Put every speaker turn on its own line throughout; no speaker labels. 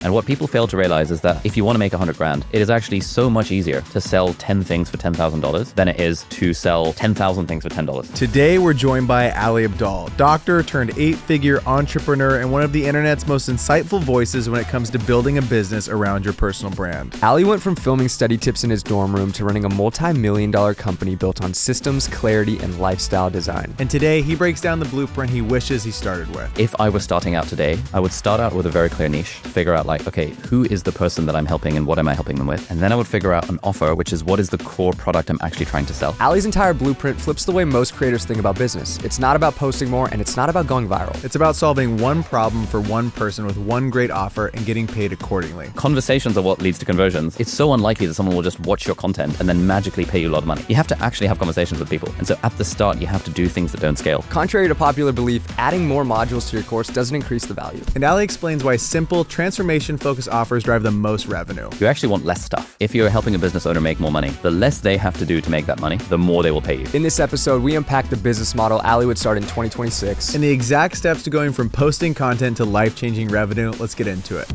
And what people fail to realize is that if you want to make 100 grand, it is actually so much easier to sell 10 things for $10,000 than it is to sell 10,000 things for $10.
Today, we're joined by Ali Abdaal, doctor turned 8-figure entrepreneur and one of the internet's most insightful voices when it comes to building a business around your personal brand.
Ali went from filming study tips in his dorm room to running a multi-million-dollar company built on systems, clarity, and lifestyle design.
And today, he breaks down the blueprint he wishes he started with.
If I was starting out today, I would start out with a very clear niche, figure out like, okay, who is the person that I'm helping and what am I helping them with? And then I would figure out an offer, which is what is the core product I'm actually trying to sell.
Ali's entire blueprint flips the way most creators think about business. It's not about posting more and it's not about going viral.
It's about solving one problem for one person with one great offer and getting paid accordingly.
Conversations are what leads to conversions. It's so unlikely that someone will just watch your content and then magically pay you a lot of money. You have to actually have conversations with people. And so at the start, you have to do things that don't scale.
Contrary to popular belief, adding more modules to your course doesn't increase the value.
And Ali explains why simple, transformation-focused offers drive the most revenue.
You actually want less stuff. If you're helping a business owner make more money, the less they have to do to make that money, the more they will pay you.
In this episode, we unpack the business model Ali would start in 2026.
And the exact steps to going from posting content to life-changing revenue. Let's get into it.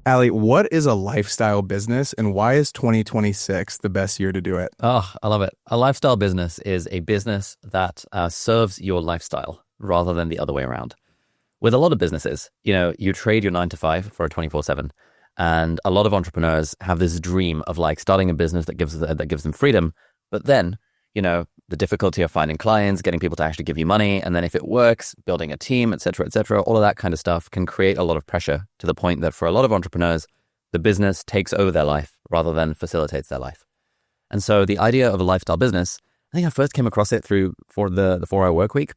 Ali, what is a lifestyle business and why is 2026 the best year to do it?
Oh, I love it. A lifestyle business is a business that serves your lifestyle rather than the other way around. With a lot of businesses, you trade your 9 to 5 for a 24/7. And a lot of entrepreneurs have this dream of like starting a business that gives them freedom. But then, the difficulty of finding clients, getting people to actually give you money. And then if it works, building a team, et cetera, all of that kind of stuff can create a lot of pressure to the point that for a lot of entrepreneurs, the business takes over their life rather than facilitates their life. And so the idea of a lifestyle business, I think I first came across it for the 4-hour work week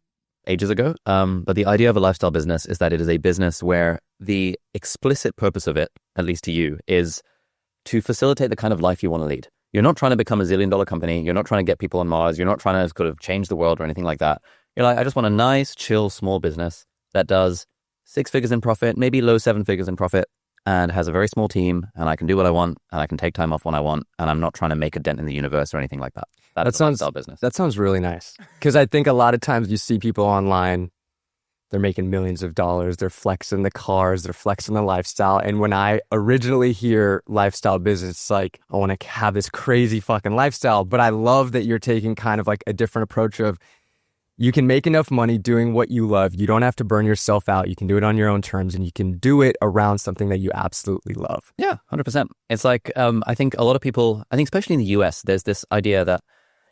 ages ago. But the idea of a lifestyle business is that it is a business where the explicit purpose of it, at least to you, is to facilitate the kind of life you want to lead. You're not trying to become a $1 zillion company. You're not trying to get people on Mars. You're not trying to sort of change the world or anything like that. You're like, I just want a nice, chill, small business that does 6 figures in profit, maybe low 7 figures in profit, and has a very small team, and I can do what I want, and I can take time off when I want, and I'm not trying to make a dent in the universe or anything like that. That sounds our business.
That sounds really nice. Because I think a lot of times you see people online, they're making millions of dollars, they're flexing the cars, they're flexing the lifestyle. And when I originally hear lifestyle business, it's like, I want to have this crazy fucking lifestyle. But I love that you're taking kind of like a different approach of, you can make enough money doing what you love. You don't have to burn yourself out. You can do it on your own terms and you can do it around something that you absolutely love.
Yeah, 100%. It's like, I think a lot of people, especially in the US, there's this idea that,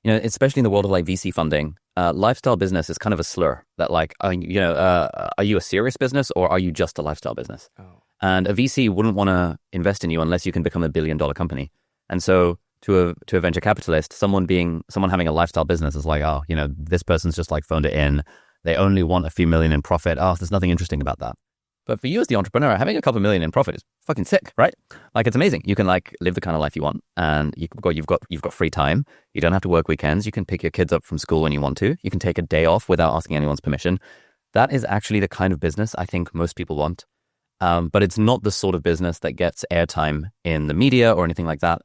especially in the world of like VC funding, lifestyle business is kind of a slur that like, are you a serious business or are you just a lifestyle business? Oh. And a VC wouldn't want to invest in you unless you can become $1 billion company. And so to a venture capitalist, someone having a lifestyle business is like, oh, this person's just like phoned it in. They only want a few million in profit. Oh, there's nothing interesting about that. But for you as the entrepreneur, having a couple million in profit is fucking sick, right? Like it's amazing. You can like live the kind of life you want, and you've got free time. You don't have to work weekends. You can pick your kids up from school when you want to. You can take a day off without asking anyone's permission. That is actually the kind of business I think most people want. But it's not the sort of business that gets airtime in the media or anything like that.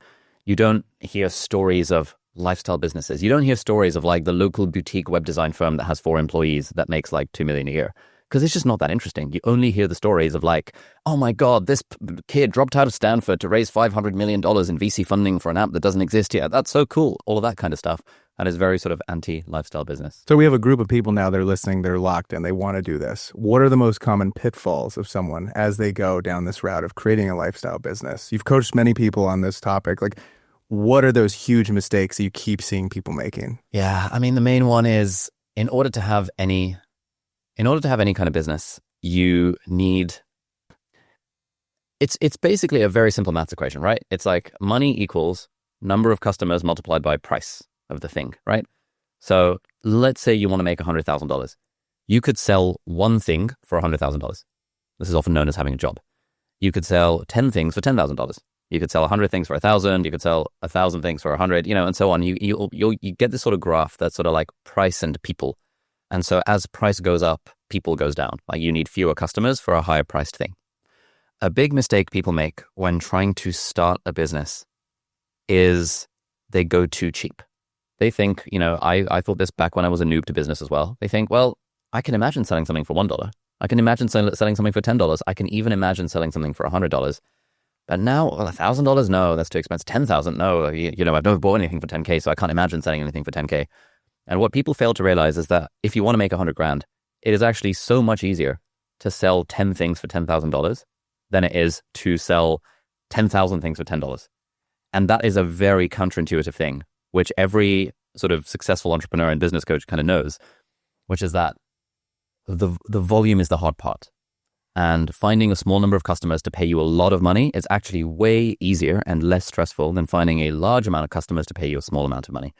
You don't hear stories of lifestyle businesses. You don't hear stories of like the local boutique web design firm that has 4 employees that makes like $2 million a year. Because it's just not that interesting. You only hear the stories of like, oh my God, this kid dropped out of Stanford to raise $500 million in VC funding for an app that doesn't exist yet. That's so cool. All of that kind of stuff. And it's very sort of anti-lifestyle business.
So we have a group of people now that are listening, they're locked in, they want to do this. What are the most common pitfalls of someone as they go down this route of creating a lifestyle business? You've coached many people on this topic. Like, what are those huge mistakes that you keep seeing people making?
Yeah, the main one is in order to have any kind of business, you need, it's basically a very simple maths equation, right? It's like money equals number of customers multiplied by price of the thing, right? So let's say you want to make $100,000. You could sell one thing for $100,000. This is often known as having a job. You could sell 10 things for $10,000. You could sell 100 things for 1,000. You could sell 1,000 things for 100, and so on. You get this sort of graph that's sort of like price and people. And so as price goes up, people goes down. Like you need fewer customers for a higher priced thing. A big mistake people make when trying to start a business is they go too cheap. They think, I thought this back when I was a noob to business as well. They think, well, I can imagine selling something for $1. I can imagine selling something for $10. I can even imagine selling something for $100. But now, well, $1,000? No, that's too expensive. $10,000? No, you know, I've never bought anything for 10K, so I can't imagine selling anything for 10K. And what people fail to realize is that if you want to make 100 grand, it is actually so much easier to sell 10 things for $10,000 than it is to sell 10,000 things for $10. And that is a very counterintuitive thing, which every sort of successful entrepreneur and business coach kind of knows, which is that the volume is the hard part. And finding a small number of customers to pay you a lot of money is actually way easier and less stressful than finding a large amount of customers to pay you a small amount of money.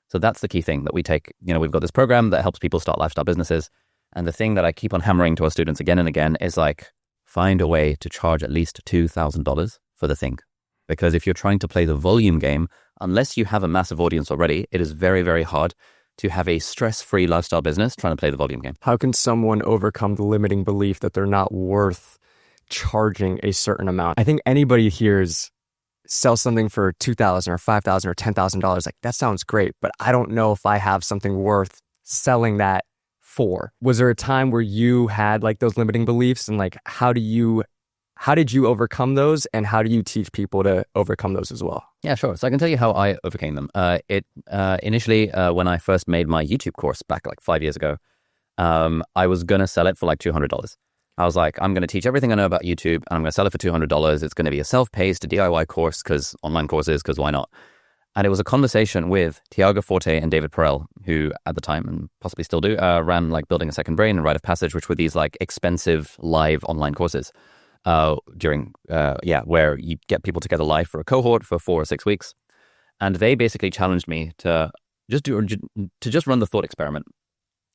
So that's the key thing that we take. You know, we've got this program that helps people start lifestyle businesses. And the thing that I keep on hammering to our students again and again is like, find a way to charge at least $2,000 for the thing. Because if you're trying to play the volume game, unless you have a massive audience already, it is very, very hard to have a stress-free lifestyle business trying to play the volume game.
How can someone overcome the limiting belief that they're not worth charging a certain amount? I think anybody hears sell something for $2,000 or $5,000 or $10,000. Like, that sounds great, but I don't know if I have something worth selling that for. Was there a time where you had like those limiting beliefs, and like how did you overcome those, and how do you teach people to overcome those as well?
Yeah, sure. So I can tell you how I overcame them. Initially, when I first made my YouTube course back like 5 years ago, I was going to sell it for like $200. I was like, I'm going to teach everything I know about YouTube, and I'm going to sell it for $200. It's going to be a self-paced DIY course, because online courses, because why not? And it was a conversation with Tiago Forte and David Perel, who at the time, and possibly still do, ran like Building a Second Brain and Rite of Passage, which were these like expensive live online courses where you get people together live for a cohort for 4 or 6 weeks. And they basically challenged me to just run the thought experiment.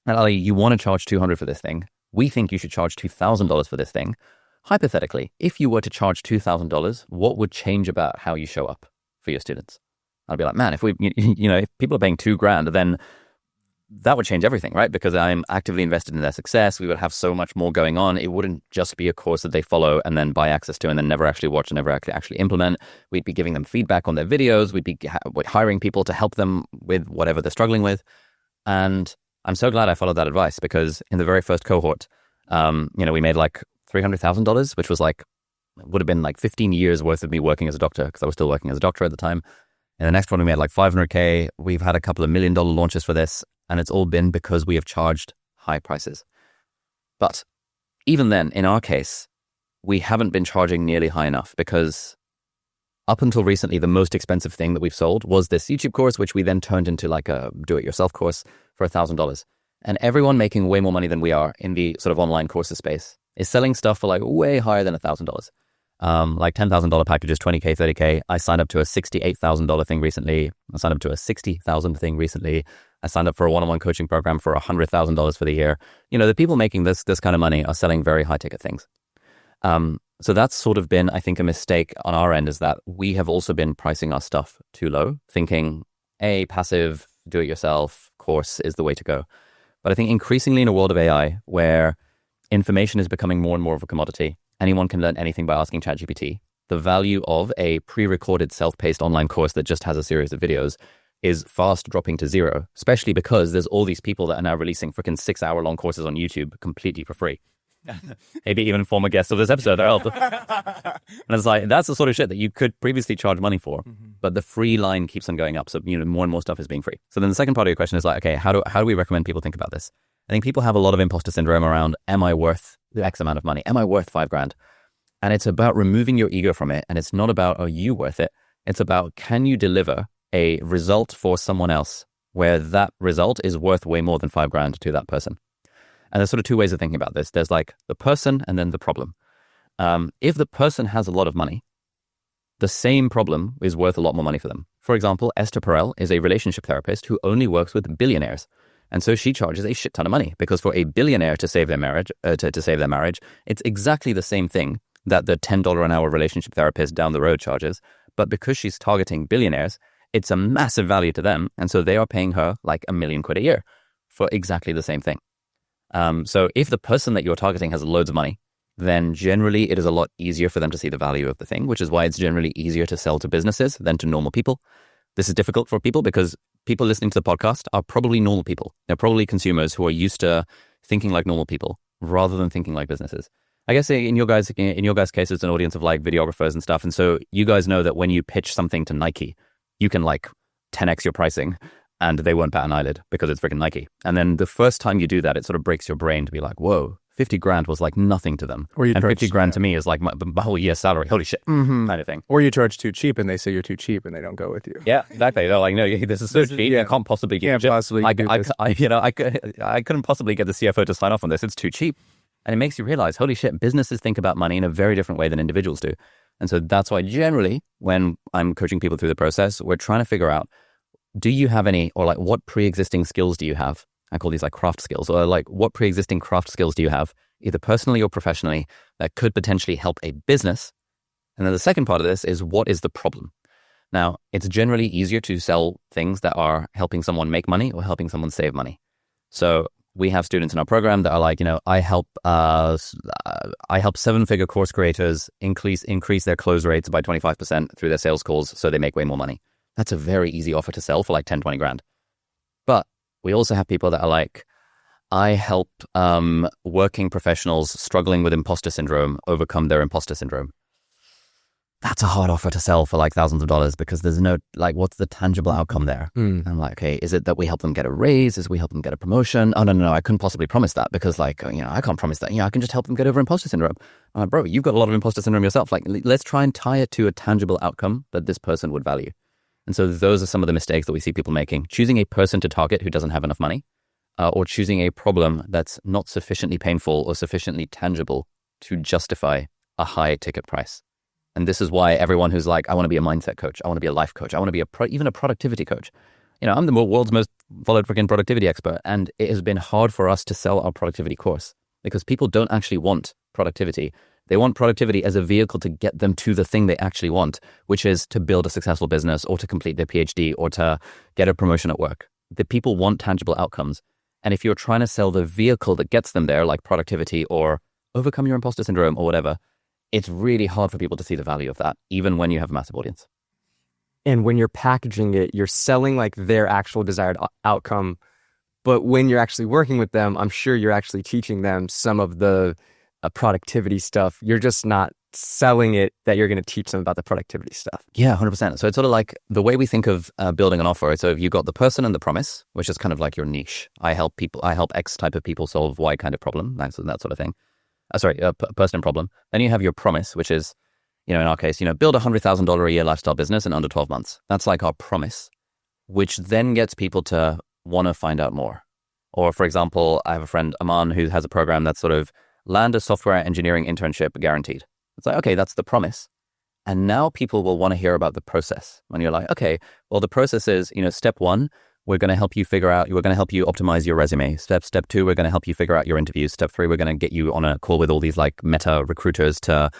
And Ali, you want to charge $200 for this thing. We think you should charge $2,000 for this thing. Hypothetically, if you were to charge $2,000, what would change about how you show up for your students? I'd be like, man, if if people are paying $2,000, then that would change everything, right? Because I'm actively invested in their success. We would have so much more going on. It wouldn't just be a course that they follow and then buy access to and then never actually watch and never actually implement. We'd be giving them feedback on their videos. We'd be hiring people to help them with whatever they're struggling with. And I'm so glad I followed that advice, because in the very first cohort, we made like $300,000, which was like, would have been like 15 years worth of me working as a doctor, because I was still working as a doctor at the time. And the next one, we made like $500K. We've had a couple of $1 million launches for this. And it's all been because we have charged high prices. But even then, in our case, we haven't been charging nearly high enough, because up until recently, the most expensive thing that we've sold was this YouTube course, which we then turned into like a do-it-yourself course for $1,000. And everyone making way more money than we are in the sort of online courses space is selling stuff for like way higher than $1,000. Like $10,000 packages, 20K, 30K. I signed up to a $68,000 thing recently. I signed up to a $60,000 thing recently. I signed up for a one-on-one coaching program for $100,000 for the year. The people making this kind of money are selling very high ticket things. So that's sort of been, I think, a mistake on our end, is that we have also been pricing our stuff too low, thinking a passive do-it-yourself course is the way to go. But I think increasingly in a world of AI, where information is becoming more and more of a commodity, anyone can learn anything by asking ChatGPT. The value of a pre-recorded self-paced online course that just has a series of videos is fast dropping to zero, especially because there's all these people that are now releasing freaking 6-hour-long courses on YouTube completely for free. Maybe even former guests of this episode are helped. And it's like, that's the sort of shit that you could previously charge money for, but the free line keeps on going up. So, more and more stuff is being free. So then the second part of your question is like, okay, how do we recommend people think about this? I think people have a lot of imposter syndrome around, am I worth X amount of money? Am I worth $5,000? And it's about removing your ego from it. And it's not about, are you worth it? It's about, can you deliver a result for someone else where that result is worth way more than $5,000 to that person? And there's sort of two ways of thinking about this. There's like the person and then the problem. If the person has a lot of money, the same problem is worth a lot more money for them. For example, Esther Perel is a relationship therapist who only works with billionaires. And so she charges a shit ton of money, because for a billionaire to save their marriage, it's exactly the same thing that the $10 an hour relationship therapist down the road charges. But because she's targeting billionaires, it's a massive value to them. And so they are paying her like $1 million a year for exactly the same thing. So if the person that you're targeting has loads of money, then generally it is a lot easier for them to see the value of the thing, which is why it's generally easier to sell to businesses than to normal people. This is difficult for people because people listening to the podcast are probably normal people. They're probably consumers who are used to thinking like normal people. rather than thinking like businesses. I guess in your guys' case, it's an audience of like videographers and stuff. And so you guys know that when you pitch something to Nike, you can like 10x your pricing and they won't bat an eyelid because it's freaking Nike. And then the first time you do that, it sort of breaks your brain to be like, whoa, 50 grand was like nothing to them.
Or you
and
charge,
50 grand to me is like my whole year's salary. Holy shit, kind of thing.
Or you charge too cheap and they say you're too cheap and they don't go with you.
Yeah, exactly. They're like, no, this is so cheap. You can't possibly get I couldn't possibly get the CFO to sign off on this. It's too cheap. And it makes you realize, holy shit, businesses think about money in a very different way than individuals do. And so that's why generally when I'm coaching people through the process, we're trying to figure out, do you have any, or like what pre-existing skills do you have? I call these like craft skills, or like what pre-existing craft skills do you have, either personally or professionally, that could potentially help a business? And then the second part of this is, what is the problem? Now, it's generally easier to sell things that are helping someone make money or helping someone save money. So we have students in our program that are like, I help 7-figure course creators increase their close rates by 25% through their sales calls so they make way more money. That's a very easy offer to sell for like 10, 20 grand. But we also have people that are like, I help working professionals struggling with imposter syndrome overcome their imposter syndrome. That's a hard offer to sell for like thousands of dollars because there's no, like, what's the tangible outcome there? And I'm like, okay, is it that we help them get a raise? Is we help them get a promotion? Oh, no, I couldn't possibly promise that because like, I can't promise that. I can just help them get over imposter syndrome. I'm like, bro, you've got a lot of imposter syndrome yourself. Like, let's try and tie it to a tangible outcome that this person would value. And so those are some of the mistakes that we see people making. Choosing a person to target who doesn't have enough money, or choosing a problem that's not sufficiently painful or sufficiently tangible to justify a high ticket price. And this is why everyone who's like, I want to be a mindset coach, I want to be a life coach, I want to be even a productivity coach. I'm the world's most followed freaking productivity expert. And it has been hard for us to sell our productivity course because people don't actually want productivity. They want productivity as a vehicle to get them to the thing they actually want, which is to build a successful business or to complete their PhD or to get a promotion at work. The people want tangible outcomes. And if you're trying to sell the vehicle that gets them there, like productivity or overcome your imposter syndrome or whatever, it's really hard for people to see the value of that, even when you have a massive audience.
And when you're packaging it, you're selling like their actual desired outcome. But when you're actually working with them, I'm sure you're actually teaching them some of the productivity stuff. You're just not selling it that you're going to teach them about the productivity stuff.
Yeah, 100%. So it's sort of like the way we think of building an offer. So you've got the person and the promise, which is kind of like your niche. I help X type of people solve Y kind of problem, that sort of thing. Person and problem. Then you have your promise, which is, in our case, build a $100,000 a year lifestyle business in under 12 months. That's like our promise, which then gets people to want to find out more. Or for example, I have a friend, Aman, who has a program that's sort of land a software engineering internship guaranteed. It's like, okay, that's the promise. And now people will want to hear about the process. When you're like, okay, well, the process is, step 1, we're going to help you optimize your resume. Step 2, we're going to help you figure out your interviews. Step 3, we're going to get you on a call with all these like meta recruiters to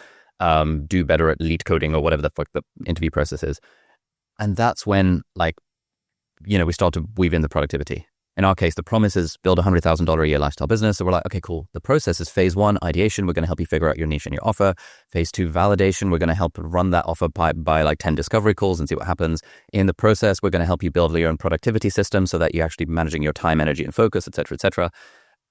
do better at lead coding or whatever the fuck the interview process is. And that's when we start to weave in the productivity. In our case, the promise is build a $100,000 a year lifestyle business. So we're like, okay, cool. The process is phase 1, ideation. We're going to help you figure out your niche and your offer. Phase 2, validation. We're going to help run that offer by like 10 discovery calls and see what happens. In the process, we're going to help you build your own productivity system so that you're actually managing your time, energy, and focus, et cetera, et cetera.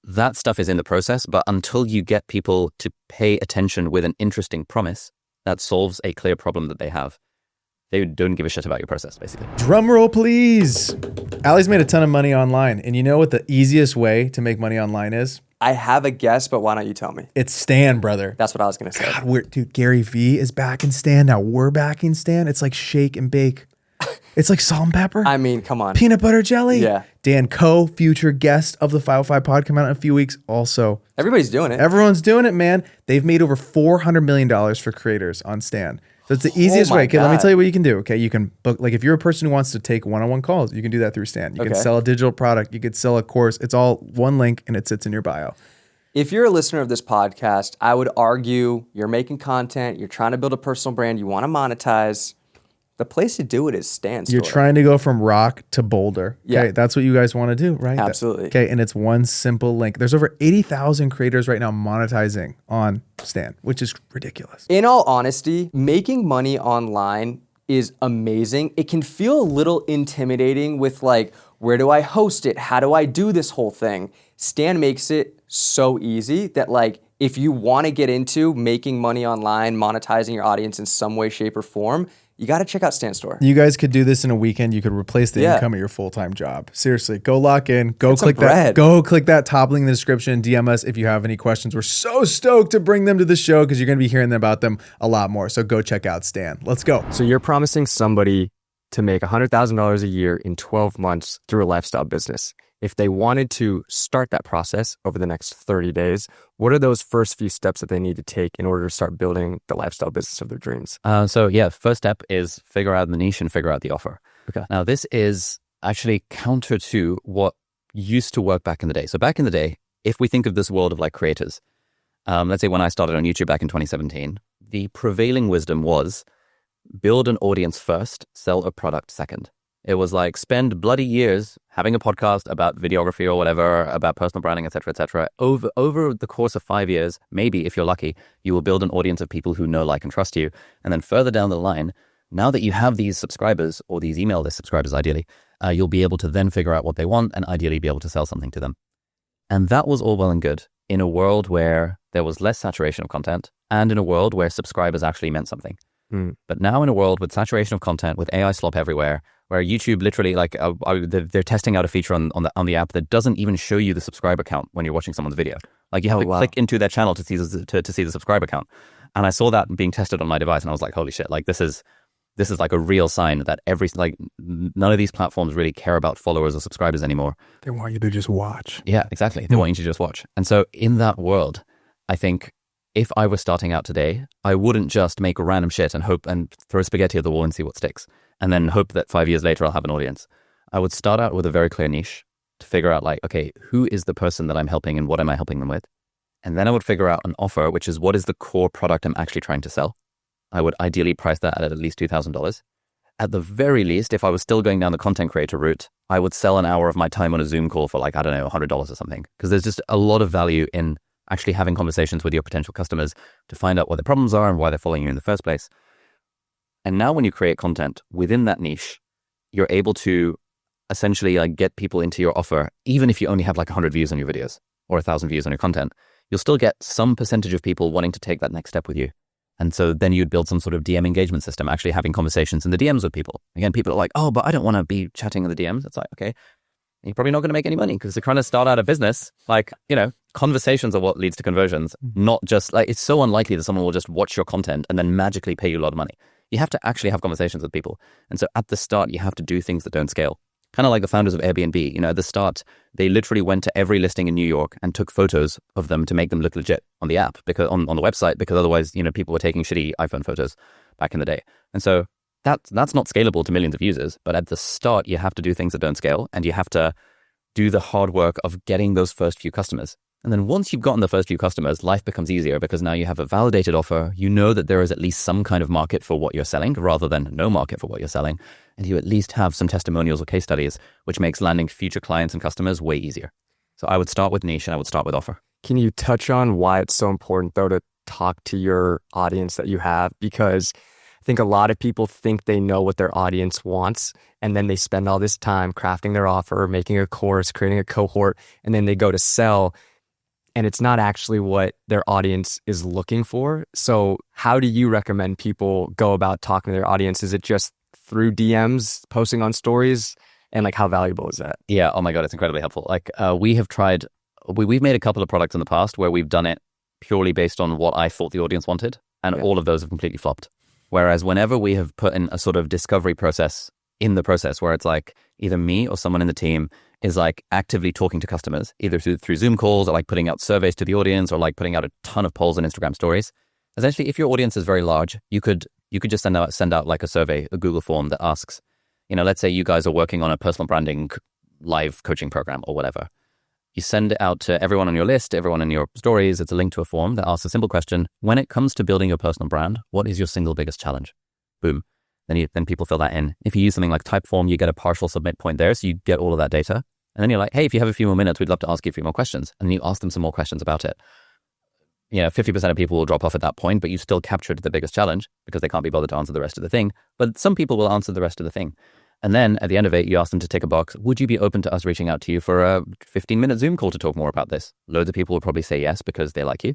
That stuff is in the process. But until you get people to pay attention with an interesting promise that solves a clear problem that they have, they don't give a shit about your process, basically.
Drum roll, please. Ali's made a ton of money online. And you know what the easiest way to make money online is?
I have a guess, but why don't you tell me?
It's Stan, brother.
That's what I was going to say.
God, dude, Gary Vee is back in Stan. Now we're back in Stan. It's like shake and bake. It's like salt and pepper.
I mean, come on.
Peanut butter jelly.
Yeah. Dan
Coe, future guest of the 505 pod, come out in a few weeks also.
Everybody's doing it.
Everyone's doing it, man. They've made over $400 million for creators on Stan. So it's the easiest way. Okay, let me tell you what you can do. Okay, you can book, like if you're a person who wants to take one-on-one calls, you can do that through Stan. You can sell a digital product. You could sell a course. It's all one link and it sits in your bio.
If you're a listener of this podcast, I would argue you're making content, you're trying to build a personal brand, you want to monetize. The place to do it is Stan Store.
You're trying to go from rock to boulder. Okay,
Yeah.
that's what you guys want to do, right?
Absolutely.
Okay, and it's one simple link. There's over 80,000 creators right now monetizing on Stan, which is ridiculous.
In all honesty, making money online is amazing. It can feel a little intimidating with like, where do I host it? How do I do this whole thing? Stan makes it so easy that like, if you want to get into making money online, monetizing your audience in some way, shape, or form, you got to check out Stan Store.
You guys could do this in a weekend. You could replace the income of your full-time job. Seriously, go lock in. Go click that. Go click that top link in the description. DM us if you have any questions. We're so stoked to bring them to the show because you're going to be hearing about them a lot more. So go check out Stan. Let's go.
So you're promising somebody to make $100,000 a year in 12 months through a lifestyle business. If they wanted to start that process over the next 30 days, what are those first few steps that they need to take in order to start building the lifestyle business of their dreams?
First step is figure out the niche and figure out the offer. Okay. Now, this is actually counter to what used to work back in the day. So back in the day, if we think of this world of like creators, let's say when I started on YouTube back in 2017, the prevailing wisdom was build an audience first, sell a product second. It was like spend bloody years having a podcast about videography or whatever, about personal branding, et cetera, over the course of 5 years, maybe if you're lucky, you will build an audience of people who know, like, and trust you. And then further down the line, now that you have these subscribers or these email list subscribers, ideally, you'll be able to then figure out what they want and ideally be able to sell something to them. And that was all well and good in a world where there was less saturation of content and in a world where subscribers actually meant something. But now in a world with saturation of content, with AI slop everywhere, where YouTube literally, like, they're testing out a feature on the app that doesn't even show you the subscriber count when you're watching someone's video. Like, you have to click into their channel to see the subscriber count. And I saw that being tested on my device, and I was like, holy shit! Like, this is like a real sign that none of these platforms really care about followers or subscribers anymore.
They want you to just watch.
Yeah, exactly. They want you to just watch. And so in that world, I think, if I was starting out today, I wouldn't just make random shit and hope and throw spaghetti at the wall and see what sticks, and then hope that 5 years later I'll have an audience. I would start out with a very clear niche to figure out, like, okay, who is the person that I'm helping and what am I helping them with? And then I would figure out an offer, which is what is the core product I'm actually trying to sell. I would ideally price that at least $2,000. At the very least, if I was still going down the content creator route, I would sell an hour of my time on a Zoom call for, like, I don't know, $100 or something. Because there's just a lot of value in actually having conversations with your potential customers to find out what their problems are and why they're following you in the first place. And now when you create content within that niche, you're able to essentially, like, get people into your offer. Even if you only have like 100 views on your videos or 1,000 views on your content, you'll still get some percentage of people wanting to take that next step with you. And so then you'd build some sort of DM engagement system, actually having conversations in the DMs with people. Again, people are like, oh, but I don't want to be chatting in the DMs. It's like, okay, you're probably not going to make any money because they're trying to start out a business. Like, conversations are what leads to conversions, not just like, it's so unlikely that someone will just watch your content and then magically pay you a lot of money. You have to actually have conversations with people. And so at the start, you have to do things that don't scale. Kind of like the founders of Airbnb. At the start, they literally went to every listing in New York and took photos of them to make them look legit on the app, because on the website, because otherwise, people were taking shitty iPhone photos back in the day. And so that's not scalable to millions of users. But at the start, you have to do things that don't scale, and you have to do the hard work of getting those first few customers. And then once you've gotten the first few customers, life becomes easier because now you have a validated offer. You know that there is at least some kind of market for what you're selling rather than no market for what you're selling. And you at least have some testimonials or case studies, which makes landing future clients and customers way easier. So I would start with niche and I would start with offer.
Can you touch on why it's so important, though, to talk to your audience that you have? Because I think a lot of people think they know what their audience wants, and then they spend all this time crafting their offer, making a course, creating a cohort, and then they go to sell, and it's not actually what their audience is looking for. So how do you recommend people go about talking to their audience? Is it just through DMs, posting on stories? And like, how valuable is that?
Yeah. Oh my God, it's incredibly helpful. Like, we've made a couple of products in the past where we've done it purely based on what I thought the audience wanted. And all of those have completely flopped. Whereas whenever we have put in a sort of discovery process in the process where it's like either me or someone in the team is like actively talking to customers, either through Zoom calls or like putting out surveys to the audience or like putting out a ton of polls on Instagram stories. Essentially, if your audience is very large, you could just send out like a survey, a Google form that asks, let's say you guys are working on a personal branding live coaching program or whatever. You send it out to everyone on your list, everyone in your stories. It's a link to a form that asks a simple question. When it comes to building your personal brand, what is your single biggest challenge? Boom. Then people fill that in. If you use something like Typeform, you get a partial submit point there. So you get all of that data. And then you're like, hey, if you have a few more minutes, we'd love to ask you a few more questions. And then you ask them some more questions about it. 50% of people will drop off at that point, but you still captured the biggest challenge because they can't be bothered to answer the rest of the thing. But some people will answer the rest of the thing. And then at the end of it, you ask them to tick a box. Would you be open to us reaching out to you for a 15-minute Zoom call to talk more about this? Loads of people will probably say yes because they like you.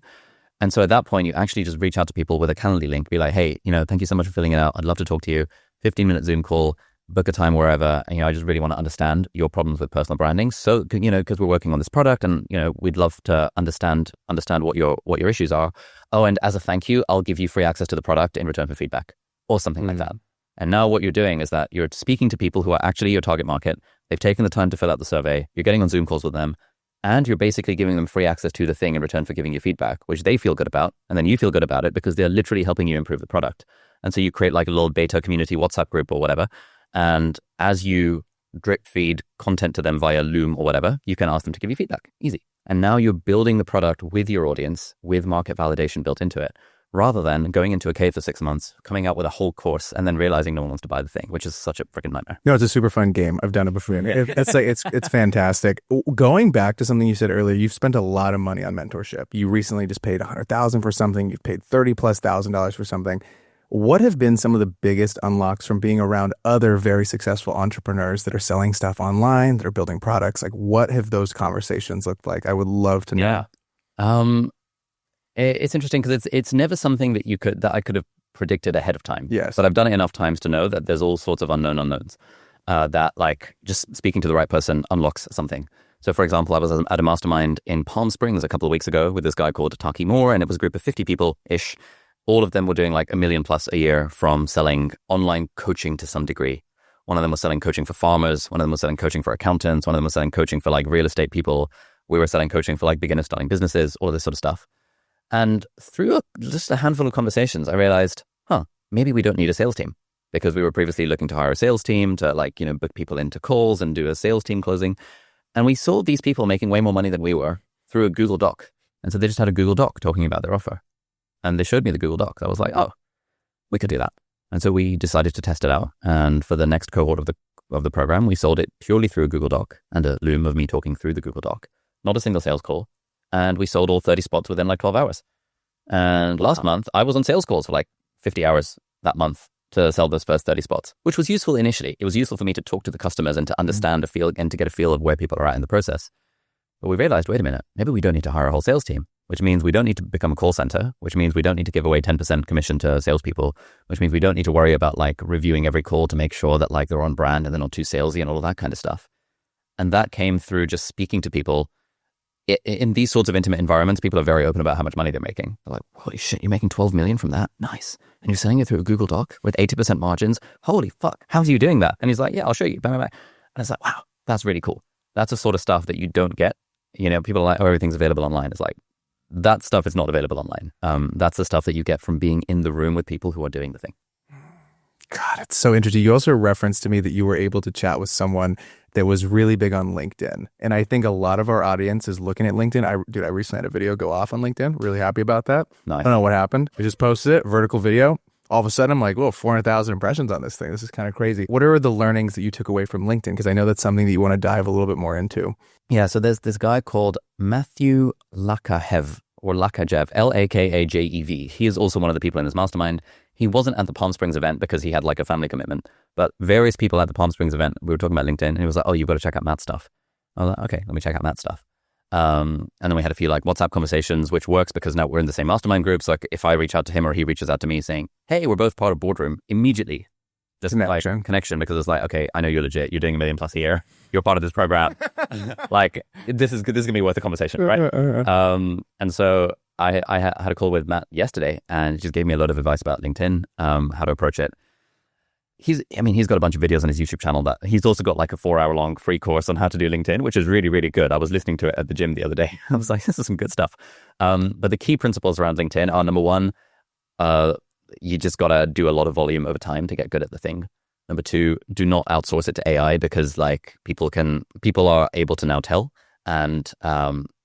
And so at that point, you actually just reach out to people with a Calendly link, be like, hey, thank you so much for filling it out. I'd love to talk to you. 15-minute Zoom call, book a time wherever. And, I just really want to understand your problems with personal branding. So, because we're working on this product and, we'd love to understand what your issues are. Oh, and as a thank you, I'll give you free access to the product in return for feedback or something like that. And now what you're doing is that you're speaking to people who are actually your target market. They've taken the time to fill out the survey. You're getting on Zoom calls with them. And you're basically giving them free access to the thing in return for giving you feedback, which they feel good about. And then you feel good about it because they're literally helping you improve the product. And so you create like a little beta community WhatsApp group or whatever. And as you drip feed content to them via Loom or whatever, you can ask them to give you feedback. Easy. And now you're building the product with your audience, with market validation built into it, rather than going into a cave for 6 months, coming out with a whole course, and then realizing no one wants to buy the thing, which is such a freaking nightmare.
No, it's a super fun game. I've done it before. It's fantastic. Going back to something you said earlier, you've spent a lot of money on mentorship. You recently just paid $100,000 for something. You've paid $30,000+ for something. What have been some of the biggest unlocks from being around other very successful entrepreneurs that are selling stuff online, that are building products? Like, what have those conversations looked like? I would love to know.
Yeah. It's interesting because it's never something that I could have predicted ahead of time.
Yes.
But I've done it enough times to know that there's all sorts of unknowns that like just speaking to the right person unlocks something. So for example, I was at a mastermind in Palm Springs a couple of weeks ago with this guy called Taki Moore, and it was a group of 50 people-ish. All of them were doing like $1 million+ a year from selling online coaching to some degree. One of them was selling coaching for farmers. One of them was selling coaching for accountants. One of them was selling coaching for like real estate people. We were selling coaching for like beginners starting businesses, all of this sort of stuff. And through just a handful of conversations, I realized, maybe we don't need a sales team, because we were previously looking to hire a sales team to book people into calls and do a sales team closing. And we saw these people making way more money than we were through a Google Doc. And so they just had a Google Doc talking about their offer. And they showed me the Google Doc. I was like, we could do that. And so we decided to test it out. And for the next cohort of the program, we sold it purely through a Google Doc and a Loom of me talking through the Google Doc, not a single sales call. And we sold all 30 spots within like 12 hours. And last month, I was on sales calls for like 50 hours that month to sell those first 30 spots, which was useful initially. It was useful for me to talk to the customers and to understand a feel and to get a feel of where people are at in the process. But we realized, wait a minute, maybe we don't need to hire a whole sales team, which means we don't need to become a call center, which means we don't need to give away 10% commission to salespeople, which means we don't need to worry about like reviewing every call to make sure that like they're on brand and they're not too salesy and all of that kind of stuff. And that came through just speaking to people. In these sorts of intimate environments, people are very open about how much money they're making. They're like, holy shit, you're making 12 million from that? Nice. And you're selling it through a Google Doc with 80% margins? Holy fuck, how are you doing that? And he's like, yeah, I'll show you. Bang, bang, bang. And it's like, wow, that's really cool. That's the sort of stuff that you don't get. People are like, oh, everything's available online. It's like, that stuff is not available online. That's the stuff that you get from being in the room with people who are doing the thing.
God, it's so interesting. You also referenced to me that you were able to chat with someone that was really big on LinkedIn. And I think a lot of our audience is looking at LinkedIn. I recently had a video go off on LinkedIn. Really happy about that.
Nice.
I don't know what happened. I just posted it, vertical video. All of a sudden, I'm like, whoa, 400,000 impressions on this thing. This is kind of crazy. What are the learnings that you took away from LinkedIn? Because I know that's something that you want to dive a little bit more into.
Yeah, so there's this guy called Matthew Lakajev, Lakajev. He is also one of the people in this mastermind. He wasn't at the Palm Springs event because he had like a family commitment, but various people at the Palm Springs event, we were talking about LinkedIn, and he was like, oh, you've got to check out Matt's stuff. I was like, okay, let me check out Matt's stuff. And then we had a few like WhatsApp conversations, which works because now we're in the same mastermind group. So like if I reach out to him or he reaches out to me saying, hey, we're both part of Boardroom, immediately this connection, because it's like, okay, I know you're legit. You're doing $1 million+ a year. You're part of this program. Like this is going to be worth a conversation, right? And so I had a call with Matt yesterday, and he just gave me a lot of advice about LinkedIn, how to approach it. He's got a bunch of videos on his YouTube channel that he's also got like a 4-hour-long free course on how to do LinkedIn, which is really, really good. I was listening to it at the gym the other day. I was like, this is some good stuff. But the key principles around LinkedIn are, number one, you just got to do a lot of volume over time to get good at the thing. Number two, do not outsource it to AI, because like people are able to now tell, and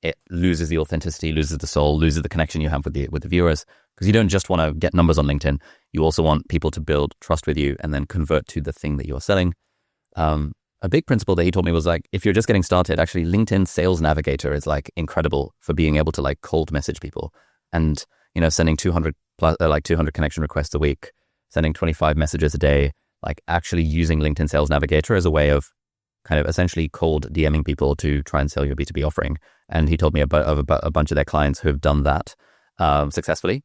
it loses the authenticity, loses the soul, loses the connection you have with the viewers. Because you don't just want to get numbers on LinkedIn. You also want people to build trust with you and then convert to the thing that you're selling. A big principle that he taught me was like, if you're just getting started, actually LinkedIn Sales Navigator is like incredible for being able to like cold message people and, sending 200 connection requests a week, sending 25 messages a day, like actually using LinkedIn Sales Navigator as a way of kind of essentially cold DMing people to try and sell your B2B offering. And he told me about a bunch of their clients who have done that successfully.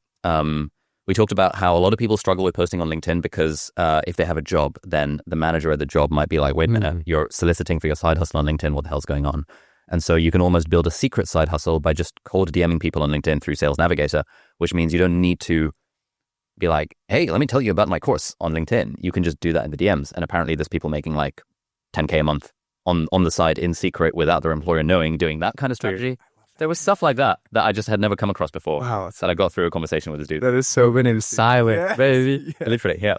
We talked about how a lot of people struggle with posting on LinkedIn because if they have a job, then the manager at the job might be like, wait a minute, you're soliciting for your side hustle on LinkedIn. What the hell's going on? And so you can almost build a secret side hustle by just cold DMing people on LinkedIn through Sales Navigator, which means you don't need to be like, hey, let me tell you about my course on LinkedIn. You can just do that in the DMs. And apparently there's people making like 10K a month on the side in secret without their employer knowing, doing that kind of strategy. There was stuff like that I just had never come across before.
Wow.
That I got through a conversation with this dude.
That is so
Been in silent, baby.
Literally, yeah.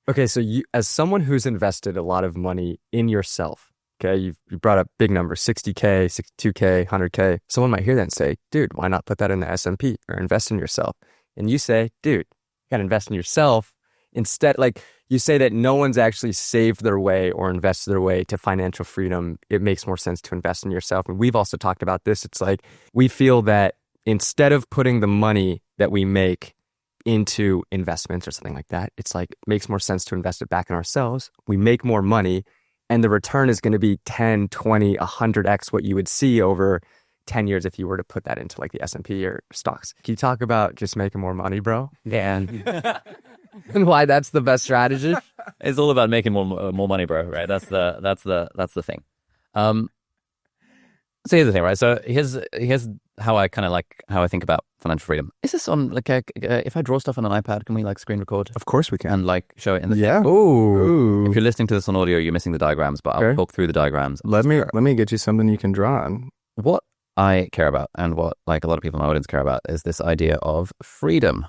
Okay, so you, as someone who's invested a lot of money in yourself, okay, you brought up big numbers, 60K, 62K, 100K. Someone might hear that and say, dude, why not put that in the S&P or invest in yourself? And you say, dude, you got to invest in yourself. Instead, like you say that no one's actually saved their way or invested their way to financial freedom. It makes more sense to invest in yourself. And we've also talked about this. It's like we feel that instead of putting the money that we make into investments or something like that, it's like it makes more sense to invest it back in ourselves. We make more money and the return is going to be 10, 20, 100x what you would see over 10 years if you were to put that into like the S&P or stocks. Can you talk about just making more money, bro?
Yeah.
And why that's the best strategy?
It's all about making more money, bro, right? That's the thing. So here's the thing, right? So here's how I kind of like how I think about financial freedom. Is this on like if I draw stuff on an iPad, can we like screen record?
Of course we can.
And like show it in the
Yeah.
Ooh.
If you're listening to this on audio, you're missing the diagrams, but I'll talk through the diagrams.
Let me get you something you can draw on.
What I care about and what like a lot of people in my audience care about is this idea of freedom,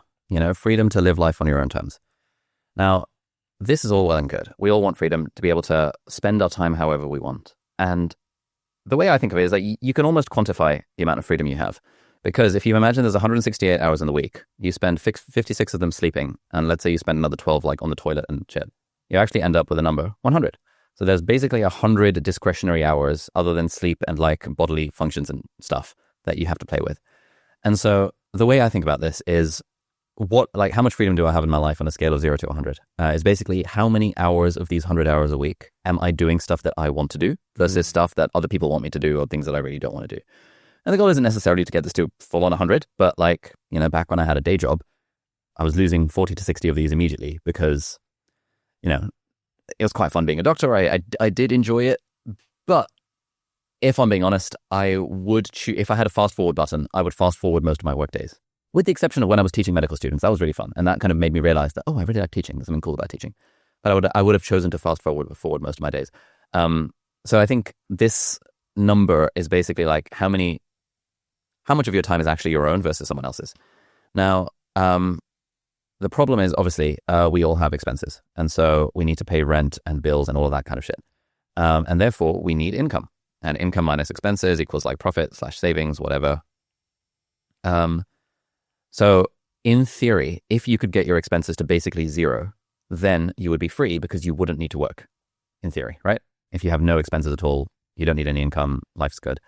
freedom to live life on your own terms. Now, this is all well and good. We all want freedom to be able to spend our time however we want. And the way I think of it is that you can almost quantify the amount of freedom you have. Because if you imagine there's 168 hours in the week, you spend 56 of them sleeping, and let's say you spend another 12 like on the toilet and shit, you actually end up with a number 100. So there's basically 100 discretionary hours other than sleep and like bodily functions and stuff that you have to play with. And so the way I think about this is how much freedom do I have in my life on a scale of 0 to 100? Is basically how many hours of these 100 hours a week am I doing stuff that I want to do versus stuff that other people want me to do or things that I really don't want to do. And the goal isn't necessarily to get this to full on 100, but like, back when I had a day job, I was losing 40 to 60 of these immediately because, it was quite fun being a doctor. I did enjoy it, but if I'm being honest, I would choose, if I had a fast forward button, I would fast forward most of my work days. With the exception of when I was teaching medical students. That was really fun. And that kind of made me realize that, I really like teaching. There's something cool about teaching. But I would have chosen to fast forward most of my days. So I think this number is basically like how much of your time is actually your own versus someone else's. Now, the problem is obviously we all have expenses. And so we need to pay rent and bills and all of that kind of shit. And therefore we need income. And income minus expenses equals like profit/savings, whatever. So in theory, if you could get your expenses to basically zero, then you would be free because you wouldn't need to work, in theory, right? If you have no expenses at all, you don't need any income, life's good.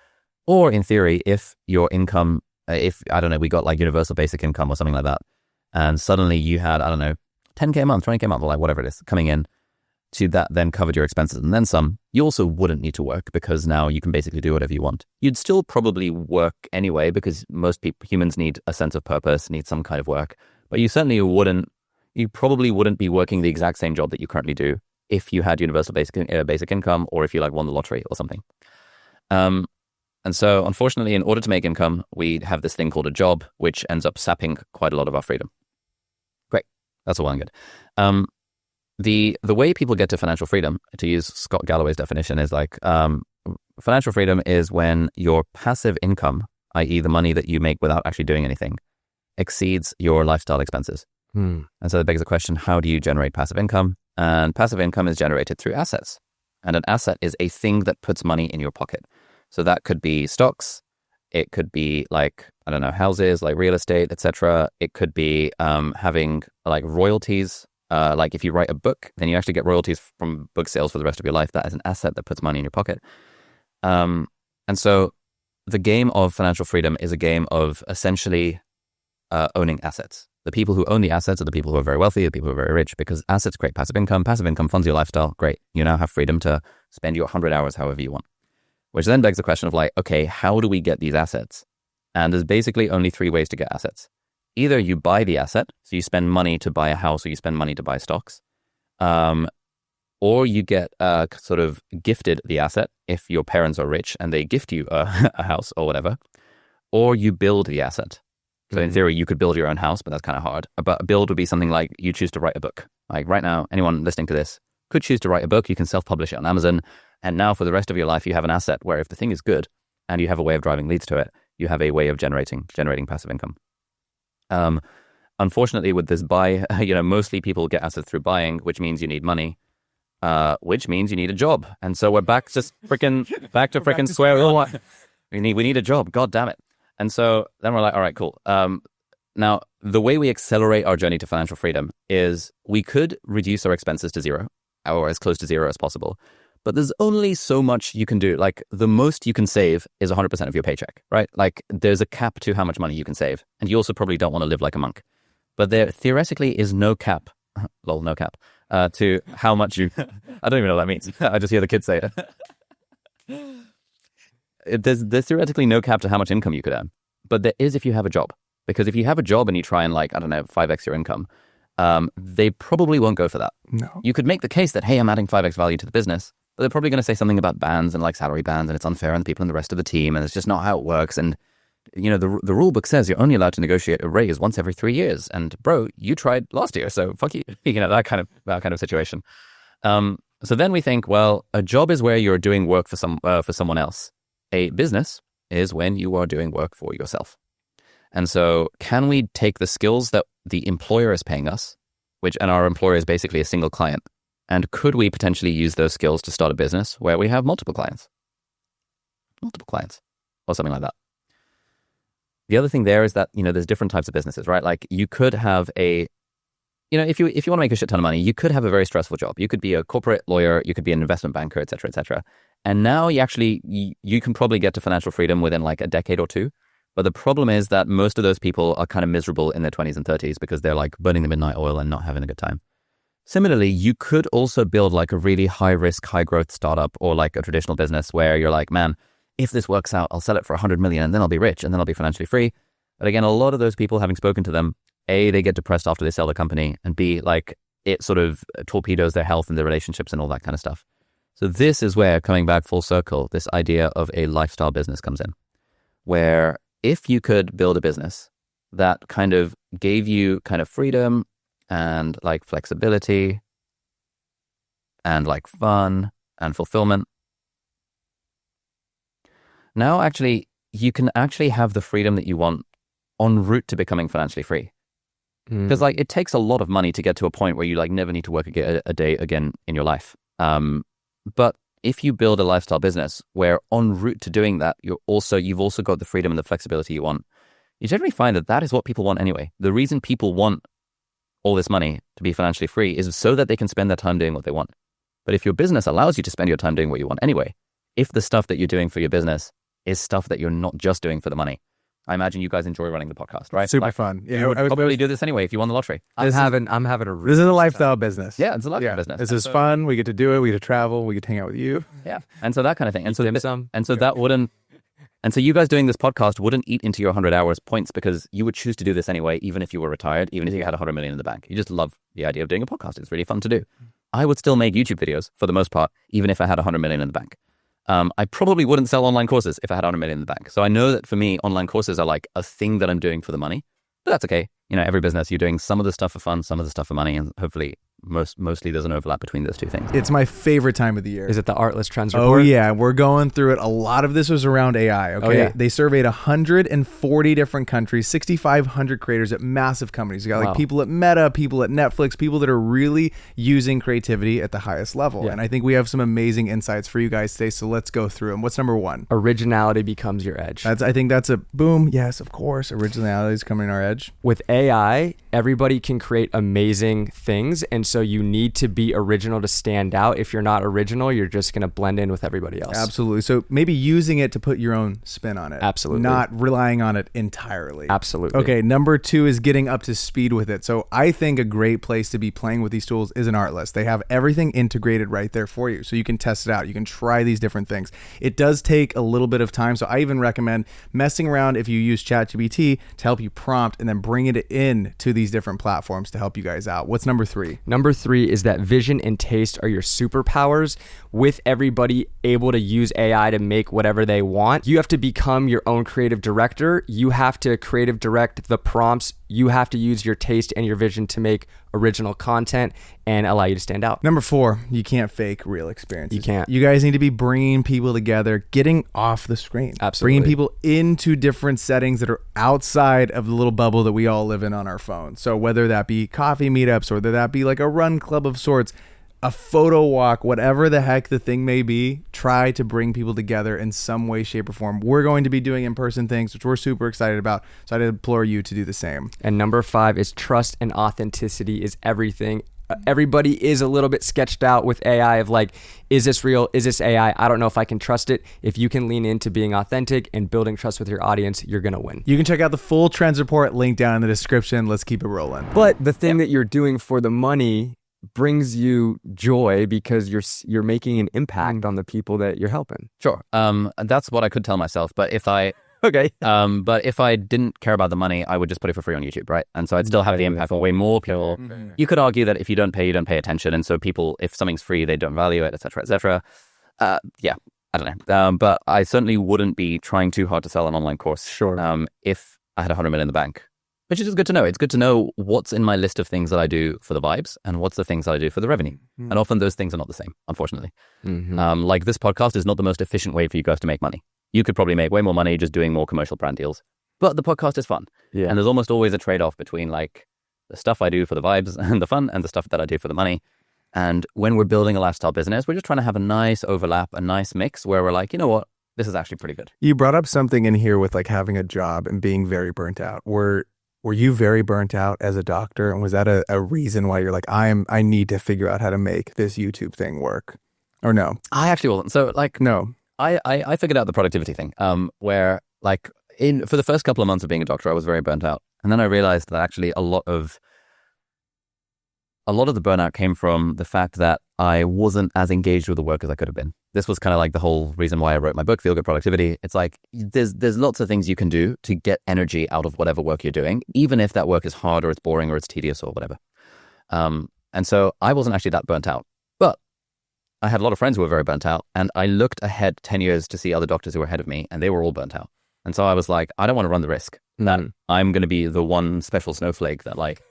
Or in theory, if your income, we got like universal basic income or something like that, and suddenly you had, 10K a month, 20K a month, or like whatever it is, coming in to that then covered your expenses and then some, you also wouldn't need to work because now you can basically do whatever you want. You'd still probably work anyway because most humans need a sense of purpose, need some kind of work, but you probably wouldn't be working the exact same job that you currently do if you had universal basic income or if you like won the lottery or something. And so unfortunately, in order to make income, we have this thing called a job, which ends up sapping quite a lot of our freedom. Great. That's all well and good. The way people get to financial freedom, to use Scott Galloway's definition, is like financial freedom is when your passive income, i.e. the money that you make without actually doing anything, exceeds your lifestyle expenses. And so that begs the question, how do you generate passive income? And passive income is generated through assets. And an asset is a thing that puts money in your pocket. So that could be stocks. It could be like, houses, like real estate, etc. It could be having like royalties. Like if you write a book, then you actually get royalties from book sales for the rest of your life. That is an asset that puts money in your pocket. And so the game of financial freedom is a game of essentially owning assets. The people who own the assets are the people who are very wealthy, the people who are very rich, because assets create passive income. Passive income funds your lifestyle. Great. You now have freedom to spend your 100 hours however you want. Which then begs the question of like, okay, how do we get these assets? And there's basically only 3 ways to get assets. Either you buy the asset, so you spend money to buy a house or you spend money to buy stocks, or you get sort of gifted the asset if your parents are rich and they gift you a house or whatever, or you build the asset. So in theory, you could build your own house, but that's kind of hard. But a build would be something like you choose to write a book. Like right now, anyone listening to this could choose to write a book. You can self-publish it on Amazon. And now for the rest of your life, you have an asset where if the thing is good and you have a way of driving leads to it, you have a way of generating passive income. Unfortunately, with this buy, mostly people get assets through buying, which means you need money, which means you need a job. And so we're back to freaking square one. We need a job. God damn it. And so then we're like, all right, cool. Now, the way we accelerate our journey to financial freedom is we could reduce our expenses to 0 or as close to 0 as possible. But there's only so much you can do. Like the most you can save is 100% of your paycheck, right? Like there's a cap to how much money you can save. And you also probably don't want to live like a monk. But there theoretically is no cap, no cap, to how much you, I don't even know what that means. I just hear the kids say it. There's theoretically no cap to how much income you could earn. But there is if you have a job. Because if you have a job and you try and 5x your income, they probably won't go for that.
No.
You could make the case that, hey, I'm adding 5x value to the business. But they're probably going to say something about bands and salary bands and it's unfair on the people in the rest of the team and it's just not how it works. And, the rule book says you're only allowed to negotiate a raise once every 3 years. And bro, you tried last year, so fuck you. That kind of situation. So then we think, well, a job is where you're doing work for someone else. A business is when you are doing work for yourself. And so can we take the skills that the employer is paying us, and our employer is basically a single client, and could we potentially use those skills to start a business where we have multiple clients or something like that? The other thing there is that, there's different types of businesses, right? Like you could have if you want to make a shit ton of money, you could have a very stressful job. You could be a corporate lawyer, you could be an investment banker, et cetera, et cetera. And now you can probably get to financial freedom within a decade or 2. But the problem is that most of those people are kind of miserable in their 20s and 30s because they're burning the midnight oil and not having a good time. Similarly, you could also build a really high risk, high growth startup or a traditional business where you're like, man, if this works out, I'll sell it for 100 million and then I'll be rich and then I'll be financially free. But again, a lot of those people, having spoken to them, A, they get depressed after they sell the company, and B, it sort of torpedoes their health and their relationships and all that kind of stuff. So this is where, coming back full circle, this idea of a lifestyle business comes in, where if you could build a business that kind of gave you kind of freedom and flexibility and fun and fulfillment, now actually you can actually have the freedom that you want en route to becoming financially free. Because it takes a lot of money to get to a point where you never need to work a day again in your life. But if you build a lifestyle business where en route to doing that, you've also got the freedom and the flexibility you want, you generally find that is what people want anyway. The reason people want all this money to be financially free is so that they can spend their time doing what they want. But if your business allows you to spend your time doing what you want anyway, if the stuff that you're doing for your business is stuff that you're not just doing for the money, I imagine you guys enjoy running the podcast, right?
Super fun.
Yeah, you would probably do this anyway if you won the lottery.
I'm having a
This is a lifestyle business.
Yeah, it's a lifestyle business.
This is fun. We get to do it. We get to travel. We get to hang out with you.
Yeah, and so that kind of thing. And so you guys doing this podcast wouldn't eat into your 100 hours points because you would choose to do this anyway, even if you were retired, even if you had 100 million in the bank. You just love the idea of doing a podcast. It's really fun to do. I would still make YouTube videos for the most part, even if I had 100 million in the bank. I probably wouldn't sell online courses if I had 100 million in the bank. So I know that for me, online courses are a thing that I'm doing for the money, but that's okay. Every business, you're doing some of the stuff for fun, some of the stuff for money, and hopefully mostly there's an overlap between those two things.
It's my favorite time of the year.
Is it the Artlist Trends
Report? Oh yeah, we're going through it. A lot of this was around AI, okay?
Oh, yeah.
They surveyed 140 different countries, 6,500 creators at massive companies. You got people at Meta, people at Netflix, people that are really using creativity at the highest level.
Yeah.
And I think we have some amazing insights for you guys today, so let's go through them. What's number 1?
Originality becomes your edge.
I think that's a boom. Yes, of course. Originality is coming our edge.
With AI, everybody can create amazing things, and so you need to be original to stand out. If you're not original, you're just going to blend in with everybody else.
Absolutely. So maybe using it to put your own spin on it.
Absolutely.
Not relying on it entirely.
Absolutely.
Okay, number 2 is getting up to speed with it. So I think a great place to be playing with these tools is an Artlist. They have everything integrated right there for you. So you can test it out. You can try these different things. It does take a little bit of time. So I even recommend messing around if you use ChatGPT to help you prompt and then bring it in to these different platforms to help you guys out. What's number 3?
Number 3 is that vision and taste are your superpowers. With everybody able to use AI to make whatever they want, you have to become your own creative director. You have to creative direct the prompts. You have to use your taste and your vision to make original content and allow you to stand out.
Number 4, you can't fake real experiences.
You can't.
You guys need to be bringing people together, getting off the screen.
Absolutely.
Bringing people into different settings that are outside of the little bubble that we all live in on our phone. So whether that be coffee meetups, or whether that be like a run club of sorts, a photo walk, whatever the heck the thing may be, try to bring people together in some way, shape, or form. We're going to be doing in-person things, which we're super excited about. So I'd implore you to do the same.
And number 5 is trust and authenticity is everything. Everybody is a little bit sketched out with AI of like, is this real? Is this AI? I don't know if I can trust it. If you can lean into being authentic and building trust with your audience, you're going to win.
You can check out the full trends report, link down in the description. Let's keep it rolling.
But the thing that you're doing for the money brings you joy because you're making an impact on the people that you're helping.
Sure. That's what I could tell myself. But if I didn't care about the money, I would just put it for free on YouTube, right? And so I'd still have the impact on way more people. You could argue that if you don't pay, you don't pay attention. And so people, if something's free, they don't value it, et cetera, et cetera. Yeah, I don't know. But I certainly wouldn't be trying too hard to sell an online course.
Sure.
If I had 100 million in the bank, which is just good to know. It's good to know what's in my list of things that I do for the vibes and what's the things that I do for the revenue. And often those things are not the same, unfortunately. Like this podcast is not the most efficient way for you guys to make money. You could probably make way more money just doing more commercial brand deals. But the podcast is fun.
Yeah.
And there's almost always a trade-off between like the stuff I do for the vibes and the fun and the stuff that I do for the money. And when we're building a lifestyle business, we're just trying to have a nice overlap, a nice mix where we're like, you know what? This is actually pretty good.
You brought up something in here with like having a job and being very burnt out. Were you very burnt out as a doctor? And was that a reason why you're like, I need to figure out how to make this YouTube thing work? Or no?
I actually wasn't. So like,
No.
I figured out the productivity thing, where like for the first couple of months of being a doctor, I was very burnt out. And then I realized that actually a lot of the burnout came from the fact that I wasn't as engaged with the work as I could have been. This was kind of like the whole reason why I wrote my book, Feel Good Productivity. It's like there's lots of things you can do to get energy out of whatever work you're doing, even if that work is hard or it's boring or it's tedious or whatever. And so I wasn't actually that burnt out. But I had a lot of friends who were very burnt out, and I looked ahead 10 years to see other doctors who were ahead of me, and they were all burnt out. And so I was like, I don't want to run the risk that I'm going to be the one special snowflake that like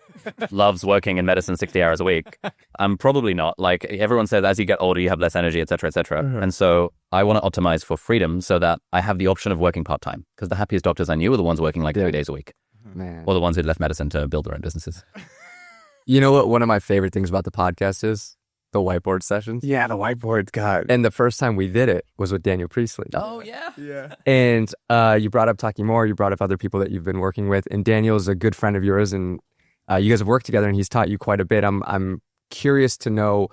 loves working in medicine 60 hours a week. I'm probably not. Like everyone says, as you get older, you have less energy, et cetera, et cetera. And so I want to optimize for freedom so that I have the option of working part-time, because the happiest doctors I knew were the ones working like 3 days a week.
Man.
Or the ones who'd left medicine to build their own businesses.
You know what one of my favorite things about the podcast is? The whiteboard sessions.
Yeah, the whiteboard, God.
And the first time we did it was with Daniel Priestley.
Oh, yeah.
Yeah.
And you brought up Talking More, you brought up other people that you've been working with, and Daniel's a good friend of yours, and you guys have worked together, and he's taught you quite a bit. I'm curious to know,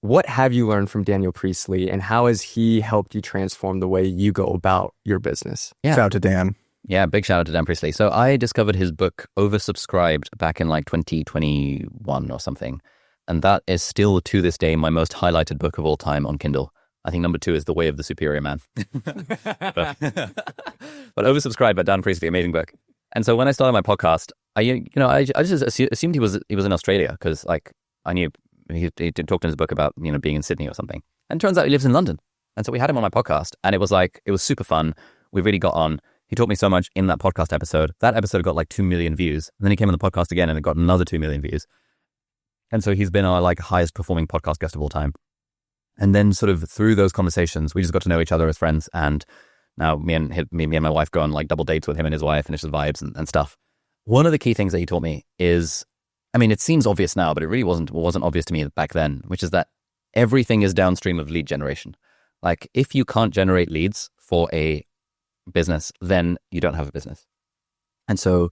what have you learned from Daniel Priestley, and how has he helped you transform the way you go about your business?
Yeah.
Shout out to Dan.
Yeah, big shout out to Dan Priestley. So I discovered his book Oversubscribed back in like 2021 or something. And that is still to this day my most highlighted book of all time on Kindle. I think number 2 is The Way of the Superior Man. but Oversubscribed by Dan Priestley, amazing book. And so when I started my podcast, I just assumed he was in Australia, because like I knew he talked in his book about being in Sydney or something. And it turns out he lives in London. And so we had him on my podcast, and it was super fun. We really got on. He taught me so much in that podcast episode. That episode got like 2 million views. And then he came on the podcast again, and it got another 2 million views. And so he's been our like highest performing podcast guest of all time. And then sort of through those conversations, we just got to know each other as friends. And now me and my wife go on like double dates with him and his wife, and it's just vibes and stuff. One of the key things that he taught me is, I mean, it seems obvious now, but it really wasn't obvious to me back then, which is that everything is downstream of lead generation. Like if you can't generate leads for a business, then you don't have a business. And so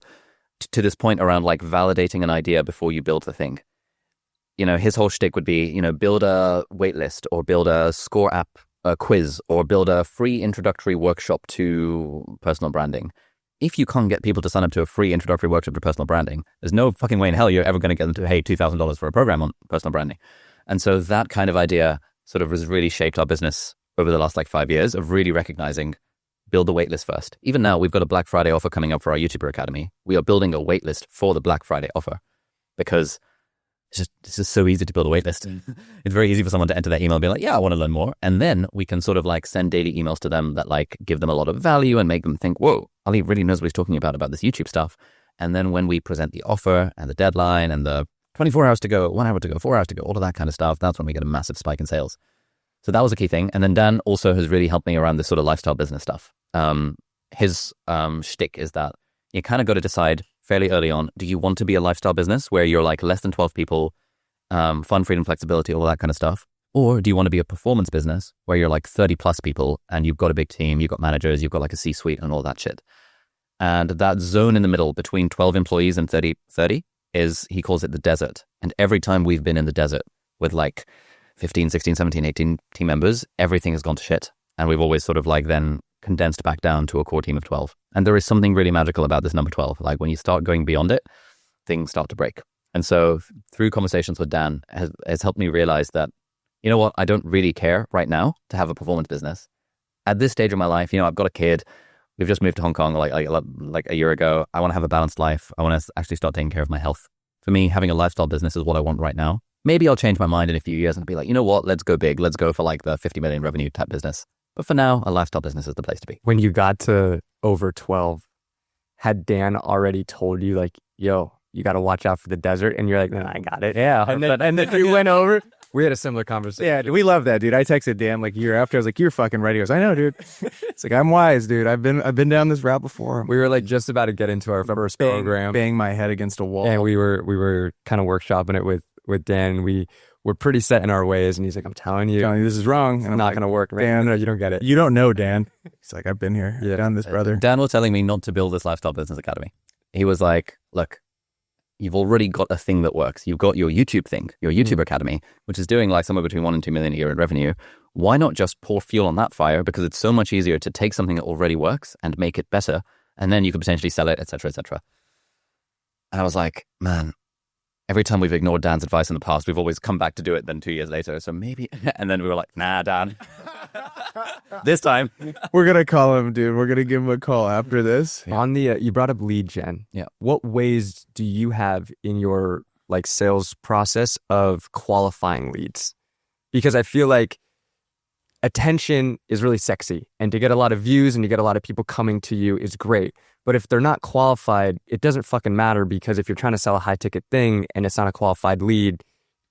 to this point around like validating an idea before you build the thing, his whole shtick would be, build a wait list or build a score app, a quiz, or build a free introductory workshop to personal branding. If you can't get people to sign up to a free introductory workshop to personal branding, there's no fucking way in hell you're ever going to get them to pay $2,000 for a program on personal branding. And so that kind of idea sort of has really shaped our business over the last 5 years of really recognizing, build the waitlist first. Even now, we've got a Black Friday offer coming up for our YouTuber Academy. We are building a waitlist for the Black Friday offer because it's just so easy to build a waitlist. It's very easy for someone to enter their email and be like, yeah, I want to learn more. And then we can sort of send daily emails to them that give them a lot of value and make them think, whoa, Ali really knows what he's talking about this YouTube stuff. And then when we present the offer and the deadline and the 24 hours to go, 1 hour to go, 4 hours to go, all of that kind of stuff, that's when we get a massive spike in sales. So that was a key thing. And then Dan also has really helped me around this sort of lifestyle business stuff. His shtick is that you kind of got to decide fairly early on, do you want to be a lifestyle business where you're less than 12 people, fun, freedom, flexibility, all that kind of stuff? Or do you want to be a performance business where you're 30 plus people and you've got a big team, you've got managers, you've got a C-suite and all that shit? And that zone in the middle between 12 employees and 30 is, he calls it the desert. And every time we've been in the desert with 15, 16, 17, 18 team members, everything has gone to shit. And we've always sort of then condensed back down to a core team of 12. And there is something really magical about this number 12. When you start going beyond it, things start to break. And so through conversations with Dan has helped me realize that, you know what, I don't really care right now to have a performance business. At this stage of my life, I've got a kid. We've just moved to Hong Kong like a year ago. I want to have a balanced life. I want to actually start taking care of my health. For me, having a lifestyle business is what I want right now. Maybe I'll change my mind in a few years and be you know what, let's go big. Let's go for the 50 million revenue type business. But for now, a lifestyle business is the place to be.
When you got to over 12, had Dan already told you yo, you got to watch out for the desert? And you're like, no, I got it.
Yeah.
And then you went over. We had a similar conversation.
Yeah, we love that, dude. I texted Dan a year after. I was like, you're fucking ready. He goes, I know, dude. It's I'm wise, dude. I've been down this route before.
We were just about to get into our first program.
Bang my head against a wall.
And we were kind of workshopping it with Dan. We were pretty set in our ways. And he's like, I'm telling you
this is wrong.
And I'm not going to work, man. No, you don't get it.
You don't know, Dan. He's like, I've been here. I've done this, brother.
Dan was telling me not to build this lifestyle business academy. He was like, look, you've already got a thing that works. You've got your YouTube thing, your YouTube Academy, which is doing somewhere between 1 and 2 million a year in revenue. Why not just pour fuel on that fire? Because it's so much easier to take something that already works and make it better. And then you could potentially sell it, et cetera, et cetera. And I was like, man, every time we've ignored Dan's advice in the past, we've always come back to do it then 2 years later. So maybe, and then we were like, nah, Dan, this time.
We're going to call him, dude. We're going to give him a call after this.
On the, you brought up lead gen.
Yeah.
What ways do you have in your sales process of qualifying leads? Because I feel attention is really sexy, and to get a lot of views and to get a lot of people coming to you is great. But if they're not qualified, it doesn't fucking matter, because if you're trying to sell a high ticket thing and it's not a qualified lead,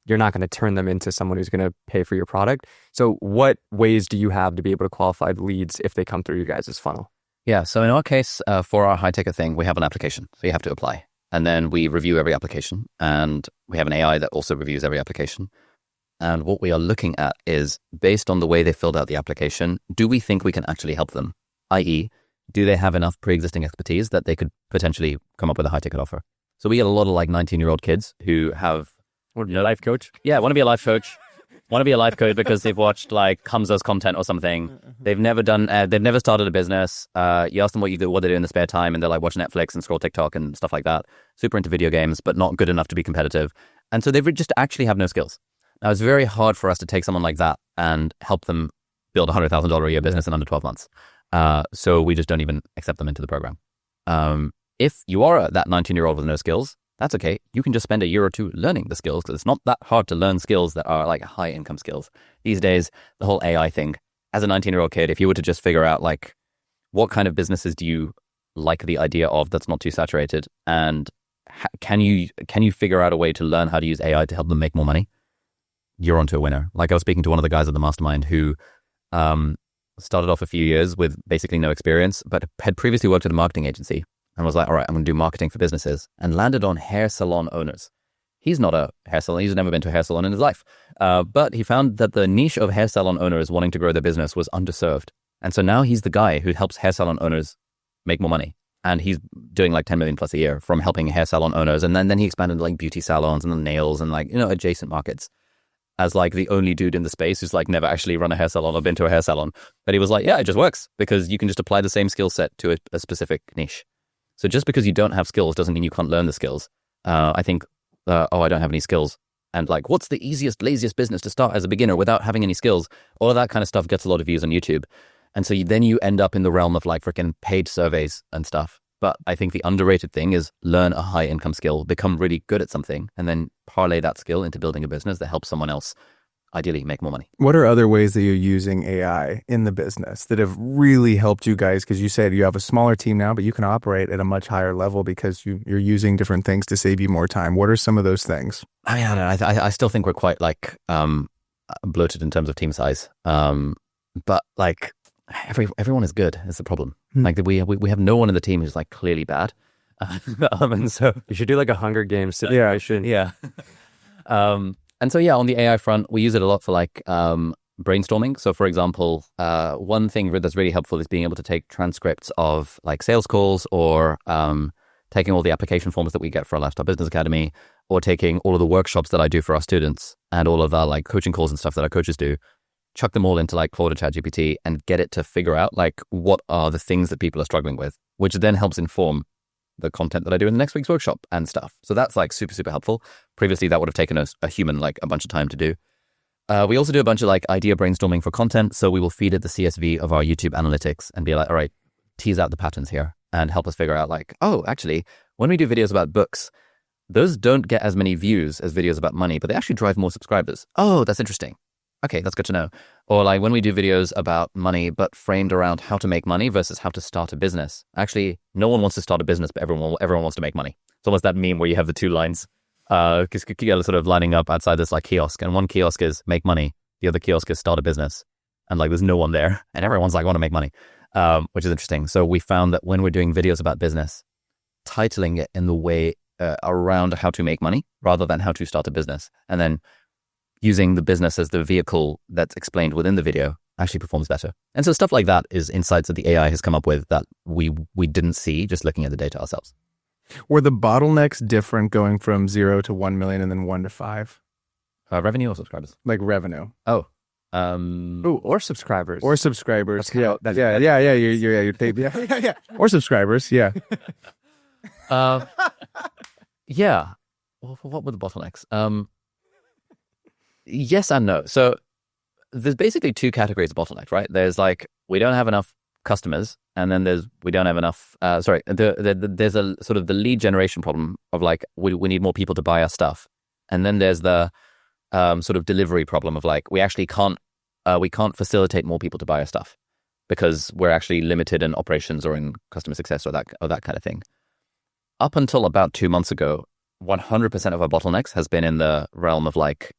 you're not going to turn them into someone who's going to pay for your product. So what ways do you have to be able to qualify leads if they come through you guys' funnel?
Yeah. So in our case, for our high ticket thing, we have an application. So you have to apply. And then we review every application. And we have an AI that also reviews every application. And what we are looking at is, based on the way they filled out the application, do we think we can actually help them? I.e., do they have enough pre-existing expertise that they could potentially come up with a high ticket offer? So we get a lot of 19-year-old kids who have...
life coach?
Yeah, want to be a life coach. Want to be a life coach because they've watched Hamza's content or something. They've never started a business. You ask them what they do in the spare time, and they're watch Netflix and scroll TikTok and stuff like that. Super into video games, but not good enough to be competitive. And so they just actually have no skills. Now, it's very hard for us to take someone like that and help them build a $100,000 a year business in under 12 months. So we just don't even accept them into the program. If you are that 19-year-old with no skills, that's okay. You can just spend a year or two learning the skills, because it's not that hard to learn skills that are high income skills. These days, the whole AI thing, as a 19-year-old kid, if you were to just figure out what kind of businesses do you like the idea of that's not too saturated, and can you figure out a way to learn how to use AI to help them make more money, you're onto a winner. I was speaking to one of the guys at the mastermind who started off a few years with basically no experience, but had previously worked at a marketing agency and was like, all right, I'm going to do marketing for businesses, and landed on hair salon owners. He's not a hair salon. He's never been to a hair salon in his life. But he found that the niche of hair salon owners wanting to grow their business was underserved. And so now he's the guy who helps hair salon owners make more money. And he's doing like 10 million plus a year from helping hair salon owners. And then he expanded to like beauty salons and the nails and like, adjacent markets as like the only dude in the space who's like never actually run a hair salon or been to a hair salon. But he was like, yeah, it just works because you can just apply the same skill set to a specific niche. So just because you don't have skills doesn't mean you can't learn the skills. I think, I don't have any skills. And like, what's the easiest, laziest business to start as a beginner without having any skills? All of that kind of stuff gets a lot of views on YouTube. And so then you end up in the realm of like freaking paid surveys and stuff. But I think the underrated thing is learn a high income skill, become really good at something, and then parlay that skill into building a business that helps someone else ideally make more money.
What are other ways that you're using AI in the business that have really helped you guys? Because you said you have a smaller team now, but you can operate at a much higher level because you're using different things to save you more time. What are some of those things?
I mean, I still think we're quite like bloated in terms of team size. But like everyone is good is the problem. Like we have no one in the team who's like clearly bad. And so
You should do like a Hunger Games situation.
yeah. And so, on the AI front, we use it a lot for like brainstorming. So, for example, one thing that's really helpful is being able to take transcripts of like sales calls or taking all the application forms that we get for our Lifestyle Business Academy or taking all of the workshops that I do for our students and all of our like coaching calls and stuff that our coaches do, chuck them all into like Claude or ChatGPT and get it to figure out like what are the things that people are struggling with, which then helps inform the content that I do in the next week's workshop and stuff. So that's like super, super helpful. Previously, that would have taken a human like a bunch of time to do. We also do a bunch of like idea brainstorming for content. So we will feed it the CSV of our YouTube analytics and be like, all right, tease out the patterns here and help us figure out like, oh, actually, when we do videos about books, those don't get as many views as videos about money, but they actually drive more subscribers. Oh, that's interesting. Okay, that's good to know. Or like when we do videos about money, but framed around how to make money versus how to start a business. Actually, no one wants to start a business, but everyone wants to make money. It's almost that meme where you have the two lines sort of lining up outside this like kiosk. And one kiosk is make money. The other kiosk is start a business. And like there's no one there. And everyone's like, I want to make money, which is interesting. So we found that when we're doing videos about business, titling it in the way around how to make money rather than how to start a business. And then using the business as the vehicle that's explained within the video actually performs better. And so stuff like that is insights that the AI has come up with that we didn't see just looking at the data ourselves.
Were the bottlenecks different going from 0 to 1 million and then 1 to 5?
Revenue or subscribers?
Like revenue.
Oh.
Or subscribers.
Or subscribers.
Yeah.
Yeah. Or subscribers. Yeah.
Yeah. Well, what were the bottlenecks? Yes and no. So there's basically two categories of bottleneck, right? There's like, we don't have enough customers. And then we don't have enough, there's a sort of the lead generation problem of like, we need more people to buy our stuff. And then there's the sort of delivery problem of like, we can't facilitate more people to buy our stuff because we're actually limited in operations or in customer success or that kind of thing. Up until about 2 months ago, 100% of our bottlenecks has been in the realm of like,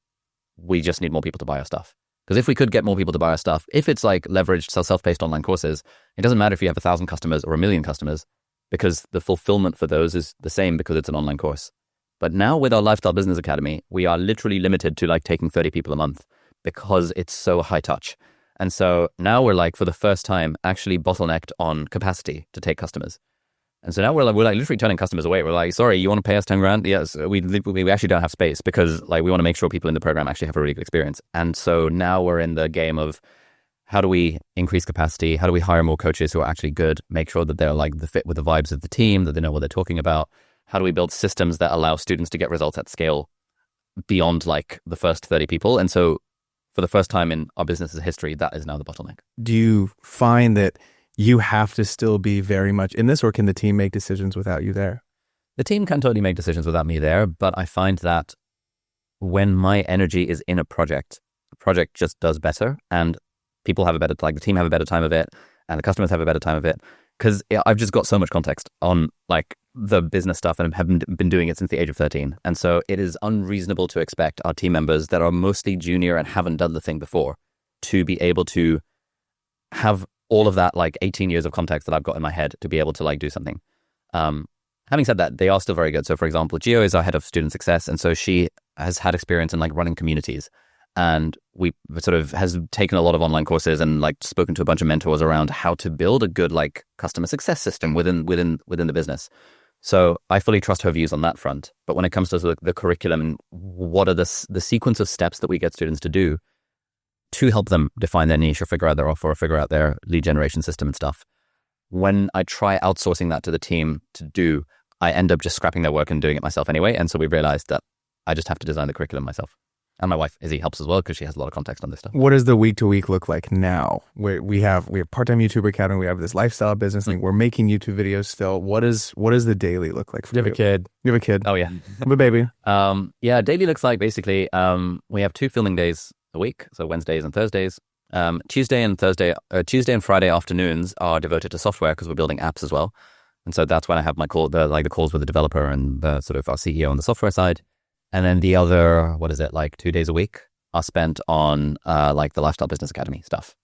we just need more people to buy our stuff. Because if we could get more people to buy our stuff, if it's like leveraged self-paced online courses, it doesn't matter if you have 1,000 customers or 1 million customers because the fulfillment for those is the same because it's an online course. But now with our Lifestyle Business Academy, we are literally limited to like taking 30 people a month because it's so high touch. And so now we're like, for the first time, actually bottlenecked on capacity to take customers. And so now we're like literally turning customers away. We're like, sorry, you want to pay us 10 grand? Yes, we actually don't have space because like we want to make sure people in the program actually have a really good experience. And so now we're in the game of how do we increase capacity? How do we hire more coaches who are actually good? Make sure that they're like the fit with the vibes of the team, that they know what they're talking about. How do we build systems that allow students to get results at scale beyond like the first 30 people? And so for the first time in our business's history, that is now the bottleneck.
Do you find that you have to still be very much in this, or can the team make decisions without you there?
The team can totally make decisions without me there, but I find that when my energy is in a project, the project just does better and people have the team have a better time of it and the customers have a better time of it because I've just got so much context on like the business stuff and have been doing it since the age of 13. And so it is unreasonable to expect our team members that are mostly junior and haven't done the thing before to be able to have all of that like 18 years of context that I've got in my head to be able to like do something. Having said that, they are still very good. So for example, Gio is our head of student success. And so she has had experience in like running communities And we sort of has taken a lot of online courses and like spoken to a bunch of mentors around how to build a good like customer success system within the business. So I fully trust her views on that front. But when it comes to the curriculum and what are the sequence of steps that we get students to do to help them define their niche or figure out their offer or figure out their lead generation system and stuff, when I try outsourcing that to the team to do, I end up just scrapping their work and doing it myself anyway. And so we realized that I just have to design the curriculum myself. And my wife, Izzy, helps as well because she has a lot of context on this stuff.
What does the week to week look like now? We have part-time YouTuber academy. We have this lifestyle business thing. We're making YouTube videos still. What does the daily look like for you?
You have a kid.
You have a kid.
Oh, yeah.
I have a baby.
Daily looks like basically we have 2 filming days a week. So Wednesdays and Thursdays. Tuesday and Friday afternoons are devoted to software because we're building apps as well. And so that's when I have my calls with the developer and the sort of our CEO on the software side. And then the other, 2 days a week are spent on like the Lifestyle Business Academy stuff.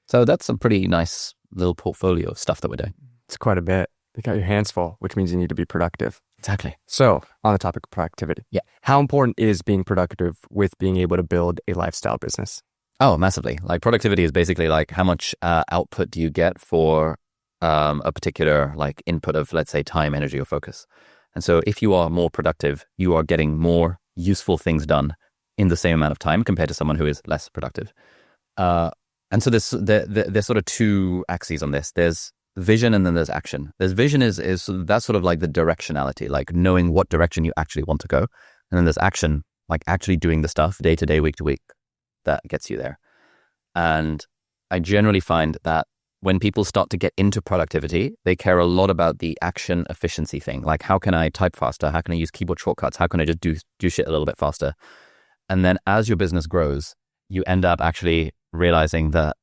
So that's a pretty nice little portfolio of stuff that we're doing.
It's quite a bit. You got your hands full, which means you need to be productive.
Exactly.
So on the topic of productivity,
yeah,
how important is being productive with being able to build a lifestyle business?
Oh, massively. Like productivity is basically like how much output do you get for a particular like input of, let's say, time, energy, or focus. And so if you are more productive, you are getting more useful things done in the same amount of time compared to someone who is less productive. And so there's sort of 2 axes on this. There's vision and then there's action. There's vision is that's sort of like the directionality, like knowing what direction you actually want to go. And then there's action, like actually doing the stuff day to day, week to week that gets you there. And I generally find that when people start to get into productivity, they care a lot about the action efficiency thing. Like, how can I type faster? How can I use keyboard shortcuts? How can I just do shit a little bit faster? And then as your business grows, you end up actually realizing that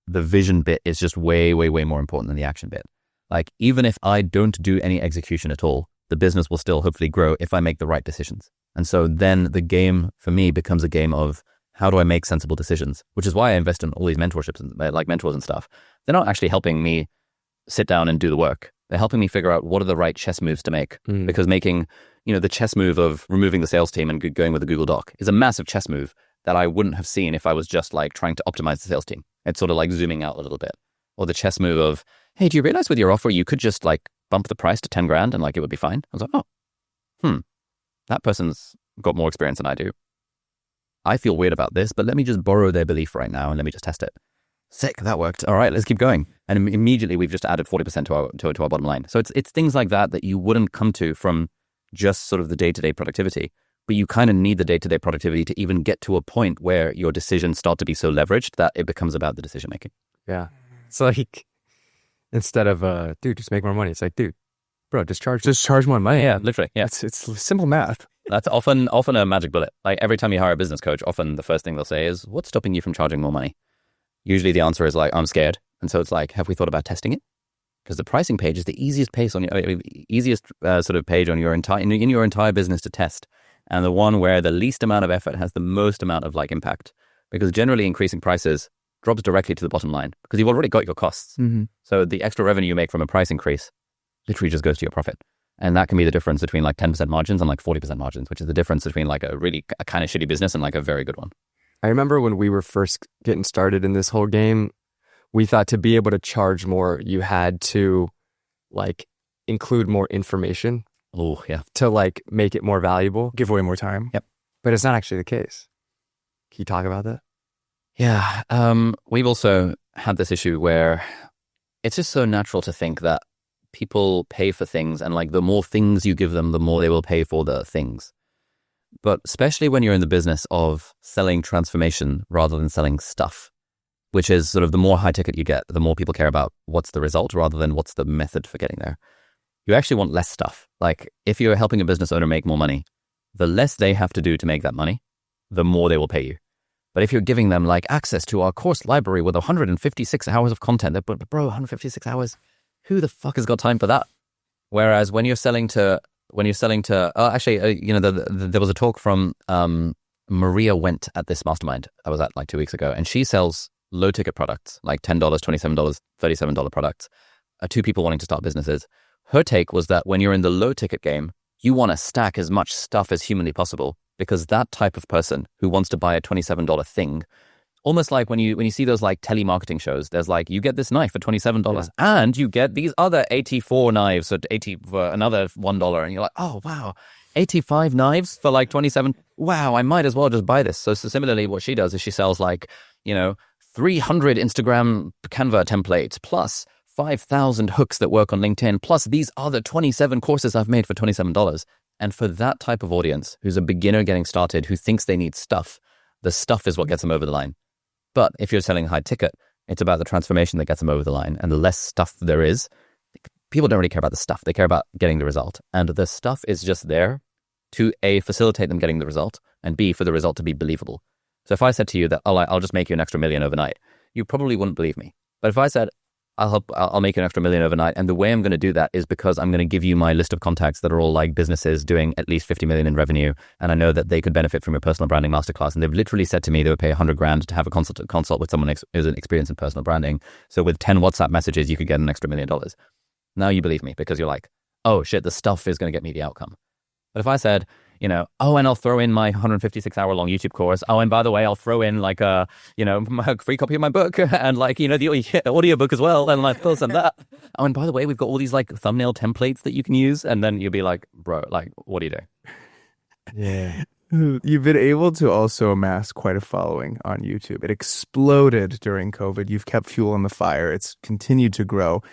the vision bit is just way, way, way more important than the action bit. Like, even if I don't do any execution at all, the business will still hopefully grow if I make the right decisions. And so then the game for me becomes a game of, how do I make sensible decisions? Which is why I invest in all these mentorships and like mentors and stuff. They're not actually helping me sit down and do the work. They're helping me figure out what are the right chess moves to make. Because making, the chess move of removing the sales team and going with a Google Doc is a massive chess move that I wouldn't have seen if I was just like trying to optimize the sales team. It's sort of like zooming out a little bit. Or the chess move of, hey, do you realize with your offer, you could just like bump the price to 10 grand and like it would be fine? I was like, that person's got more experience than I do. I feel weird about this, but let me just borrow their belief right now and let me just test it. Sick, that worked. All right, let's keep going. And immediately we've just added 40% to our bottom line. So it's things like that you wouldn't come to from just sort of the day-to-day productivity, but you kind of need the day-to-day productivity to even get to a point where your decisions start to be so leveraged that it becomes about the decision making.
Yeah. It's like, instead of, dude, just make more money. It's like, dude, bro, just charge more money.
Yeah, literally. Yeah.
It's simple math.
That's often a magic bullet. Like every time you hire a business coach, often the first thing they'll say is, what's stopping you from charging more money? Usually the answer is like, I'm scared. And so it's like, have we thought about testing it? Because the pricing page is the easiest page on your sort of page on your entire business to test, and the one where the least amount of effort has the most amount of like impact. Because generally increasing prices drops directly to the bottom line because you've already got your costs. Mm-hmm. So the extra revenue you make from a price increase literally just goes to your profit. And that can be the difference between like 10% margins and like 40% margins, which is the difference between like a kind of shitty business and like a very good one.
I remember when we were first getting started in this whole game, we thought to be able to charge more, you had to like include more information.
Oh, yeah.
To like make it more valuable.
Give away more time.
Yep.
But it's not actually the case. Can you talk about that?
Yeah. We've also had this issue where it's just so natural to think that people pay for things, and like the more things you give them, the more they will pay for the things. But especially when you're in the business of selling transformation rather than selling stuff, which is sort of the more high ticket you get, the more people care about what's the result rather than what's the method for getting there. You actually want less stuff. Like if you're helping a business owner make more money, the less they have to do to make that money, the more they will pay you. But if you're giving them like access to our course library with 156 hours of content, but bro, 156 hours, who the fuck has got time for that? Whereas when you're selling to, there was a talk from Maria Wendt at this mastermind I was at like 2 weeks ago, and she sells low ticket products like $10, $27, $37 products to people wanting to start businesses. Her take was that when you're in the low ticket game, you want to stack as much stuff as humanly possible because that type of person who wants to buy a $27 thing, almost like when you see those like telemarketing shows, there's like, you get this knife for $27 and you get these other 84 knives for another $1. And you're like, oh, wow, 85 knives for like 27. Wow, I might as well just buy this. So similarly, what she does is she sells like, 300 Instagram Canva templates plus 5,000 hooks that work on LinkedIn, plus these other 27 courses I've made for $27. And for that type of audience who's a beginner getting started, who thinks they need stuff, the stuff is what gets them over the line. But if you're selling high ticket, it's about the transformation that gets them over the line. And the less stuff there is, people don't really care about the stuff. They care about getting the result. And the stuff is just there to A, facilitate them getting the result, and B, for the result to be believable. So if I said to you that, I'll just make you an extra $1 million overnight, you probably wouldn't believe me. But if I said, I'll make you an extra $1 million overnight, and the way I'm going to do that is because I'm going to give you my list of contacts that are all like businesses doing at least 50 million in revenue, and I know that they could benefit from your personal branding masterclass, and they've literally said to me they would pay $100,000 to have a consult with someone who's an experience in personal branding. So with 10 WhatsApp messages, you could get an extra $1 million. Now you believe me because you're like, oh shit, the stuff is going to get me the outcome. But if I said, and I'll throw in my 156-hour-long YouTube course. Oh, and by the way, I'll throw in like a free copy of my book and like, the audio book as well. And like this and that. Oh, and by the way, we've got all these like thumbnail templates that you can use. And then you'll be like, bro, like, what do you do?
Yeah.
You've been able to also amass quite a following on YouTube. It exploded during COVID. You've kept fuel in the fire. It's continued to grow.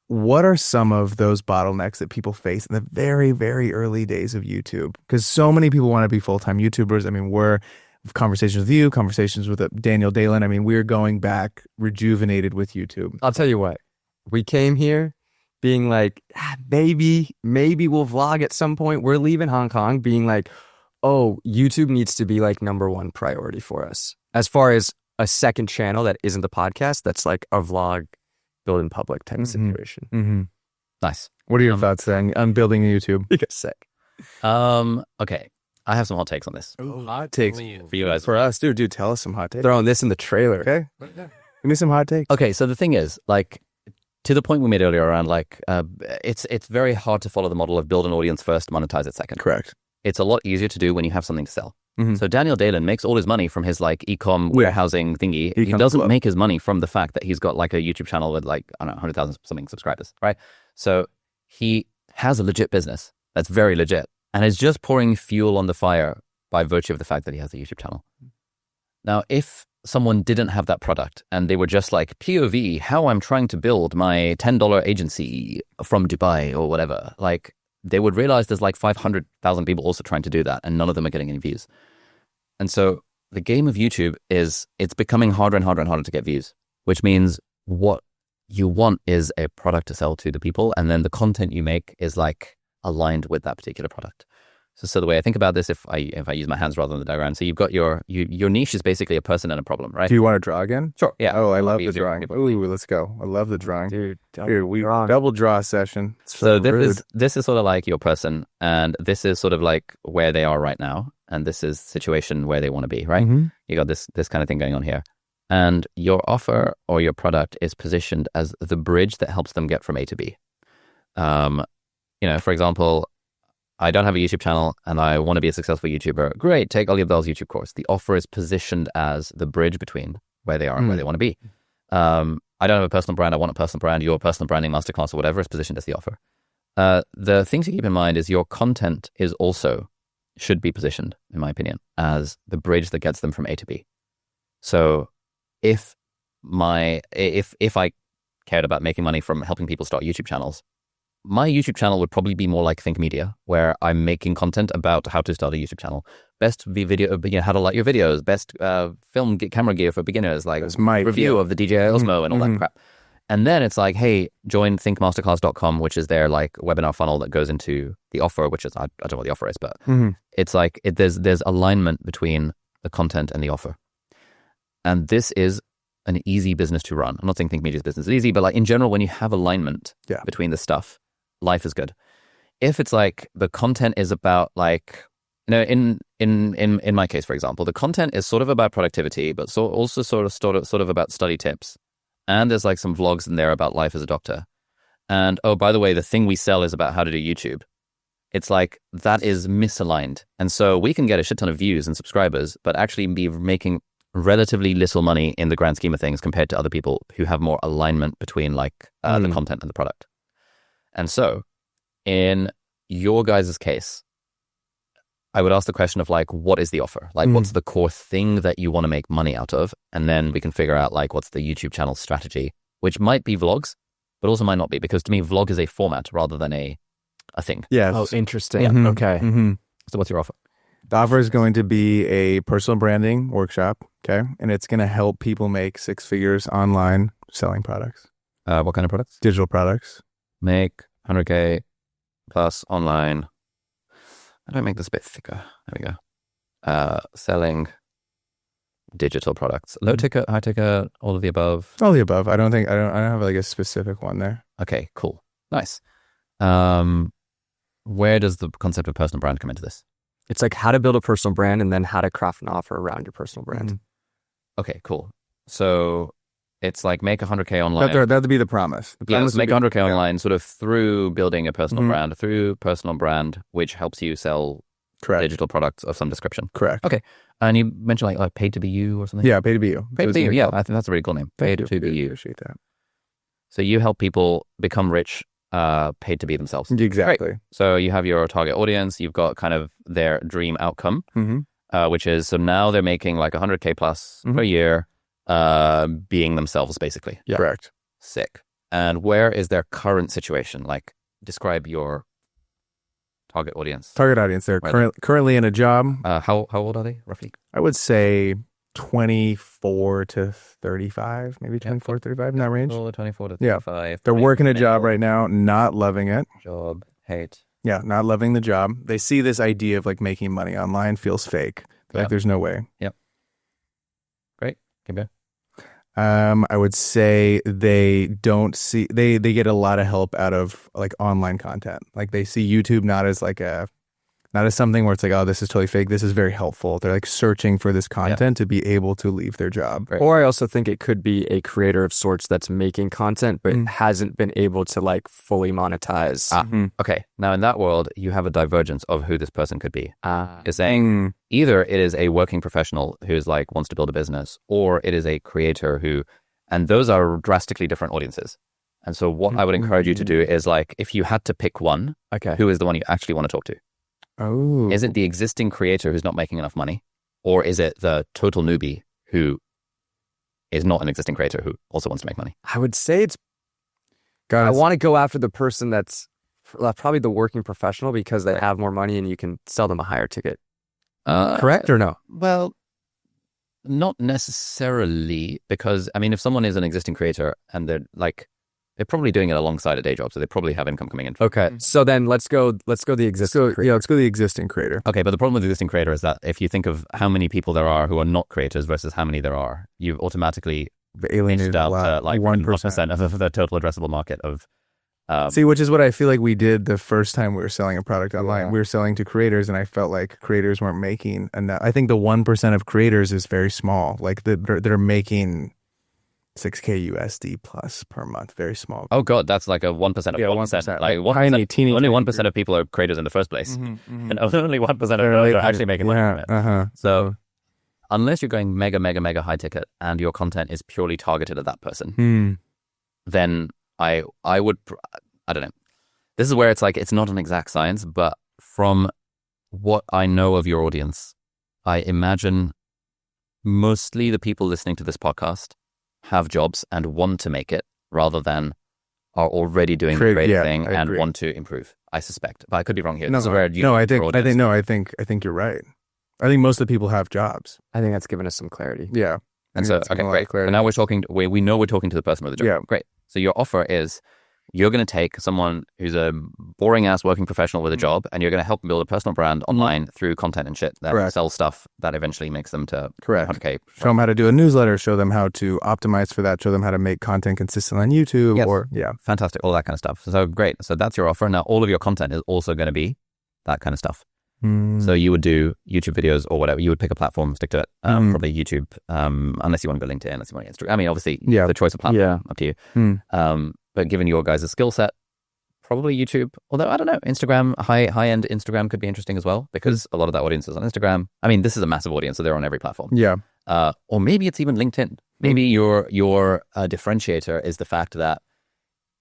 What are some of those bottlenecks that people face in the very, very early days of YouTube? Because so many people want to be full-time YouTubers. I mean, we're conversations with you, conversations with Daniel Dalen. I mean, we're going back rejuvenated with YouTube.
I'll tell you what, we came here being like, maybe we'll vlog at some point. We're leaving Hong Kong being like, oh, YouTube needs to be like #1 priority for us. As far as a second channel that isn't the podcast, that's like a vlog build in public type of situation.
Mm-hmm.
Nice.
What are your thoughts then on building a YouTube?
You get sick.
Okay. I have some hot takes on this.
Ooh, hot takes
for you guys.
For us, dude, tell us some hot takes.
Throwing this in the trailer.
Okay. Give me some hot takes.
Okay, so the thing is, like, to the point we made earlier around, like, it's very hard to follow the model of build an audience first, monetize it second.
Correct.
It's a lot easier to do when you have something to sell.
Mm-hmm.
So Daniel Dalen makes all his money from his like e-com warehousing thingy. He doesn't make his money from the fact that he's got like a YouTube channel with like, I don't know, 100,000 something subscribers, right? So he has a legit business that's very legit and is just pouring fuel on the fire by virtue of the fact that he has a YouTube channel. Now, if someone didn't have that product and they were just like POV, how I'm trying to build my $10 agency from Dubai or whatever, like, they would realize there's like 500,000 people also trying to do that and none of them are getting any views. And so the game of YouTube is it's becoming harder and harder and harder to get views, which means what you want is a product to sell to the people. And then the content you make is like aligned with that particular product. So the way I think about this, if I use my hands rather than the diagram, so you've got your niche is basically a person and a problem, right?
Do you want to draw again?
Sure. Yeah.
Oh, I love the drawing. Ooh, let's go. I love the drawing.
Dude,
here we double draw session.
So this is sort of like your person, and this is sort of like where they are right now, and this is situation where they want to be, right?
Mm-hmm.
You got this kind of thing going on here, and your offer or your product is positioned as the bridge that helps them get from A to B. For example, I don't have a YouTube channel and I want to be a successful YouTuber. Great, take Ali Abdaal's YouTube course. The offer is positioned as the bridge between where they are and where they want to be. I don't have a personal brand. I want a personal brand. Your personal branding masterclass or whatever is positioned as the offer. The thing to keep in mind is your content is also should be positioned, in my opinion, as the bridge that gets them from A to B. So if I cared about making money from helping people start YouTube channels, my YouTube channel would probably be more like Think Media, where I'm making content about how to start a YouTube channel. Best video, how to light your videos. Best film camera gear for beginners, like my review of the DJI Osmo and all that crap. And then it's like, hey, join thinkmasterclass.com, which is their like webinar funnel that goes into the offer, which is, I don't know what the offer is, but it's like there's alignment between the content and the offer. And this is an easy business to run. I'm not saying Think Media's business is easy, but like in general, when you have alignment between the stuff, life is good. If it's like the content is about like, in my case, for example, the content is sort of about productivity, but also sort of about study tips. And there's like some vlogs in there about life as a doctor. And oh, by the way, the thing we sell is about how to do YouTube. it's like that is misaligned. And so we can get a shit ton of views and subscribers, but actually be making relatively little money in the grand scheme of things compared to other people who have more alignment between like the content and the product. And so in your guys' case, I would ask the question of like, what is the offer? Like, what's the core thing that you want to make money out of? And then we can figure out like, what's the YouTube channel strategy, which might be vlogs, but also might not be, because to me, vlog is a format rather than a thing.
Yes.
Oh, interesting.
Yeah.
Okay.
So what's your offer?
The offer is going to be a personal branding workshop, okay? And it's going to help people make 6 figures online selling products.
What kind of products?
Digital products.
Make 100K plus online. How do I make this a bit thicker? There we go. Selling digital products. Low ticket, high ticket, all of the above.
All the above. I don't have like a specific one there.
Okay, cool. Nice. Where does the concept of personal brand come into this?
It's like how to build a personal brand and then how to craft an offer around your personal brand.
Okay, cool. So it's like make 100K online.
That'd be the promise. The promise
make
would be-
100K online sort of through building a personal brand, which helps you sell
Correct.
digital products of some description.
Correct.
Okay. And you mentioned like paid to be you or something?
Yeah, pay to be you.
Paid to be you.
It was
Yeah,
called.
I think that's a really cool name. Paid to be you.
Appreciate that.
So you help people become rich, paid to be themselves.
Exactly.
Great. So you have your target audience, you've got kind of their dream outcome, which is, so now they're making like 100K plus per year, being themselves basically.
Yeah. Correct.
Sick. And where is their current situation? Like, describe your target audience.
Target audience. They're
Right.
currently in a job.
How old are they, roughly?
I would say 24 to 35, maybe 24, 35 in that range.
24 to
Yeah.
35.
They're working a job right now, not loving it.
Job, hate.
Yeah, not loving the job. They see this idea of like making money online feels fake. Like there's no way.
Great. Keep going.
I would say they don't see they get a lot of help out of like online content. Like they see YouTube not as something where it's like, oh, this is totally fake. This is very helpful. They're like searching for this content to be able to leave their job.
Right.
Or I also think it could be a creator of sorts that's making content but hasn't been able to like fully monetize.
Okay. Now, in that world, you have a divergence of who this person could be. You're saying either it is a working professional who's like wants to build a business, or it is a creator who, and those are drastically different audiences. And so what I would encourage you to do is like, if you had to pick one,
Okay.
who is the one you actually want to talk to?
Oh.
Is it the existing creator who's not making enough money? Or is it the total newbie who is not an existing creator who also wants to make money?
I would say it's
Guys,
I want to go after the person that's probably the working professional because they have more money and you can sell them a higher ticket. Correct or no?
Well, not necessarily, because I mean, if someone is an existing creator and they're probably doing it alongside a day job, so they probably have income coming in.
Okay, so then let's go the existing.
let's go the existing creator.
Okay, but the problem with the existing creator is that if you think of how many people there are who are not creators versus how many there are, you've automatically
Alienated
out
a lot.
to like 1% of the total addressable market of.
See, which is what I feel like we did the first time we were selling a product online.
Yeah.
We were selling to creators, and I felt like creators weren't making enough. I think the 1% of creators is very small. Like they're making $6K USD plus per month. Very small.
Oh God, that's like a 1% of 1%. Like 1%,
tiny, teeny.
only 1% of people are creators in the first place, and only 1% of them are actually making money from it.
Uh-huh.
So, unless you're going mega, mega, mega high ticket and your content is purely targeted at that person, then I would, I don't know. This is where it's like, it's not an exact science, but from what I know of your audience, I imagine mostly the people listening to this podcast have jobs and want to make it rather than are already doing the great thing
I
and
agree.
want to improve. I suspect, but I could be wrong here.
No,
This is where
I think you're right. I think most of the people have jobs.
I think that's given us some clarity.
Yeah.
And so, okay, great. So now we're talking, we know we're talking to the person with the job.
Yeah.
Great. So your offer is you're going to take someone who's a boring ass working professional with a job and you're going to help them build a personal brand online through content and shit that sells stuff that eventually makes them to 100K.
Show them how to do a newsletter, show them how to optimize for that, show them how to make content consistent on YouTube
Fantastic. All that kind of stuff. So great. So that's your offer. Now all of your content is also going to be that kind of stuff. So you would do YouTube videos or whatever. You would pick a platform, stick to it. Probably YouTube, unless you want to go LinkedIn, unless you want to Instagram. I mean, obviously, the choice of platform, up to you. But given your guys' skill set, probably YouTube. Although I don't know, Instagram, high end Instagram could be interesting as well, because a lot of that audience is on Instagram. I mean, this is a massive audience, so they're on every platform.
Yeah.
Or maybe it's even LinkedIn. Maybe your differentiator is the fact that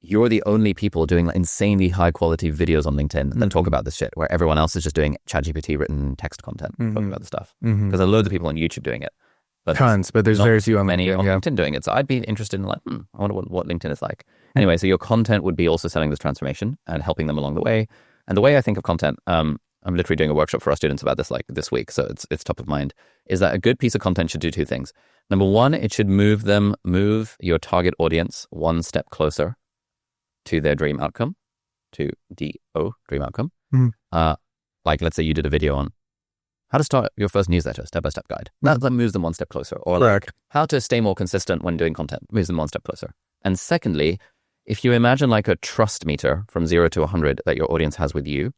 you're the only people doing like insanely high quality videos on LinkedIn that talk about this shit, where everyone else is just doing ChatGPT written text content talking about the stuff. Because there are loads of people on YouTube doing it. But
tons, but there's very few on
many
LinkedIn,
on
yeah.
LinkedIn doing it. So I'd be interested in like, I wonder what LinkedIn is like. Anyway, so your content would be also selling this transformation and helping them along the way. And the way I think of content, I'm literally doing a workshop for our students about this like this week, so it's top of mind, is that a good piece of content should do two things. Number one, it should move your target audience one step closer to their dream outcome, to DO, dream outcome. Like let's say you did a video on how to start your first newsletter, step-by-step guide. That moves them one step closer. Or like how to stay more consistent when doing content, moves them one step closer. And secondly, if you imagine like a trust meter from 0 to 100 that your audience has with you,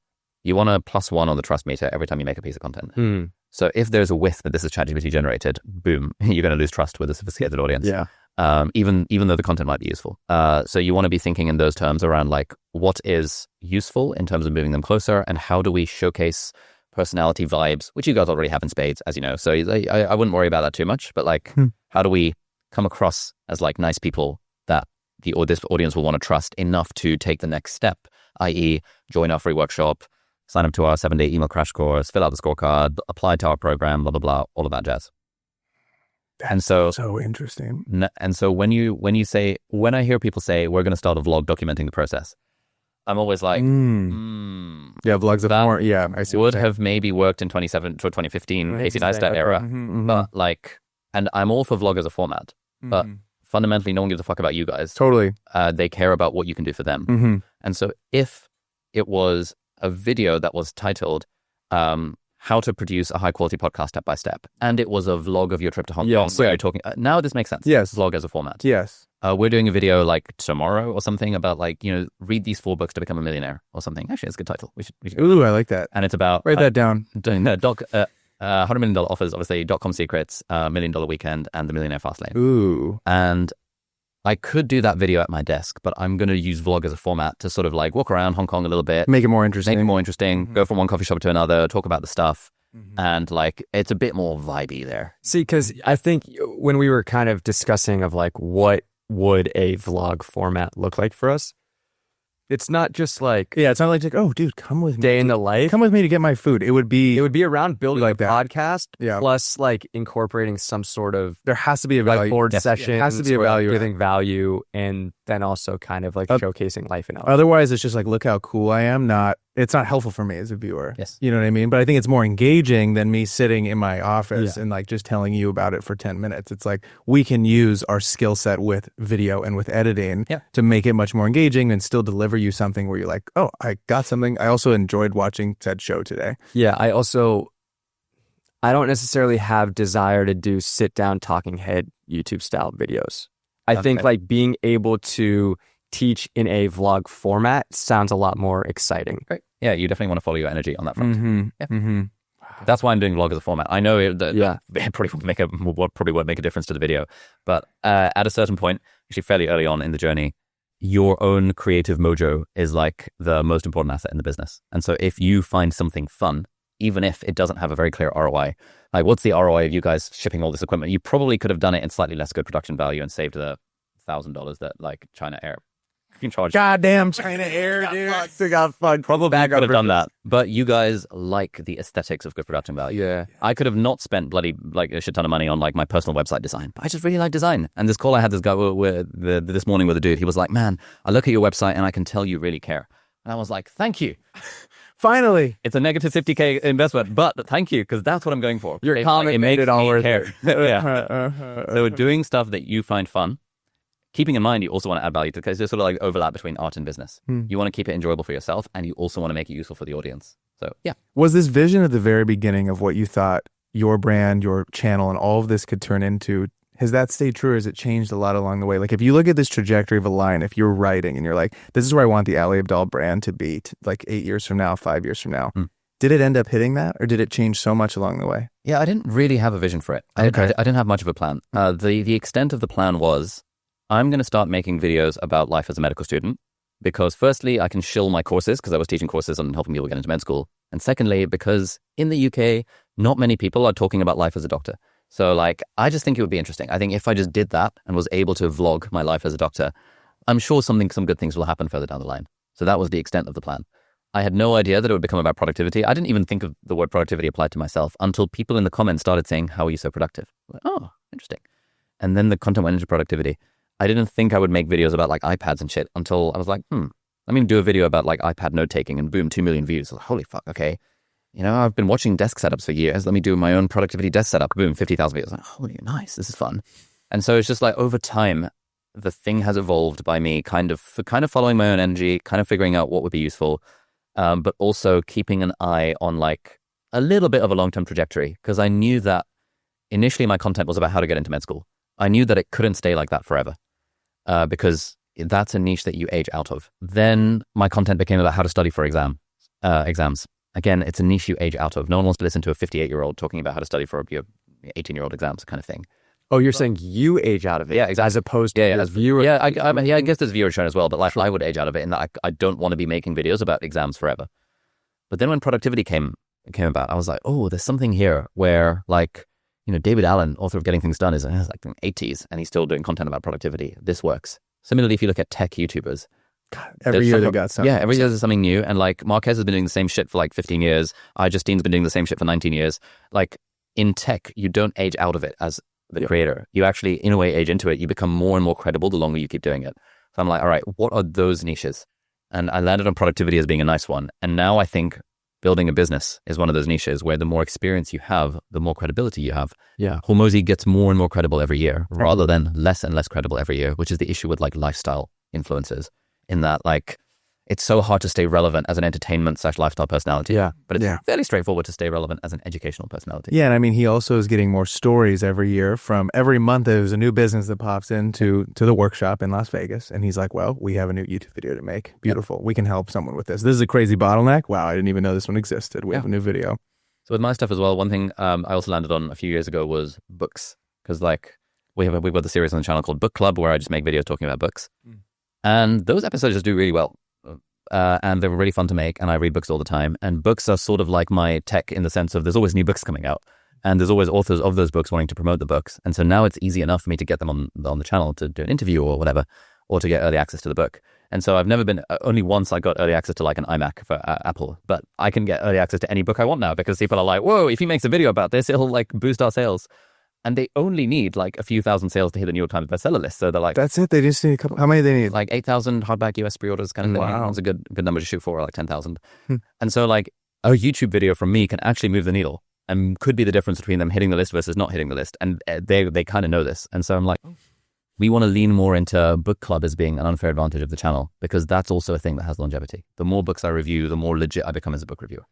you want a +1 on the trust meter every time you make a piece of content. So if there's a whiff that this is ChatGPT generated, boom, you're going to lose trust with a sophisticated audience.
Yeah.
Even though the content might be useful. So you want to be thinking in those terms around like what is useful in terms of moving them closer, and how do we showcase personality vibes, which you guys already have in spades, as you know. So I wouldn't worry about that too much, but like how do we come across as like nice people that this audience will want to trust enough to take the next step, i.e. join our free workshop, sign up to our 7-day email crash course, fill out the scorecard, apply to our program, blah, blah, blah, all of that jazz. And so
interesting.
And so when I hear people say, we're going to start a vlog documenting the process, I'm always like,
yeah, vlogs of more. Yeah, I see.
Would have maybe worked in 2015 Casey Neistat era. But like, and I'm all for vlog as a format, but fundamentally no one gives a fuck about you guys.
Totally.
They care about what you can do for them. And so if it was a video that was titled, how to produce a high quality podcast step by step, and it was a vlog of your trip to Hong Kong, where you're talking, now this makes sense.
Yes.
Vlog as a format.
Yes.
We're doing a video like tomorrow or something about like, read these 4 books to become a millionaire or something. Actually, it's a good title. We should.
Ooh, I like that.
And it's about
write that down.
Doing $100 million offers, obviously, .com secrets, $1 million weekend, and the millionaire fast lane.
Ooh.
And I could do that video at my desk, but I'm going to use vlog as a format to sort of like walk around Hong Kong a little bit,
make it more interesting.
Go from one coffee shop to another, talk about the stuff. And like, it's a bit more vibey there.
See, because I think when we were kind of discussing of like what would a vlog format look like for us, it's not just like,
it's not like, oh, dude, come with me.
Day in the life.
Come with me to get my food. It would be
around building
like
a
that.
podcast, plus like incorporating some sort of,
there has to be a value.
Board session.
Has to be a value.
Giving value, and then also kind of like showcasing life in LA.
Otherwise, it's just like, look how cool I am. It's not helpful for me as a viewer.
Yes.
You know what I mean? But I think it's more engaging than me sitting in my office and like just telling you about it for 10 minutes. It's like we can use our skill set with video and with editing to make it much more engaging and still deliver you something where you're like, oh, I got something. I also enjoyed watching said show today.
Yeah, I don't necessarily have desire to do sit down talking head YouTube style videos. I think like being able to teach in a vlog format sounds a lot more exciting.
Great. Yeah, you definitely want to follow your energy on that front. That's why I'm doing vlog as a format. I know it probably won't make a difference to the video, but at a certain point, actually fairly early on in the journey, your own creative mojo is like the most important asset in the business. And so if you find something fun, even if it doesn't have a very clear ROI, like what's the ROI of you guys shipping all this equipment? You probably could have done it in slightly less good production value and saved the $1,000 that like China Air can charge.
Goddamn China Air, dude. They got fucked.
Probably could have done that. But you guys like the aesthetics of good production value.
Yeah.
I could have not spent bloody like a shit ton of money on like my personal website design, but I just really like design. And this call I had this guy this morning with a dude, he was like, man, I look at your website and I can tell you really care. And I was like, thank you.
Finally.
It's a negative 50K investment, but thank you, because that's what I'm going for.
Your comment made it all worth it.
So doing stuff that you find fun, keeping in mind you also want to add value to, because there's sort of like overlap between art and business. You want to keep it enjoyable for yourself, and you also want to make it useful for the audience. So yeah.
Was this vision at the very beginning of what you thought your brand, your channel, and all of this could turn into? Has that stayed true, or has it changed a lot along the way? Like if you look at this trajectory of a line, if you're writing and you're like, this is where I want the Ali Abdaal brand to be like 8 years from now, 5 years from now. Did it end up hitting that, or did it change so much along the way?
Yeah, I didn't really have a vision for it. I didn't have much of a plan. The extent of the plan was, I'm going to start making videos about life as a medical student because firstly, I can shill my courses because I was teaching courses on helping people get into med school. And secondly, because in the UK, not many people are talking about life as a doctor. So like, I just think it would be interesting. I think if I just did that and was able to vlog my life as a doctor, I'm sure some good things will happen further down the line. So that was the extent of the plan. I had no idea that it would become about productivity. I didn't even think of the word productivity applied to myself until people in the comments started saying, how are you so productive? I'm like, oh, interesting. And then the content went into productivity. I didn't think I would make videos about like iPads and shit until I was like, let me do a video about like iPad note taking, and boom, 2 million views. Like, holy fuck, okay. You know, I've been watching desk setups for years. Let me do my own productivity desk setup. Boom, 50,000 views. Like, holy, nice, this is fun. And so it's just like over time, the thing has evolved by me kind of following my own energy, kind of figuring out what would be useful, but also keeping an eye on like a little bit of a long-term trajectory, because I knew that initially my content was about how to get into med school. I knew that it couldn't stay like that forever because that's a niche that you age out of. Then my content became about how to study for exams. Again, it's a niche you age out of. No one wants to listen to a 58-year-old talking about how to study for your 18-year-old exams kind of thing.
Oh, you're saying you age out of it,
yeah, exactly.
As opposed to
as viewers. Yeah, I guess there's viewer churn as well, but like I would age out of it in that I don't want to be making videos about exams forever. But then when productivity came about, I was like, oh, there's something here where like, you know, David Allen, author of Getting Things Done, is like in the 80s and he's still doing content about productivity. This works. Similarly, if you look at tech YouTubers,
every year they got something.
Yeah, every year there's something new. And like Marquez has been doing the same shit for like 15 years. Justine's been doing the same shit for 19 years. Like in tech, you don't age out of it as the creator. You actually, in a way, age into it. You become more and more credible the longer you keep doing it. So I'm like, all right, what are those niches? And I landed on productivity as being a nice one. And now I think building a business is one of those niches where the more experience you have, the more credibility you have.
Yeah.
Hormozi gets more and more credible every year rather than less and less credible every year, which is the issue with like lifestyle influencers, in that like it's so hard to stay relevant as an entertainment/lifestyle personality.
Yeah.
But it's fairly straightforward to stay relevant as an educational personality.
Yeah, and I mean, he also is getting more stories every year. From every month, there's a new business that pops into the workshop in Las Vegas. And he's like, well, we have a new YouTube video to make. Beautiful. Yep. We can help someone with this. This is a crazy bottleneck. Wow, I didn't even know this one existed. We have a new video.
So with my stuff as well, one thing I also landed on a few years ago was books. Because like we've got the series on the channel called Book Club, where I just make videos talking about books. And those episodes just do really well. And they're really fun to make, and I read books all the time. And books are sort of like my tech in the sense of there's always new books coming out, and there's always authors of those books wanting to promote the books. And so now it's easy enough for me to get them on the channel to do an interview or whatever, or to get early access to the book. And so I've never been, only once I got early access to like an iMac for Apple, but I can get early access to any book I want now because people are like, whoa, if he makes a video about this, it'll like boost our sales. And they only need like a few thousand sales to hit the New York Times bestseller list. So they're like,
that's it. They just need a couple. How many do they need?
Like 8,000 hardback US pre-orders kind of thing.
Wow.
That's a good number to shoot for, like 10,000. And so like a YouTube video from me can actually move the needle and could be the difference between them hitting the list versus not hitting the list. And they kind of know this. And so I'm like, we want to lean more into Book Club as being an unfair advantage of the channel, because that's also a thing that has longevity. The more books I review, the more legit I become as a book reviewer.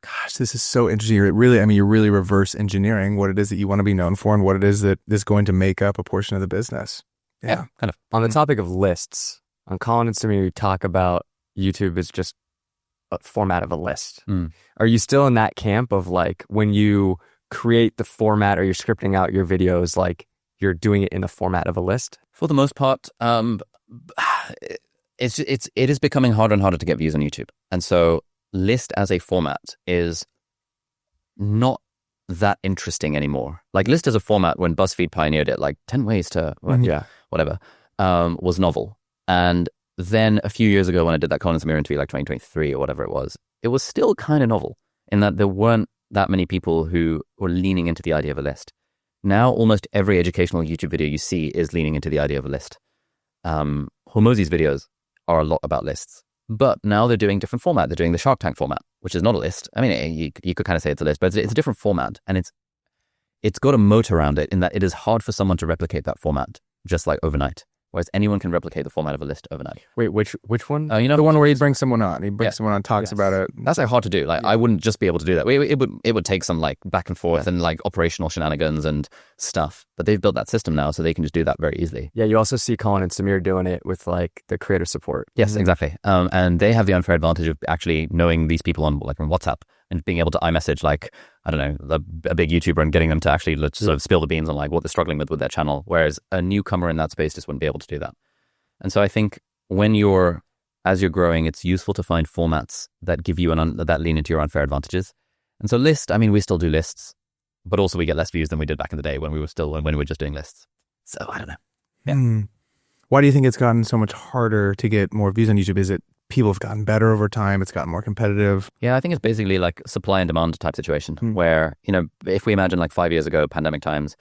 Gosh, this is so interesting. You're really reverse engineering what it is that you want to be known for and what it is that is going to make up a portion of the business.
Yeah, kind of.
On the topic of lists, on Colin and Samir, you talk about YouTube is just a format of a list. Are you still in that camp of like when you create the format or you're scripting out your videos, like you're doing it in the format of a list?
For the most part, it is becoming harder and harder to get views on YouTube. And so list as a format is not that interesting anymore. Like list as a format, when BuzzFeed pioneered it, like 10 ways to, whatever, was novel. And then a few years ago when I did that Colin Samir interview, like 2023 or whatever it was still kind of novel in that there weren't that many people who were leaning into the idea of a list. Now almost every educational YouTube video you see is leaning into the idea of a list. Hormozi's videos are a lot about lists. But now they're doing different format. They're doing the Shark Tank format, which is not a list. I mean, you could kind of say it's a list, but it's a different format. And it's got a moat around it in that it is hard for someone to replicate that format just like overnight. Whereas anyone can replicate the format of a list overnight.
Wait, which one?
The one where he brings someone on. He brings someone on, talks about it.
That's like hard to do. Like I wouldn't just be able to do that. It would take some like back and forth and like operational shenanigans and stuff. But they've built that system now, so they can just do that very easily.
Yeah, you also see Colin and Samir doing it with like the creator support.
Yes, exactly. And they have the unfair advantage of actually knowing these people on WhatsApp and being able to iMessage like, I don't know, a big YouTuber and getting them to actually sort of spill the beans on like what they're struggling with their channel. Whereas a newcomer in that space just wouldn't be able to do that. And so I think when you're as you're growing, it's useful to find formats that give you that lean into your unfair advantages. And so list, I mean, we still do lists, but also we get less views than we did back in the day when we were just doing lists. So I don't know. Yeah.
Why do you think it's gotten so much harder to get more views on YouTube? Is it people have gotten better over time? It's gotten more competitive?
Yeah, I think it's basically like supply and demand type situation where, if we imagine like 5 years ago, pandemic times,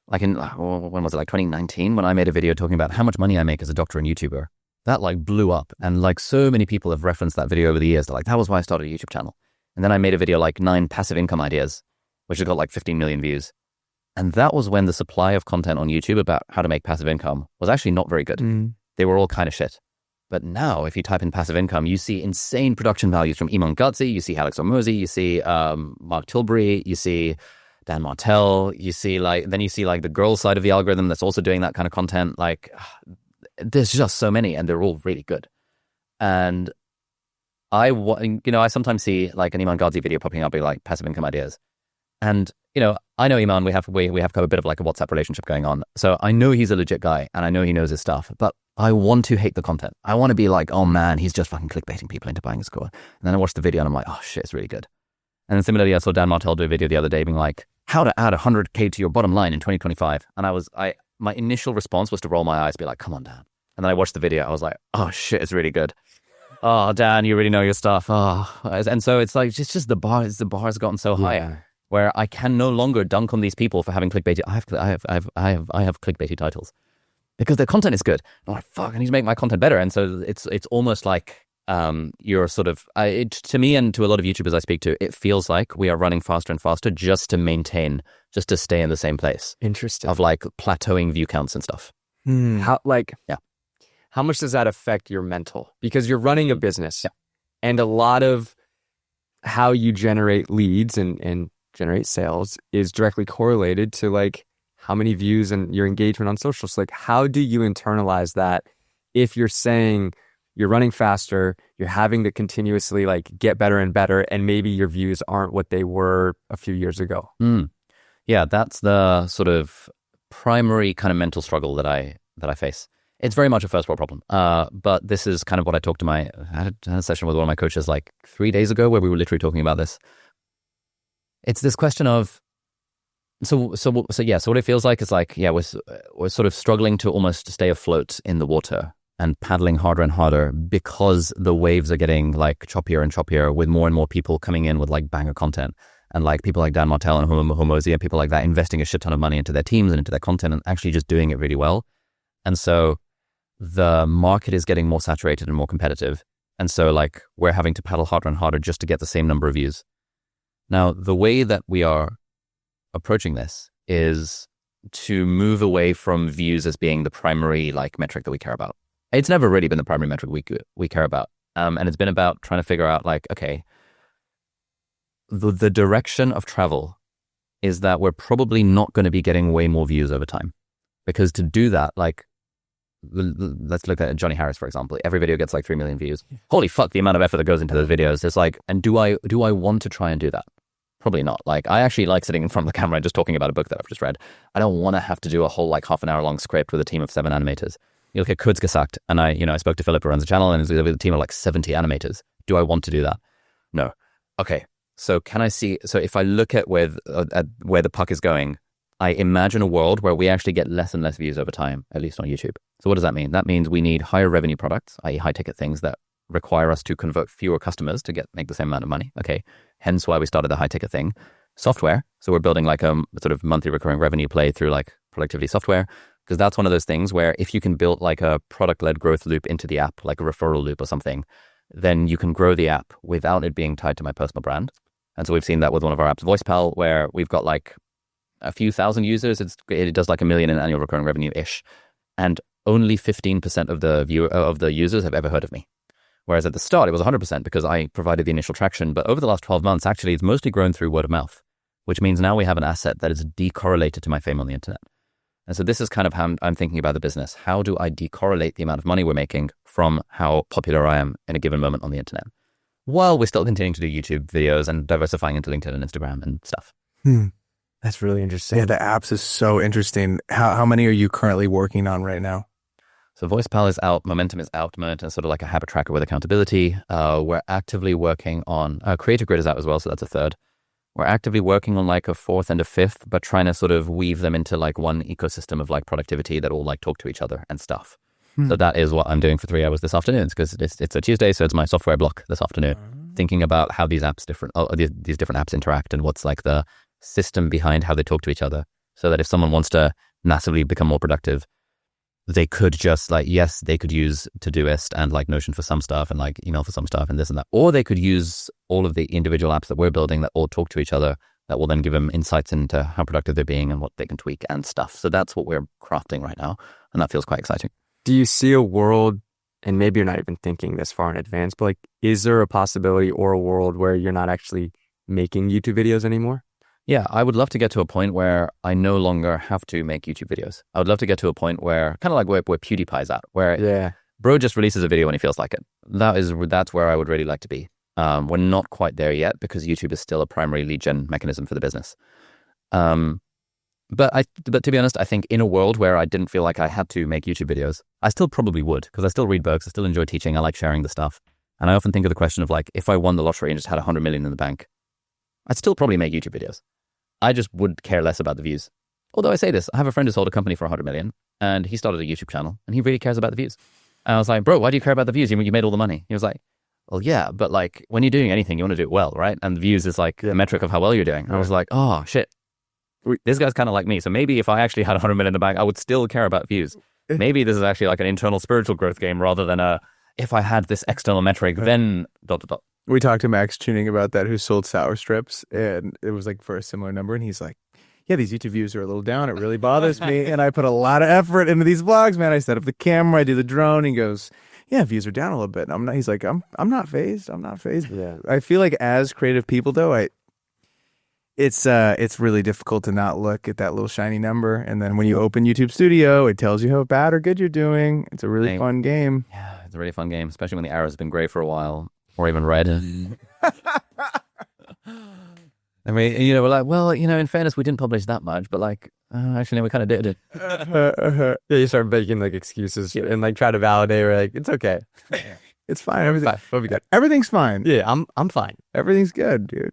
like when was it, like 2019, when I made a video talking about how much money I make as a doctor and YouTuber, that like blew up. And like so many people have referenced that video over the years. They're like, that was why I started a YouTube channel. And then I made a video like 9 passive income ideas, which has got like 15 million views. And that was when the supply of content on YouTube about how to make passive income was actually not very good. They were all kind of shit. But now, if you type in passive income, you see insane production values from Iman Gadzhi, you see Alex Hormozi, you see Mark Tilbury, you see Dan Martell, you see like the girls' side of the algorithm that's also doing that kind of content. Like, there's just so many, and they're all really good. And I sometimes see like an Iman Gadzhi video popping up, be like passive income ideas. And, I know Iman, we have a bit of like a WhatsApp relationship going on. So I know he's a legit guy and I know he knows his stuff, but I want to hate the content. I want to be like, oh man, he's just fucking clickbaiting people into buying a score. And then I watch the video and I'm like, oh shit, it's really good. And then similarly, I saw Dan Martell do a video the other day being like, how to add 100K to your bottom line in 2025. And my initial response was to roll my eyes, be like, come on, Dan. And then I watched the video. I was like, oh shit, it's really good. Oh, Dan, you really know your stuff. Oh, and so it's like, it's just the bar has gotten so high. Where I can no longer dunk on these people for having clickbaity. I have clickbaity titles because their content is good. I'm like, fuck, I need to make my content better. And so it's almost like you're sort of to me and to a lot of YouTubers I speak to, it feels like we are running faster and faster just to stay in the same place.
Interesting.
Of like plateauing view counts and stuff.
How much does that affect your mental? Because you're running a business, and a lot of how you generate leads and generate sales is directly correlated to like how many views and your engagement on social. So like, how do you internalize that if you're saying you're running faster, you're having to continuously like get better and better, and maybe your views aren't what they were a few years ago?
Yeah, that's the sort of primary kind of mental struggle that I face. It's very much a first world problem. But this is kind of what I talked to I had a session with one of my coaches like 3 days ago where we were literally talking about this. It's this question of, so what it feels like is like, we're sort of struggling to almost stay afloat in the water and paddling harder and harder because the waves are getting like choppier and choppier with more and more people coming in with like banger content. And like people like Dan Martell and Hormozi and people like that investing a shit ton of money into their teams and into their content and actually just doing it really well. And so the market is getting more saturated and more competitive. And so like we're having to paddle harder and harder just to get the same number of views. Now, the way that we are approaching this is to move away from views as being the primary like metric that we care about. It's never really been the primary metric we care about. And it's been about trying to figure out like, okay, the direction of travel is that we're probably not going to be getting way more views over time. Because to do that, like, let's look at Johnny Harris, for example. Every video gets like 3 million views. Holy fuck, the amount of effort that goes into those videos. It's like, and do I want to try and do that? Probably not. Like, I actually like sitting in front of the camera and just talking about a book that I've just read. I don't want to have to do a whole like half an hour long script with a team of 7 animators. You look at Kurzgesagt, and I spoke to Philip who runs the channel, and he's with a team of like 70 animators. Do I want to do that? No. Okay. So can I see? So if I look at where the puck is going, I imagine a world where we actually get less and less views over time, at least on YouTube. So what does that mean? That means we need higher revenue products, i.e. high ticket things that require us to convert fewer customers to make the same amount of money. Okay. Hence why we started the high ticket thing. Software. So we're building like a sort of monthly recurring revenue play through like productivity software, because that's one of those things where if you can build like a product-led growth loop into the app, like a referral loop or something, then you can grow the app without it being tied to my personal brand. And so we've seen that with one of our apps, VoicePal, where we've got like a few thousand users. It does like $1 million in annual recurring revenue-ish. And only 15% of the users have ever heard of me. Whereas at the start, it was 100% because I provided the initial traction. But over the last 12 months, actually, it's mostly grown through word of mouth, which means now we have an asset that is decorrelated to my fame on the internet. And so this is kind of how I'm thinking about the business. How do I decorrelate the amount of money we're making from how popular I am in a given moment on the internet, while we're still continuing to do YouTube videos and diversifying into LinkedIn and Instagram and stuff?
That's really interesting.
Yeah, the apps is so interesting. How many are you currently working on right now?
So VoicePal is out, Momentum is out. Momentum is sort of like a habit tracker with accountability. We're actively working on Creator Grid is out as well, so that's a third. We're actively working on like a fourth and a fifth, but trying to sort of weave them into like one ecosystem of like productivity that all like talk to each other and stuff. So that is what I'm doing for 3 hours this afternoon, because it's a Tuesday, so it's my software block this afternoon, thinking about how these apps these different apps interact and what's like the system behind how they talk to each other, so that if someone wants to massively become more productive, they could just like, yes, they could use Todoist and like Notion for some stuff and like email for some stuff and this and that, or they could use all of the individual apps that we're building that all talk to each other, that will then give them insights into how productive they're being and what they can tweak and stuff. So that's what we're crafting right now, and that feels quite exciting.
Do you see a world, and maybe you're not even thinking this far in advance, but like, is there a possibility or a world where you're not actually making YouTube videos anymore?
Yeah, I would love to get to a point where I no longer have to make YouTube videos. I would love to get to a point where, kind of like where PewDiePie's at, where bro just releases a video when he feels like it. That's where I would really like to be. We're not quite there yet, because YouTube is still a primary lead gen mechanism for the business. But to be honest, I think in a world where I didn't feel like I had to make YouTube videos, I still probably would, because I still read books, I still enjoy teaching, I like sharing the stuff. And I often think of the question of like, if I won the lottery and just had 100 million in the bank, I'd still probably make YouTube videos. I just would care less about the views. Although I say this, I have a friend who sold a company for 100 million, and he started a YouTube channel, and he really cares about the views. And I was like, bro, why do you care about the views? You made all the money. He was like, well, yeah, but like when you're doing anything, you want to do it well, right? And the views is like a metric of how well you're doing. And I was like, oh shit, this guy's kind of like me. So maybe if I actually had 100 million in the bank, I would still care about views. Maybe this is actually like an internal spiritual growth game rather than if I had this external metric, then ...
We talked to Max Tuning about that, who sold sour strips, and it was like for a similar number, and he's like, yeah, these YouTube views are a little down. It really bothers me, and I put a lot of effort into these vlogs, man. I set up the camera, I do the drone. He goes, yeah, views are down a little bit. And he's like, I'm not phased. I'm not phased.
Yeah.
I feel like as creative people, though, it's really difficult to not look at that little shiny number, and then when you open YouTube Studio, it tells you how bad or good you're doing. It's a really fun game.
Yeah, it's a really fun game, especially when the arrow's been gray for a while. Or even red. I mean, we're like, well, in fairness, we didn't publish that much, but like, actually, no, we kind of did it.
Yeah, you start making like excuses and like try to validate. We're like, it's okay.
It's fine. Everything's fine.
Yeah, I'm fine.
Everything's good, dude.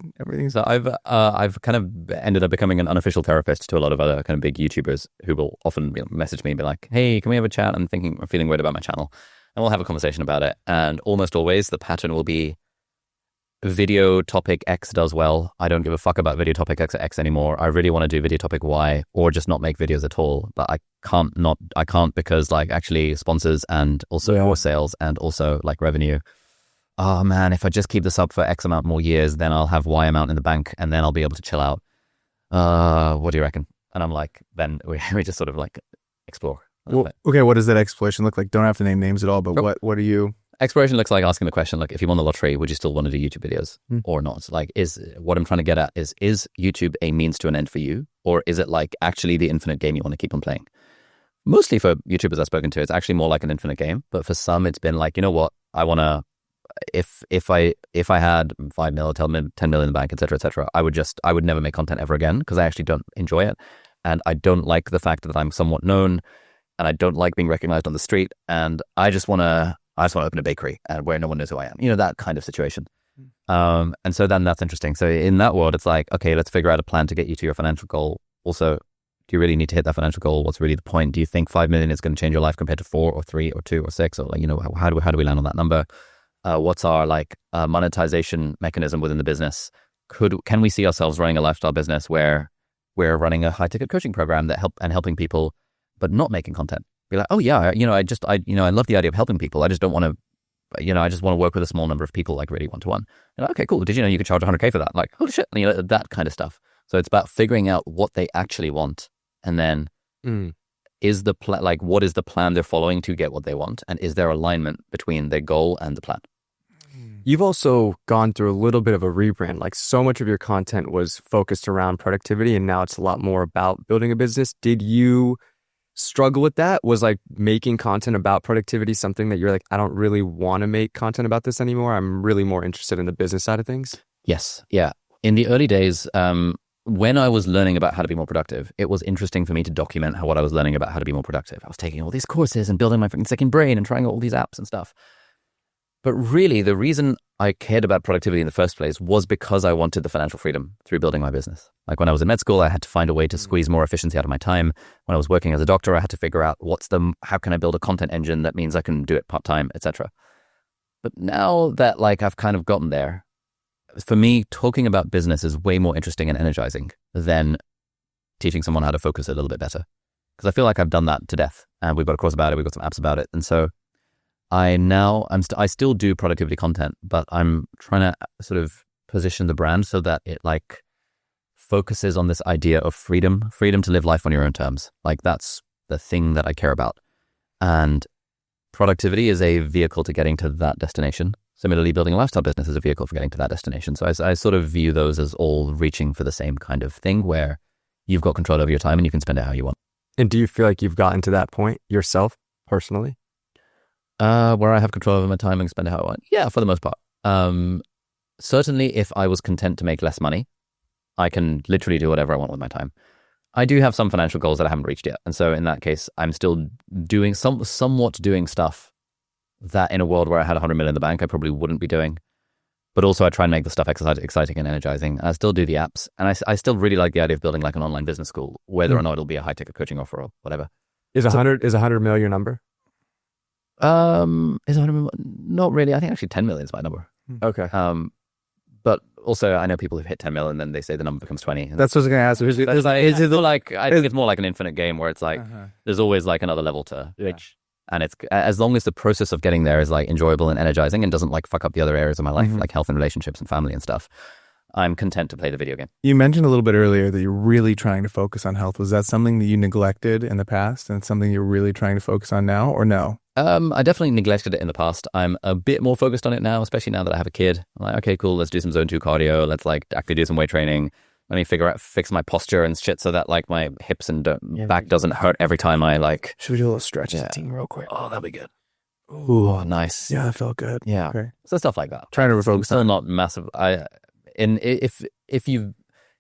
So I've kind of ended up becoming an unofficial therapist to a lot of other kind of big YouTubers who will often message me and be like, hey, can we have a chat? I'm feeling weird about my channel. And we'll have a conversation about it. And almost always the pattern will be video topic X does well. I don't give a fuck about video topic X anymore. I really want to do video topic Y, or just not make videos at all. But I can't because like actually sponsors and also more sales and also like revenue. Oh man, if I just keep this up for X amount more years, then I'll have Y amount in the bank and then I'll be able to chill out. What do you reckon? And I'm like, then we just sort of like explore.
Well, okay, what does that exploration look like? Don't have to name names at all, but what are you...
Exploration looks like asking the question, like, if you won the lottery, would you still want to do YouTube videos or not? Like, what I'm trying to get at is YouTube a means to an end for you? Or is it like actually the infinite game you want to keep on playing? Mostly for YouTubers I've spoken to, it's actually more like an infinite game. But for some, it's been like, you know what? I want to... If I had 5 mil, 10 million in the bank, et cetera, I would never make content ever again, because I actually don't enjoy it. And I don't like the fact that I'm somewhat known, and I don't like being recognized on the street, and I just want to open a bakery and where no one knows who I am. That kind of situation. And so then that's interesting. So in that world, it's like, okay, let's figure out a plan to get you to your financial goal. Also, do you really need to hit that financial goal? What's really the point? Do you think 5 million is going to change your life compared to 4 or 3 or 2 or 6? Or like, how do we land on that number? What's our like monetization mechanism within the business? Can we see ourselves running a lifestyle business where we're running a high ticket coaching program that helping people, but not making content? Be like, oh yeah, I love the idea of helping people. I just don't want to, I just want to work with a small number of people, like really one-to-one. Okay, cool. Did you know you could charge 100K for that? Like, holy shit, that kind of stuff. So it's about figuring out what they actually want, and then is the plan, like, what is the plan they're following to get what they want, and is there alignment between their goal and the plan?
You've also gone through a little bit of a rebrand. Like, so much of your content was focused around productivity, and now it's a lot more about building a business. Did you struggle with that? Was like making content about productivity something that you're like, I don't really want to make content about this anymore? I'm really more interested in the business side of things?
Yes. Yeah. In the early days, when I was learning about how to be more productive, it was interesting for me to document what I was learning about how to be more productive. I was taking all these courses and building my freaking second brain and trying all these apps and stuff. But really, the reason I cared about productivity in the first place was because I wanted the financial freedom through building my business. Like when I was in med school, I had to find a way to squeeze more efficiency out of my time. When I was working as a doctor, I had to figure out how can I build a content engine that means I can do it part-time, etc. But now that like I've kind of gotten there, for me, talking about business is way more interesting and energizing than teaching someone how to focus a little bit better. Because I feel like I've done that to death, and we've got a course about it, we've got some apps about it, and so I still do productivity content, but I'm trying to sort of position the brand so that it like focuses on this idea of freedom to live life on your own terms. Like that's the thing that I care about. And productivity is a vehicle to getting to that destination. Similarly, building a lifestyle business is a vehicle for getting to that destination. So I sort of view those as all reaching for the same kind of thing where you've got control over your time and you can spend it how you want.
And do you feel like you've gotten to that point yourself personally?
Where I have control over my time and spend it how I want. Yeah, for the most part. Certainly, if I was content to make less money, I can literally do whatever I want with my time. I do have some financial goals that I haven't reached yet. And so in that case, I'm still doing somewhat doing stuff that in a world where I had 100 million in the bank, I probably wouldn't be doing. But also I try and make the stuff exciting and energizing. I still do the apps. And I still really like the idea of building like an online business school, whether or not it'll be a high-ticket coaching offer or whatever.
Is 100 million your number?
Is 100 million? Not really. I think actually 10 million is my number.
Okay.
But also I know people who've hit 10 million and then they say the number becomes 20.
That's what I was going to ask.
I think it's more like an infinite game where it's like, there's always like another level to reach. And it's as long as the process of getting there is like enjoyable and energizing and doesn't like fuck up the other areas of my life, like health and relationships and family and stuff, I'm content to play the video game. You
mentioned a little bit earlier that you're really trying to focus on health. Was that something that you neglected in the past and something you're really trying to focus on now, or no?
I definitely neglected it in the past. I'm a bit more focused on it now, especially now that I have a kid. I'm like, okay, cool, let's do some zone 2 cardio. Let's like actually do some weight training. Let me fix my posture and shit so that like my hips and back doesn't hurt every time I like.
Should we do a little stretch as a team real quick?
Oh, that'd be good. Ooh, nice.
Yeah, that felt good.
Yeah. Okay. So stuff like that.
Trying to refocus.
Still not massive. If you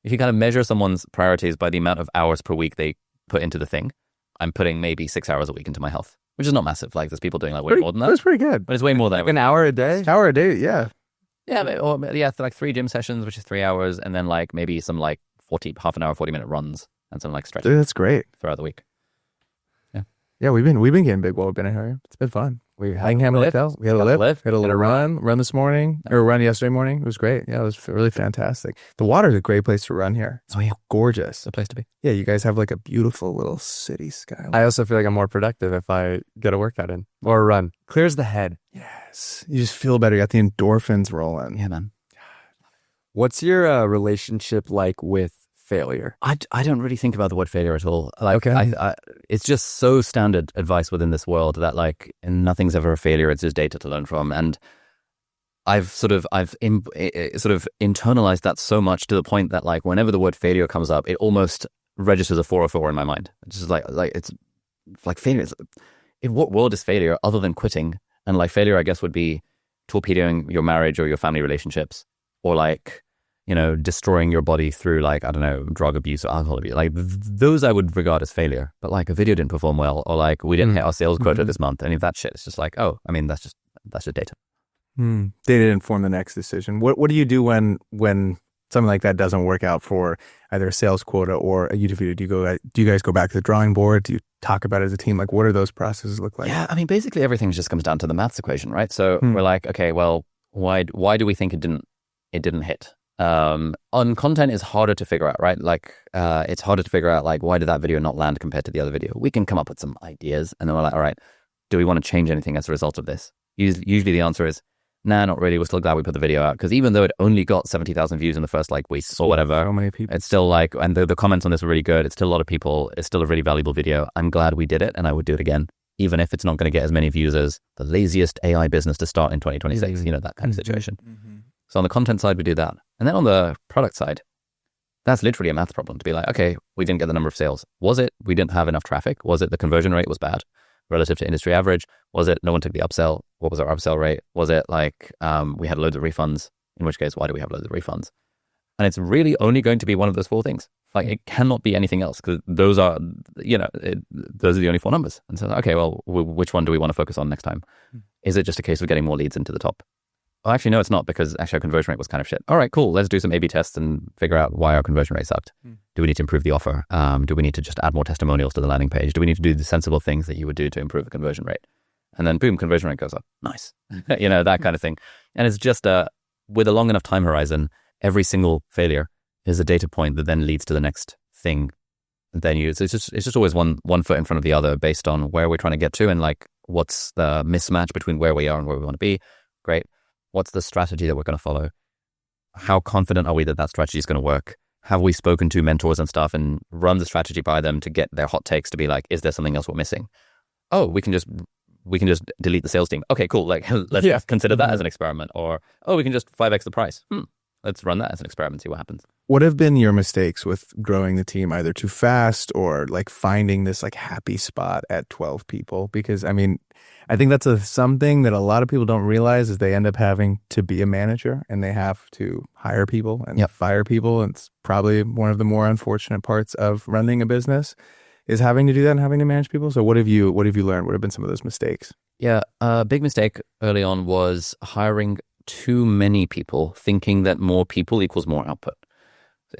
kind of measure someone's priorities by the amount of hours per week they put into the thing, I'm putting maybe 6 hours a week into my health, which is not massive. Like there's people doing like way more than that.
That's pretty good.
But it's way more than
like an hour a day.
Hour a day, yeah.
Yeah, like 3 gym sessions, which is 3 hours, and then like maybe some like half an hour, 40-minute runs, and some like stretching.
Dude, that's great.
Throughout the week.
Yeah, we've been getting big while we've been here. It's been fun. We had a lift. We had a lift. Had a little run this morning, or run yesterday morning. It was great. Yeah, it was really fantastic. The water is a great place to run here. It's gorgeous.
It's a place to be.
Yeah, you guys have like a beautiful little city skyline.
I also feel like I'm more productive if I get a workout in or a run. Clears the head.
Yes, you just feel better. You got the endorphins rolling.
Yeah, man.
What's your relationship like with failure?
I don't really think about the word failure at all. Like, okay. It's just so standard advice within this world that like nothing's ever a failure. It's just data to learn from. And I've sort of internalized that so much to the point that like whenever the word failure comes up, it almost registers a 404 in my mind. It's just like it's like failure. In what world is failure other than quitting? And like failure, I guess, would be torpedoing your marriage or your family relationships, or like, destroying your body through like, I don't know, drug abuse or alcohol abuse. Like those I would regard as failure. But like a video didn't perform well, or like we didn't hit our sales quota this month. Any of that shit. It's just like, oh, I mean, that's just data.
Data didn't inform the next decision. What do you do when something like that doesn't work out for either a sales quota or a YouTube video? Do you guys go back to the drawing board? Do you talk about it as a team? Like, what do those processes look like?
Yeah, I mean, basically everything just comes down to the maths equation, right? So we're like, okay, well, why do we think it didn't hit? On content is harder to figure out, right? Like, it's harder to figure out like, why did that video not land compared to the other video? We can come up with some ideas and then we're like, all right, do we want to change anything as a result of this? Usually the answer is, nah, not really. We're still glad we put the video out, because even though it only got 70,000 views in the first like week or whatever,
so many people.
It's still like, and the comments on this were really good. It's still a lot of people. It's still a really valuable video. I'm glad we did it, and I would do it again, even if it's not going to get as many views as the laziest AI business to start in 2026. That kind of situation. So on the content side, we do that, and then on the product side, that's literally a math problem. To be like, okay, we didn't get the number of sales. Was it we didn't have enough traffic? Was it the conversion rate was bad relative to industry average? Was it no one took the upsell? What was our upsell rate? Was it like we had loads of refunds? In which case, why do we have loads of refunds? And it's really only going to be one of those 4 things. Like it cannot be anything else because those are, those are the only 4 numbers. And so, okay, well, which one do we want to focus on next time? Is it just a case of getting more leads into the top? Well, actually, no, it's not, because actually our conversion rate was kind of shit. All right, cool. Let's do some A/B tests and figure out why our conversion rate sucked. Do we need to improve the offer? Do we need to just add more testimonials to the landing page? Do we need to do the sensible things that you would do to improve the conversion rate? And then boom, conversion rate goes up. Nice. That kind of thing. And it's just with a long enough time horizon, every single failure is a data point that then leads to the next thing. Then it's just always one foot in front of the other based on where we're trying to get to and like what's the mismatch between where we are and where we want to be. Great. What's the strategy that we're going to follow? How confident are we that strategy is going to work? Have we spoken to mentors and stuff and run the strategy by them to get their hot takes to be like, is there something else we're missing? Oh, we can just delete the sales team. Okay, cool. Like let's consider that as an experiment. Or, oh, we can just 5x the price. Let's run that as an experiment, see what happens.
What have been your mistakes with growing the team, either too fast or like finding this like happy spot at 12 people? Because I mean, I think that's something that a lot of people don't realize is they end up having to be a manager and they have to hire people and fire people. And it's probably one of the more unfortunate parts of running a business is having to do that and having to manage people. So what have you learned? What have been some of those mistakes?
Yeah, a big mistake early on was hiring too many people, thinking that more people equals more output.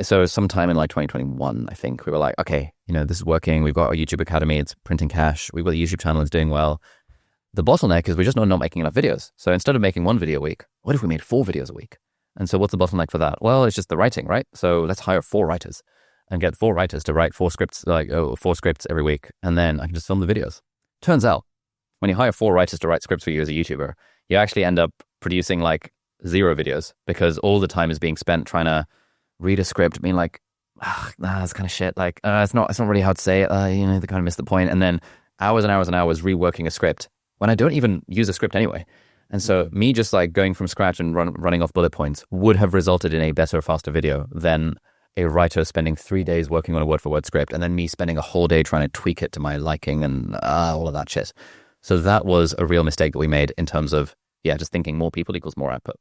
So sometime in like 2021, I think we were like, okay, this is working. We've got our YouTube Academy. It's printing cash. We've got the YouTube channel. It's doing well. The bottleneck is we're just not making enough videos. So instead of making 1 video a week, what if we made 4 videos a week? And so what's the bottleneck for that? Well, it's just the writing, right? So let's hire 4 writers and get 4 writers to write 4 scripts, 4 scripts every week. And then I can just film the videos. Turns out when you hire 4 writers to write scripts for you as a YouTuber, you actually end up producing like 0 videos because all the time is being spent trying to read a script, being like, that's kind of shit. Like, it's not really how to say it. They kind of missed the point. And then hours and hours and hours reworking a script when I don't even use a script anyway. And so me just like going from scratch and running off bullet points would have resulted in a better, faster video than a writer spending 3 days working on a word-for-word script and then me spending a whole day trying to tweak it to my liking and all of that shit. So that was a real mistake that we made in terms of, just thinking more people equals more output.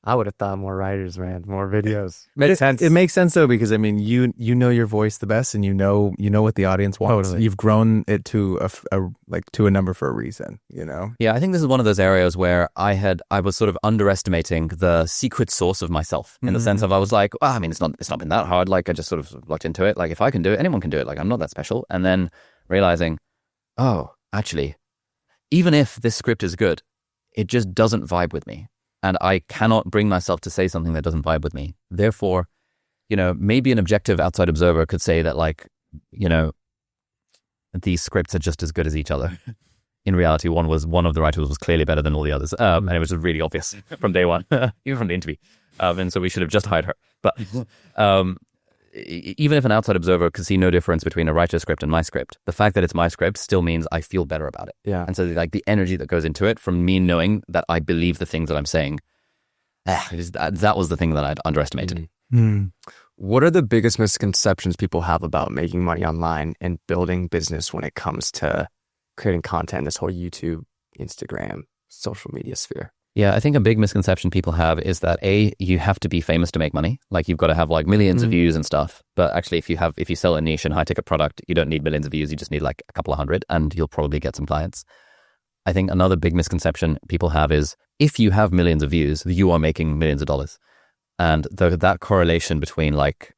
I would have thought more writers, man, more videos. Makes sense.
It makes sense though, because I mean, you know your voice the best, and you know what the audience wants. Totally. You've grown it to a number for a reason.
Yeah, I think this is one of those areas where I was sort of underestimating the secret sauce of myself in the sense of I was like, it's not been that hard. Like I just sort of looked into it. Like if I can do it, anyone can do it. Like I'm not that special. And then realizing, actually, even if this script is good, it just doesn't vibe with me. And I cannot bring myself to say something that doesn't vibe with me. Therefore, maybe an objective outside observer could say that these scripts are just as good as each other. In reality, one of the writers was clearly better than all the others. And it was really obvious from day one, even from the interview. And so we should have just hired her. But even if an outside observer could see no difference between a writer's script and my script, the fact that it's my script still means I feel better about it.
Yeah.
And so like the energy that goes into it from me knowing that I believe the things that I'm saying, that was the thing that I'd underestimated.
What are the biggest misconceptions people have about making money online and building business when it comes to creating content, this whole YouTube, Instagram, social media sphere?
Yeah, I think a big misconception people have is that you have to be famous to make money. Like you've got to have like millions of views and stuff. But actually, if you sell a niche and high ticket product, you don't need millions of views. You just need like a couple of hundred, and you'll probably get some clients. I think another big misconception people have is if you have millions of views, you are making millions of dollars. And that correlation between like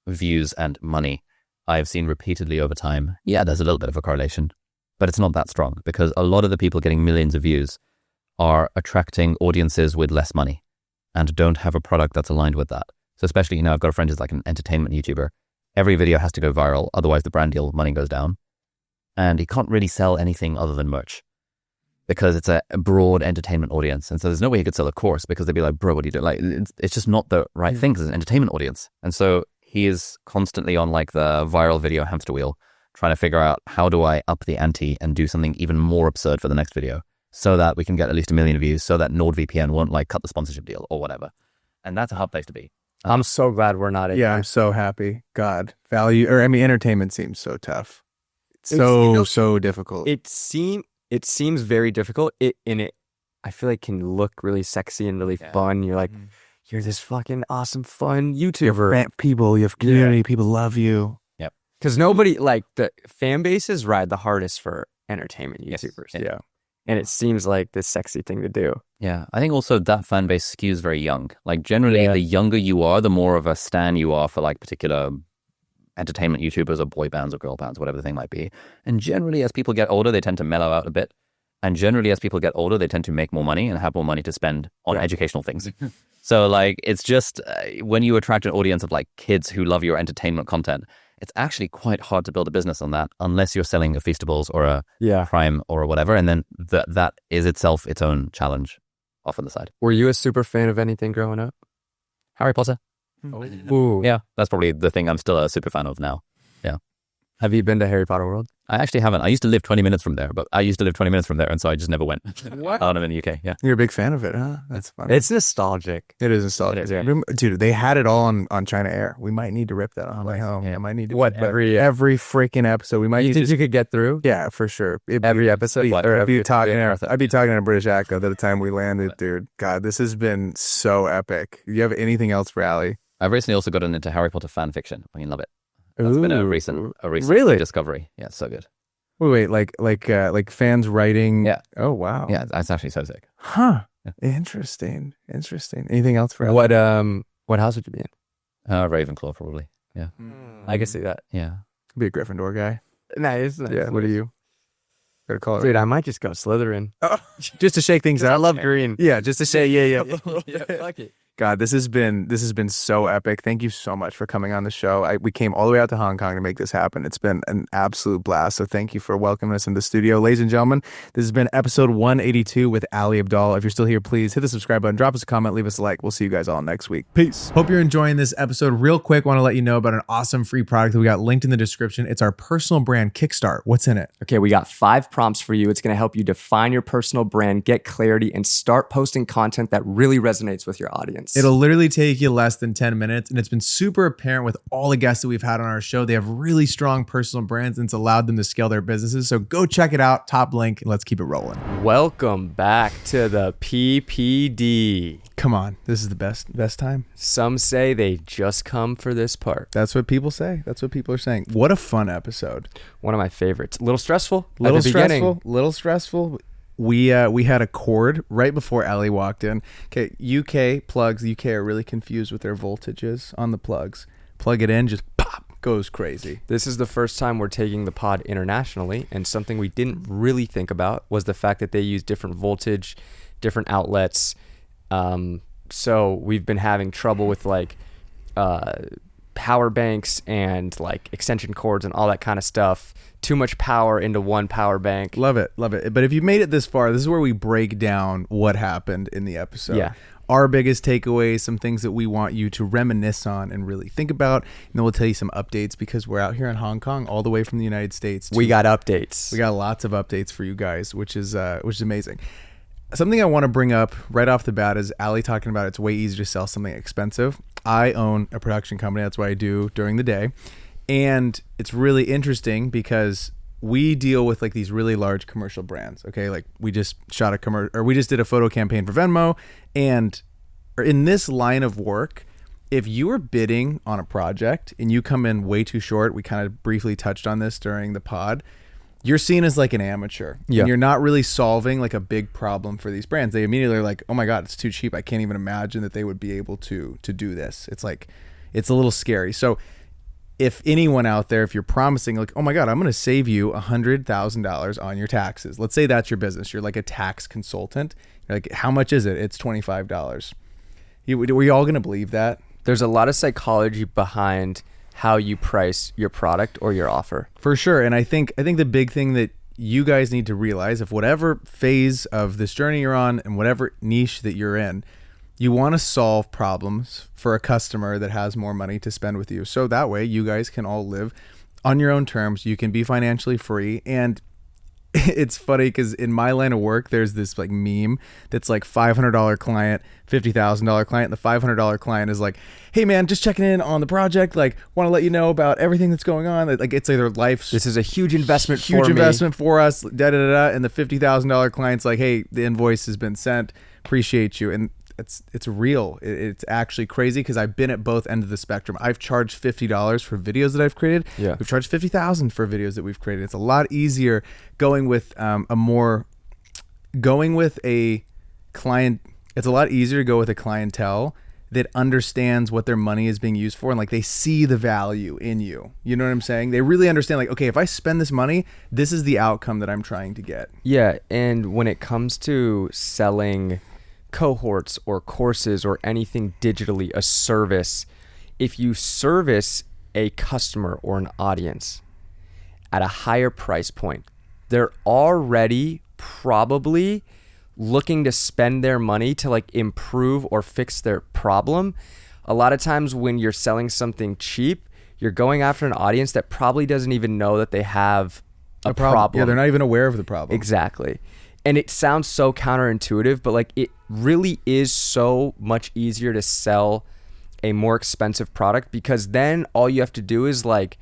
views and money, I've seen repeatedly over time. Yeah, there's a little bit of a correlation, but it's not that strong because a lot of the people getting millions of views are attracting audiences with less money and don't have a product that's aligned with that. So especially, I've got a friend who's like an entertainment YouTuber. Every video has to go viral, otherwise the brand deal money goes down. And he can't really sell anything other than merch because it's a broad entertainment audience. And so there's no way he could sell a course because they'd be like, bro, what are you doing? Like, it's just not the right thing because it's an entertainment audience. And so he is constantly on like the viral video hamster wheel, trying to figure out how do I up the ante and do something even more absurd for the next video, so that we can get at least 1 million views, so that NordVPN won't like cut the sponsorship deal or whatever. And that's a hard place to be.
I'm so glad we're not in
Yeah,
there.
I'm so happy. God, entertainment seems so tough. So difficult.
It seems very difficult. I feel like can look really sexy and really fun. You're like, you're this fucking awesome, fun YouTuber.
People, you have community, people love you.
Because nobody, like, the fan bases ride the hardest for entertainment YouTubers.
Yeah.
And it seems like this sexy thing to do.
Yeah, I think also that fan base skews very young. Like generally, the younger you are, the more of a stan you are for like particular entertainment YouTubers or boy bands or girl bands, whatever the thing might be. And generally, as people get older, they tend to mellow out a bit. And generally, as people get older, they tend to make more money and have more money to spend on educational things. So like, it's just when you attract an audience of like kids who love your entertainment content, it's actually quite hard to build a business on that unless you're selling a Feastables or a Prime or whatever. And then that is itself its own challenge off on the side.
Were you a super fan of anything growing up?
Harry Potter.
Ooh.
Yeah, that's probably the thing I'm still a super fan of now. Yeah.
Have you been to Harry Potter World?
I actually haven't. I used to live 20 minutes from there, and so I just never went.
What?
I'm in the UK, yeah.
You're a big fan of it, huh? That's fun.
It's nostalgic.
It is nostalgic. Dude, they had it all on China Air. We might need to rip that on the way home.
Yeah.
I might need to.
What,
every freaking episode? We might
You
need
think
to.
you could get through
Yeah, for sure.
every episode?
I'd be talking in a British accent by the time we landed, dude. God, this has been so epic. Do you have anything else for Ali?
I've recently also gotten into Harry Potter fan fiction. I love it. That's been a recent
Really?
discovery. Yeah, it's so good.
Wait, like fans writing.
Yeah.
Oh wow.
Yeah, that's actually so sick.
Huh.
Yeah.
Interesting. Anything else for Ali?
What house would you be in?
Ravenclaw, probably. Yeah.
I can see that.
Yeah.
Be a Gryffindor guy.
Nice.
Yeah. What are you? Gotta call it.
Dude, I might just go Slytherin.
Just to shake things up.
I love green.
Yeah, just to say, yeah.
Fuck it.
God, this has been so epic. Thank you so much for coming on the show. We came all the way out to Hong Kong to make this happen. It's been an absolute blast. So thank you for welcoming us in the studio. Ladies and gentlemen, this has been episode 182 with Ali Abdaal. If you're still here, please hit the subscribe button, drop us a comment, leave us a like. We'll see you guys all next week. Peace. Hope you're enjoying this episode. Real quick, want to let you know about an awesome free product that we got linked in the description. It's our personal brand Kickstart. What's in it?
Okay, we got 5 prompts for you. It's going to help you define your personal brand, get clarity, and start posting content that really resonates with your audience.
It'll literally take you less than 10 minutes, and it's been super apparent with all the guests that we've had on our show. They have really strong personal brands, and it's allowed them to scale their businesses. So go check it out. Top link, and let's keep it rolling.
Welcome back to the PPD.
Come on, this is the best time.
Some say they just come for this part.
That's what people say. That's what people are saying. What a fun episode.
One of my favorites. A little stressful.
Little
at the beginning.
stressful. We had a cord right before Ali walked in. Okay, UK plugs. The UK are really confused with their voltages on the plugs. Plug it in, just pop, goes crazy.
This is the first time we're taking the pod internationally, and something we didn't really think about was the fact that they use different voltage, different outlets. So we've been having trouble with like power banks and like extension cords and all that kind of stuff. Too much power into one power bank.
Love it. But if you've made it this far, this is where we break down what happened in the episode.
Yeah.
Our biggest takeaways, some things that we want you to reminisce on and really think about. And then we'll tell you some updates because we're out here in Hong Kong all the way from the United States.
We got updates.
We got lots of updates for you guys, which is amazing. Something I want to bring up right off the bat is Ali talking about it's way easier to sell something expensive. I own a production company. That's what I do during the day. And it's really interesting because we deal with like these really large commercial brands. Okay. Like we just shot a commercial, or we just did a photo campaign for Venmo. And in this line of work, if you are bidding on a project and you come in way too short, we kind of briefly touched on this during the pod, you're seen as like an amateur.
Yeah.
And you're not really solving like a big problem for these brands. They immediately are like, oh my God, it's too cheap. I can't even imagine that they would be able to do this. It's like, it's a little scary. So if anyone out there, if you're promising like, oh my God, I'm going to save you $100,000 on your taxes. Let's say that's your business. You're like a tax consultant. You're like, how much is it? It's $25. Were you all going to believe that?
There's a lot of psychology behind how you price your product or your offer.
For sure. And I think the big thing that you guys need to realize, if whatever phase of this journey you're on and whatever niche that you're in, you want to solve problems for a customer that has more money to spend with you. So that way you guys can all live on your own terms. You can be financially free. And it's funny because in my line of work, there's this like meme that's like $500 client, $50,000 client. And the $500 client is like, hey man, just checking in on the project. Like want to let you know about everything that's going on. Like it's like their life's
This is a huge investment
for us. And the $50,000 client's like, hey, the invoice has been sent. Appreciate you. And it's real. It's actually crazy because I've been at both ends of the spectrum. I've charged $50 for videos that I've created.
Yeah.
We've charged $50,000 for videos that we've created. It's a lot easier going with a client. It's a lot easier to go with a clientele that understands what their money is being used for, and like they see the value in you. You know what I'm saying? They really understand, like, okay, if I spend this money, this is the outcome that I'm trying to get.
Yeah, and when it comes to selling cohorts or courses or anything digitally, a service, if you service a customer or an audience at a higher price point, they're already probably looking to spend their money to like improve or fix their problem. A lot of times when you're selling something cheap, you're going after an audience that probably doesn't even know that they have a problem.
Yeah, they're not even aware of the problem.
Exactly. And it sounds so counterintuitive, but like it really is so much easier to sell a more expensive product, because then all you have to do is like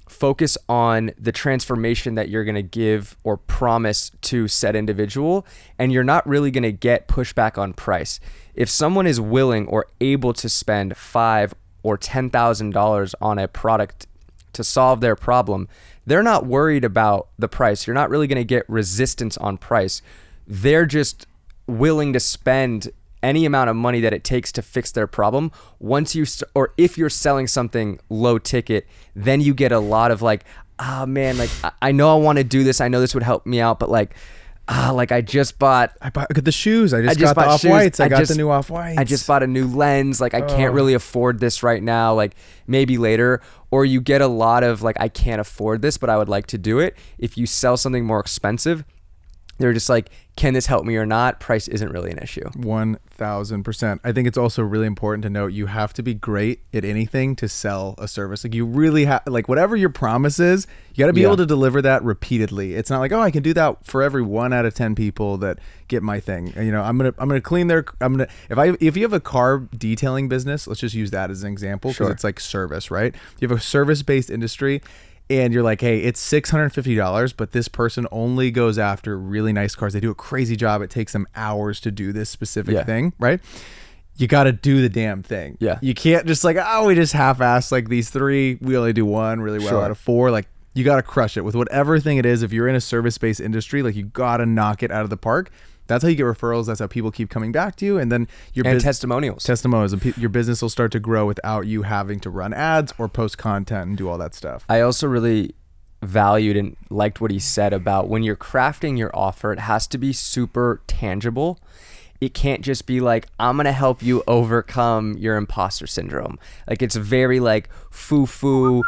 focus on the transformation that you're going to give or promise to said individual, and you're not really going to get pushback on price. If someone is willing or able to spend $5,000 or $10,000 on a product to solve their problem, they're not worried about the price. You're not really going to get resistance on price. They're just willing to spend any amount of money that it takes to fix their problem. Once you or if you're selling something low ticket, then you get a lot of like, man, like I know I want to do this, I know this would help me out, but like like I got
the shoes, I just got the off-whites, I got the new off-whites,
I just bought a new lens, like I can't really afford this right now, like maybe later. Or you get a lot of like, I can't afford this, but I would like to do it. If you sell something more expensive, they're just like, can this help me or not? Price isn't really an issue.
1000%. I think it's also really important to note you have to be great at anything to sell a service. Like you really have, like whatever your promise is, you got to be able to deliver that repeatedly. It's not like, oh, I can do that for every 1 out of 10 people that get my thing. You know, I'm gonna clean their. If you have a car detailing business, let's just use that as an example because it's like service, right? You have a service-based industry. And you're like, hey, it's $650, but this person only goes after really nice cars. They do a crazy job. It takes them hours to do this specific thing, right? You got to do the damn thing.
Yeah.
You can't just like, oh, we just half-ass like these 3. We only do 1 really well out of 4. Like you got to crush it with whatever thing it is. If you're in a service-based industry, like you got to knock it out of the park. That's how you get referrals. That's how people keep coming back to you. And then
testimonials.
And your business will start to grow without you having to run ads or post content and do all that stuff.
I also really valued and liked what he said about when you're crafting your offer, it has to be super tangible. It can't just be like, I'm going to help you overcome your imposter syndrome. Like it's very like foo-foo.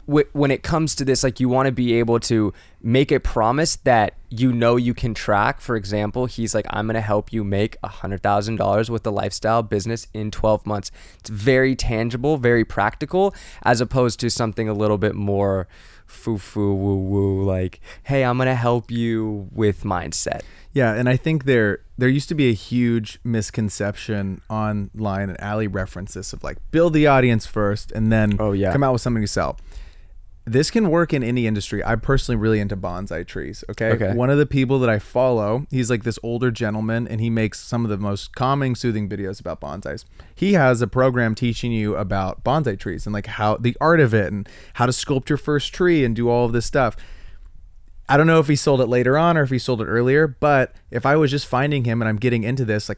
When it comes to this, like you want to be able to make a promise that you know you can track. For example, he's like, I'm going to help you make $100,000 with the lifestyle business in 12 months. It's very tangible, very practical, as opposed to something a little bit more foo-foo, woo-woo, like, hey, I'm going to help you with mindset.
Yeah, and I think there used to be a huge misconception online, and Ali referenced this, of like build the audience first and then come out with something to sell. This can work in any industry. I'm personally really into bonsai trees. Okay. One of the people that I follow, he's like this older gentleman, and he makes some of the most calming, soothing videos about bonsais. He has a program teaching you about bonsai trees and like how the art of it and how to sculpt your first tree and do all of this stuff. I don't know if he sold it later on or if he sold it earlier, but if I was just finding him and I'm getting into this, like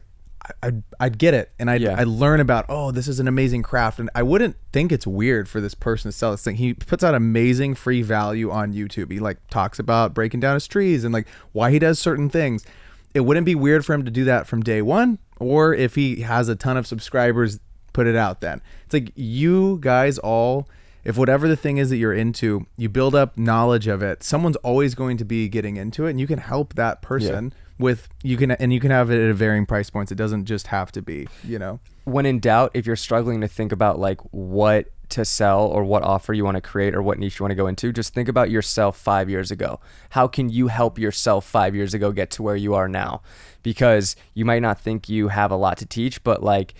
I'd get it, and I'd learn about, oh, this is an amazing craft, and I wouldn't think it's weird for this person to sell this thing. He puts out amazing free value on YouTube. He like talks about breaking down his trees and like why he does certain things. It wouldn't be weird for him to do that from day one, or if he has a ton of subscribers, put it out then. It's like you guys all, if whatever the thing is that you're into, you build up knowledge of it, someone's always going to be getting into it, and you can help that person with, you can have it at varying price points. It doesn't just have to be, you know.
When in doubt, if you're struggling to think about like what to sell or what offer you want to create or what niche you want to go into, just think about yourself 5 years ago. How can you help yourself 5 years ago get to where you are now? Because you might not think you have a lot to teach, but like,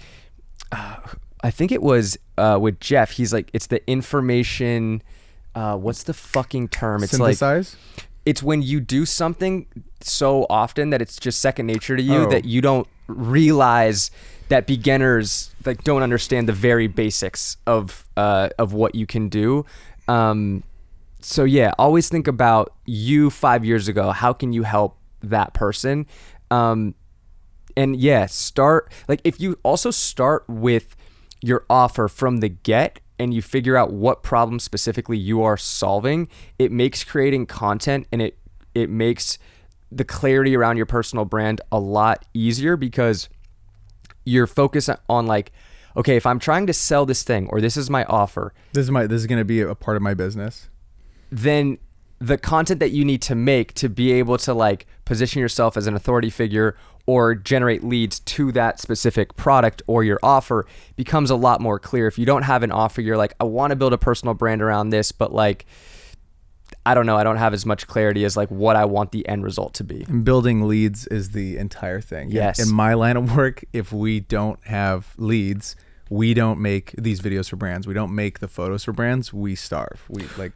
I think it was with Jeff, he's like, it's the information, what's the fucking term? It's
synthesize?
Like, it's when you do something so often that it's just second nature to you that you don't realize that beginners like don't understand the very basics of what you can do. So yeah, always think about you 5 years ago. How can you help that person? And yeah, if you also start with your offer from the get and you figure out what problem specifically you are solving, it makes creating content and it makes the clarity around your personal brand a lot easier, because you're focused on like, okay, if I'm trying to sell this thing or this is my offer,
this is going to be a part of my business,
then the content that you need to make to be able to like position yourself as an authority figure or generate leads to that specific product or your offer becomes a lot more clear. If you don't have an offer, you're like, I want to build a personal brand around this, but like, I don't know, I don't have as much clarity as like what I want the end result to be.
And building leads is the entire thing.
Yes.
In my line of work, if we don't have leads, we don't make these videos for brands. We don't make the photos for brands. We starve.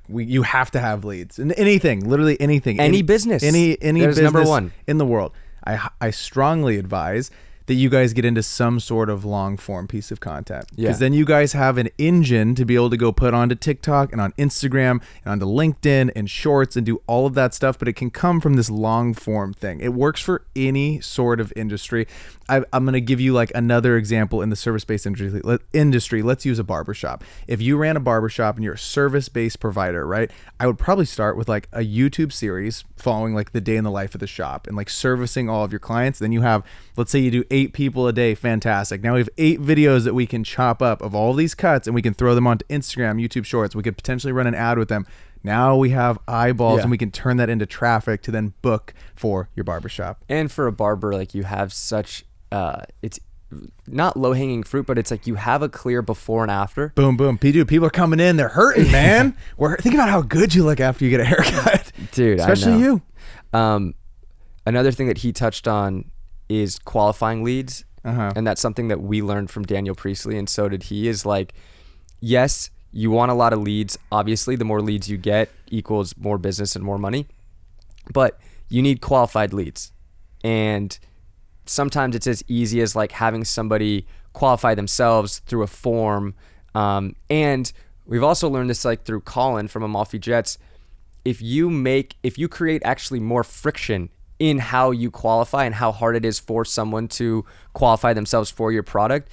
You have to have leads. And anything, literally anything.
Any business.
Any business
number one
in the world. I strongly advise that you guys get into some sort of long form piece of content. Because then you guys have an engine to be able to go put onto TikTok and on Instagram and onto LinkedIn and Shorts and do all of that stuff. But it can come from this long form thing. It works for any sort of industry. I'm going to give you like another example in the service-based industry. Let's use a barbershop. If you ran a barbershop and you're a service-based provider, right? I would probably start with like a YouTube series following like the day in the life of the shop and like servicing all of your clients. Then you have, let's say you do 8 people a day. Fantastic. Now we have 8 videos that we can chop up of all these cuts and we can throw them onto Instagram, YouTube Shorts. We could potentially run an ad with them. Now we have eyeballs and we can turn that into traffic to then book for your barbershop.
And for a barber, like you have such, it's not low hanging fruit, but it's like you have a clear before and after.
Boom, boom. Dude, people are coming in. They're hurting, man. Think about how good you look after you get a haircut.
Dude,
especially
I know.
you.
Another thing that he touched on is qualifying leads. And that's something that we learned from Daniel Priestley, and so did he, is like, yes, you want a lot of leads. Obviously, the more leads you get equals more business and more money, but you need qualified leads. And sometimes it's as easy as like having somebody qualify themselves through a form. And we've also learned this like through Colin from Amalfi Jets. If you create actually more friction in how you qualify and how hard it is for someone to qualify themselves for your product,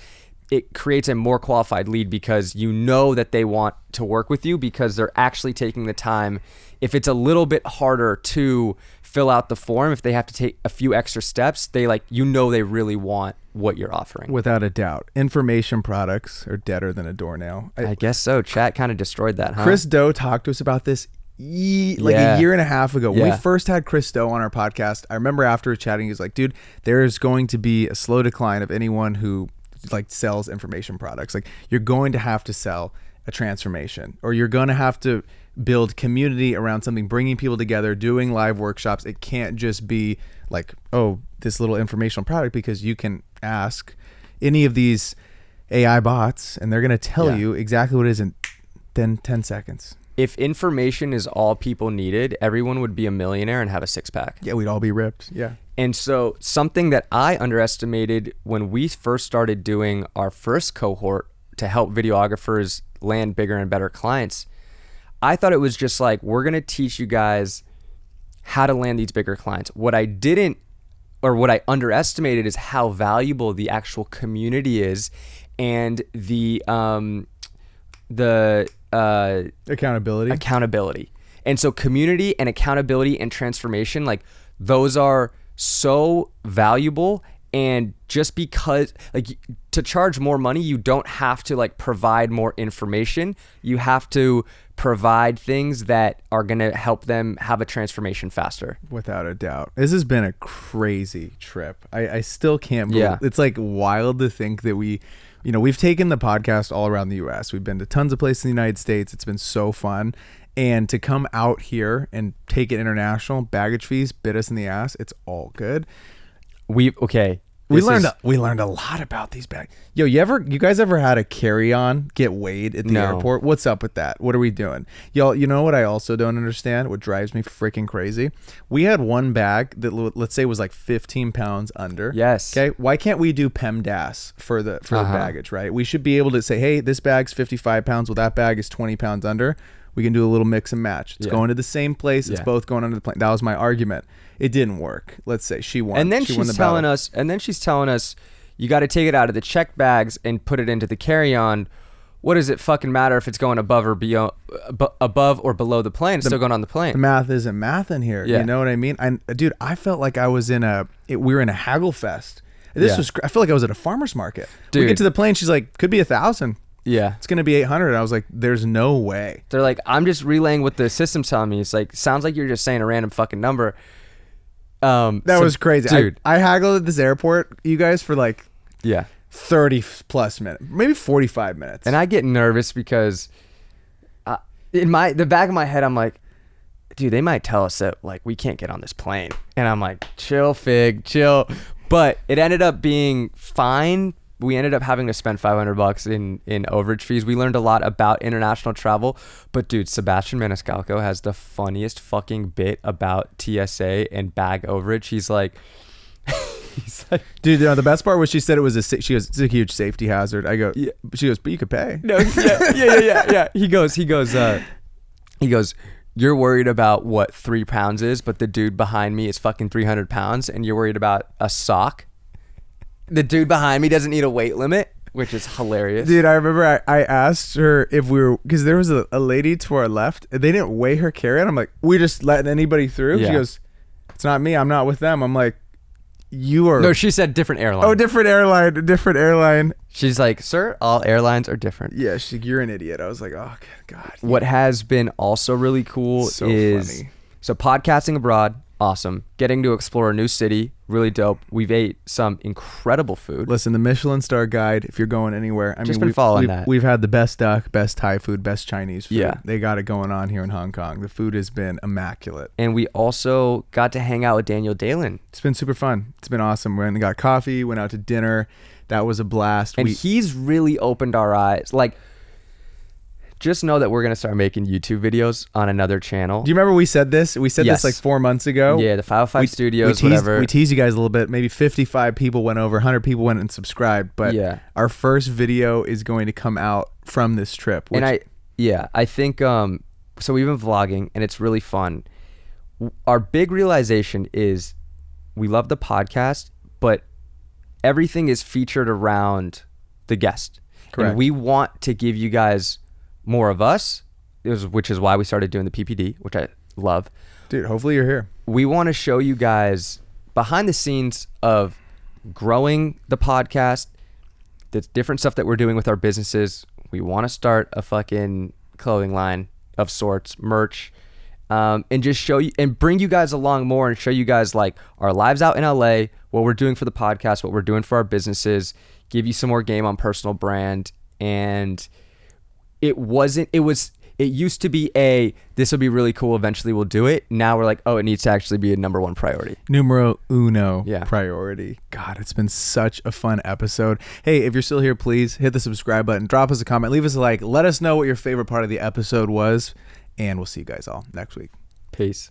it creates a more qualified lead, because you know that they want to work with you because they're actually taking the time. If it's a little bit harder to fill out the form, if they have to take a few extra steps, they they really want what you're offering.
Without a doubt. Information products are deader than a doornail.
I guess so. Chat kind of destroyed that, huh?
Chris Do talked to us about this a year and a half ago. When we first had Chris Do on our podcast, I remember after chatting, he was like, dude, there's going to be a slow decline of anyone who like sells information products. Like, you're going to have to sell a transformation, or you're going to have to build community around something, bringing people together, doing live workshops. It can't just be like, oh, this little informational product, because you can ask any of these AI bots and they're going to tell you exactly what it is in 10 seconds.
If information is all people needed, everyone would be a millionaire and have a 6-pack.
Yeah, we'd all be ripped. Yeah.
And so something that I underestimated when we first started doing our first cohort to help videographers land bigger and better clients, I thought it was just like, we're going to teach you guys how to land these bigger clients. What I underestimated is how valuable the actual community is, and the accountability. And so community and accountability and transformation, like, those are so valuable. And just because, like, to charge more money, you don't have to like provide more information. You have to provide things that are going to help them have a transformation faster.
Without a doubt. This has been a crazy trip. I still can't believe it's like wild to think that we've taken the podcast all around the US. We've been to tons of places in the United States. It's been so fun. And to come out here and take it international, baggage fees bit us in the ass. It's all good. We learned a lot about these bags. Yo, you guys ever had a carry-on get weighed at the airport? What's up with that? What are we doing? Y'all, you know what I also don't understand? What drives me freaking crazy? We had one bag that let's say was like 15 pounds under.
Yes.
Okay. Why can't we do PEMDAS for the baggage, right? We should be able to say, hey, this bag's 55 pounds. Well, that bag is 20 pounds under. We can do a little mix and match. It's going to the same place. It's both going under the plane. That was my argument. It didn't work. Let's say she won.
And then she's telling us, you got to take it out of the checked bags and put it into the carry-on. What does it fucking matter if it's going above or below the plane? It's still going on the plane.
The math isn't math in here. Yeah. You know what I mean? Dude, I felt like I was we were in a haggle fest. I feel like I was at a farmer's market. Dude. We get to the plane. She's like, could be 1,000.
Yeah.
It's going to be 800. I was like, there's no way.
They're like, I'm just relaying what the system's telling me. It's like, sounds like you're just saying a random fucking number.
That was crazy.
Dude.
I haggled at this airport, you guys, for like 30 plus minutes, maybe 45 minutes.
And I get nervous because in the back of my head, I'm like, dude, they might tell us that like we can't get on this plane. And I'm like, chill, Fig, chill. But it ended up being fine. We ended up having to spend $500 in overage fees. We learned a lot about international travel. But dude, Sebastian Maniscalco has the funniest fucking bit about TSA and bag overage. He's like,
dude, you know, the best part was she said it was it's a huge safety hazard. I go, she goes, but you could pay.
No, yeah. He goes, you're worried about what 3 pounds is, but the dude behind me is fucking 300 pounds, and you're worried about a sock. The dude behind me doesn't need a weight limit, which is hilarious.
Dude, I remember I asked her if we were, because there was a lady to our left. They didn't weigh her carry-on. I'm like, we just letting anybody through? Yeah. She goes, it's not me. I'm not with them. I'm like, you are.
No, she said different airline.
Oh, different airline.
She's like, sir, all airlines are different.
Yeah, you're an idiot. I was like, oh, God.
What has been also really cool is funny. So podcasting abroad, awesome. Getting to explore a new city, really dope. We've ate some incredible food.
Listen, the Michelin Star Guide, if you're going anywhere, we've had the best duck, best Thai food, best Chinese food. Yeah. They got it going on here in Hong Kong. The food has been immaculate.
And we also got to hang out with Daniel Dalen.
It's been super fun. It's been awesome. We went and got coffee, went out to dinner. That was a blast.
And he's really opened our eyes. Like, just know that we're going to start making YouTube videos on another channel.
Do you remember we said this? We said this like 4 months ago.
Yeah, the 505 Studios, whatever.
We teased you guys a little bit. Maybe 55 people went over, 100 people went and subscribed. But our first video is going to come out from this trip.
I think, so we've been vlogging and it's really fun. Our big realization is we love the podcast, but everything is featured around the guest. Correct. And we want to give you guys more of us, which is why we started doing the PPD, which I love.
Dude, hopefully you're here.
We want to show you guys behind the scenes of growing the podcast, the different stuff that we're doing with our businesses. We want to start a fucking clothing line of sorts, merch, and just show you and bring you guys along more and show you guys like our lives out in LA, what we're doing for the podcast, what we're doing for our businesses, give you some more game on personal brand. And it used to be this will be really cool, eventually we'll do it. Now we're like, oh, it needs to actually be a number one priority.
Numero uno priority. God, it's been such a fun episode. Hey, if you're still here, please hit the subscribe button, drop us a comment, leave us a like, let us know what your favorite part of the episode was, and we'll see you guys all next week.
Peace.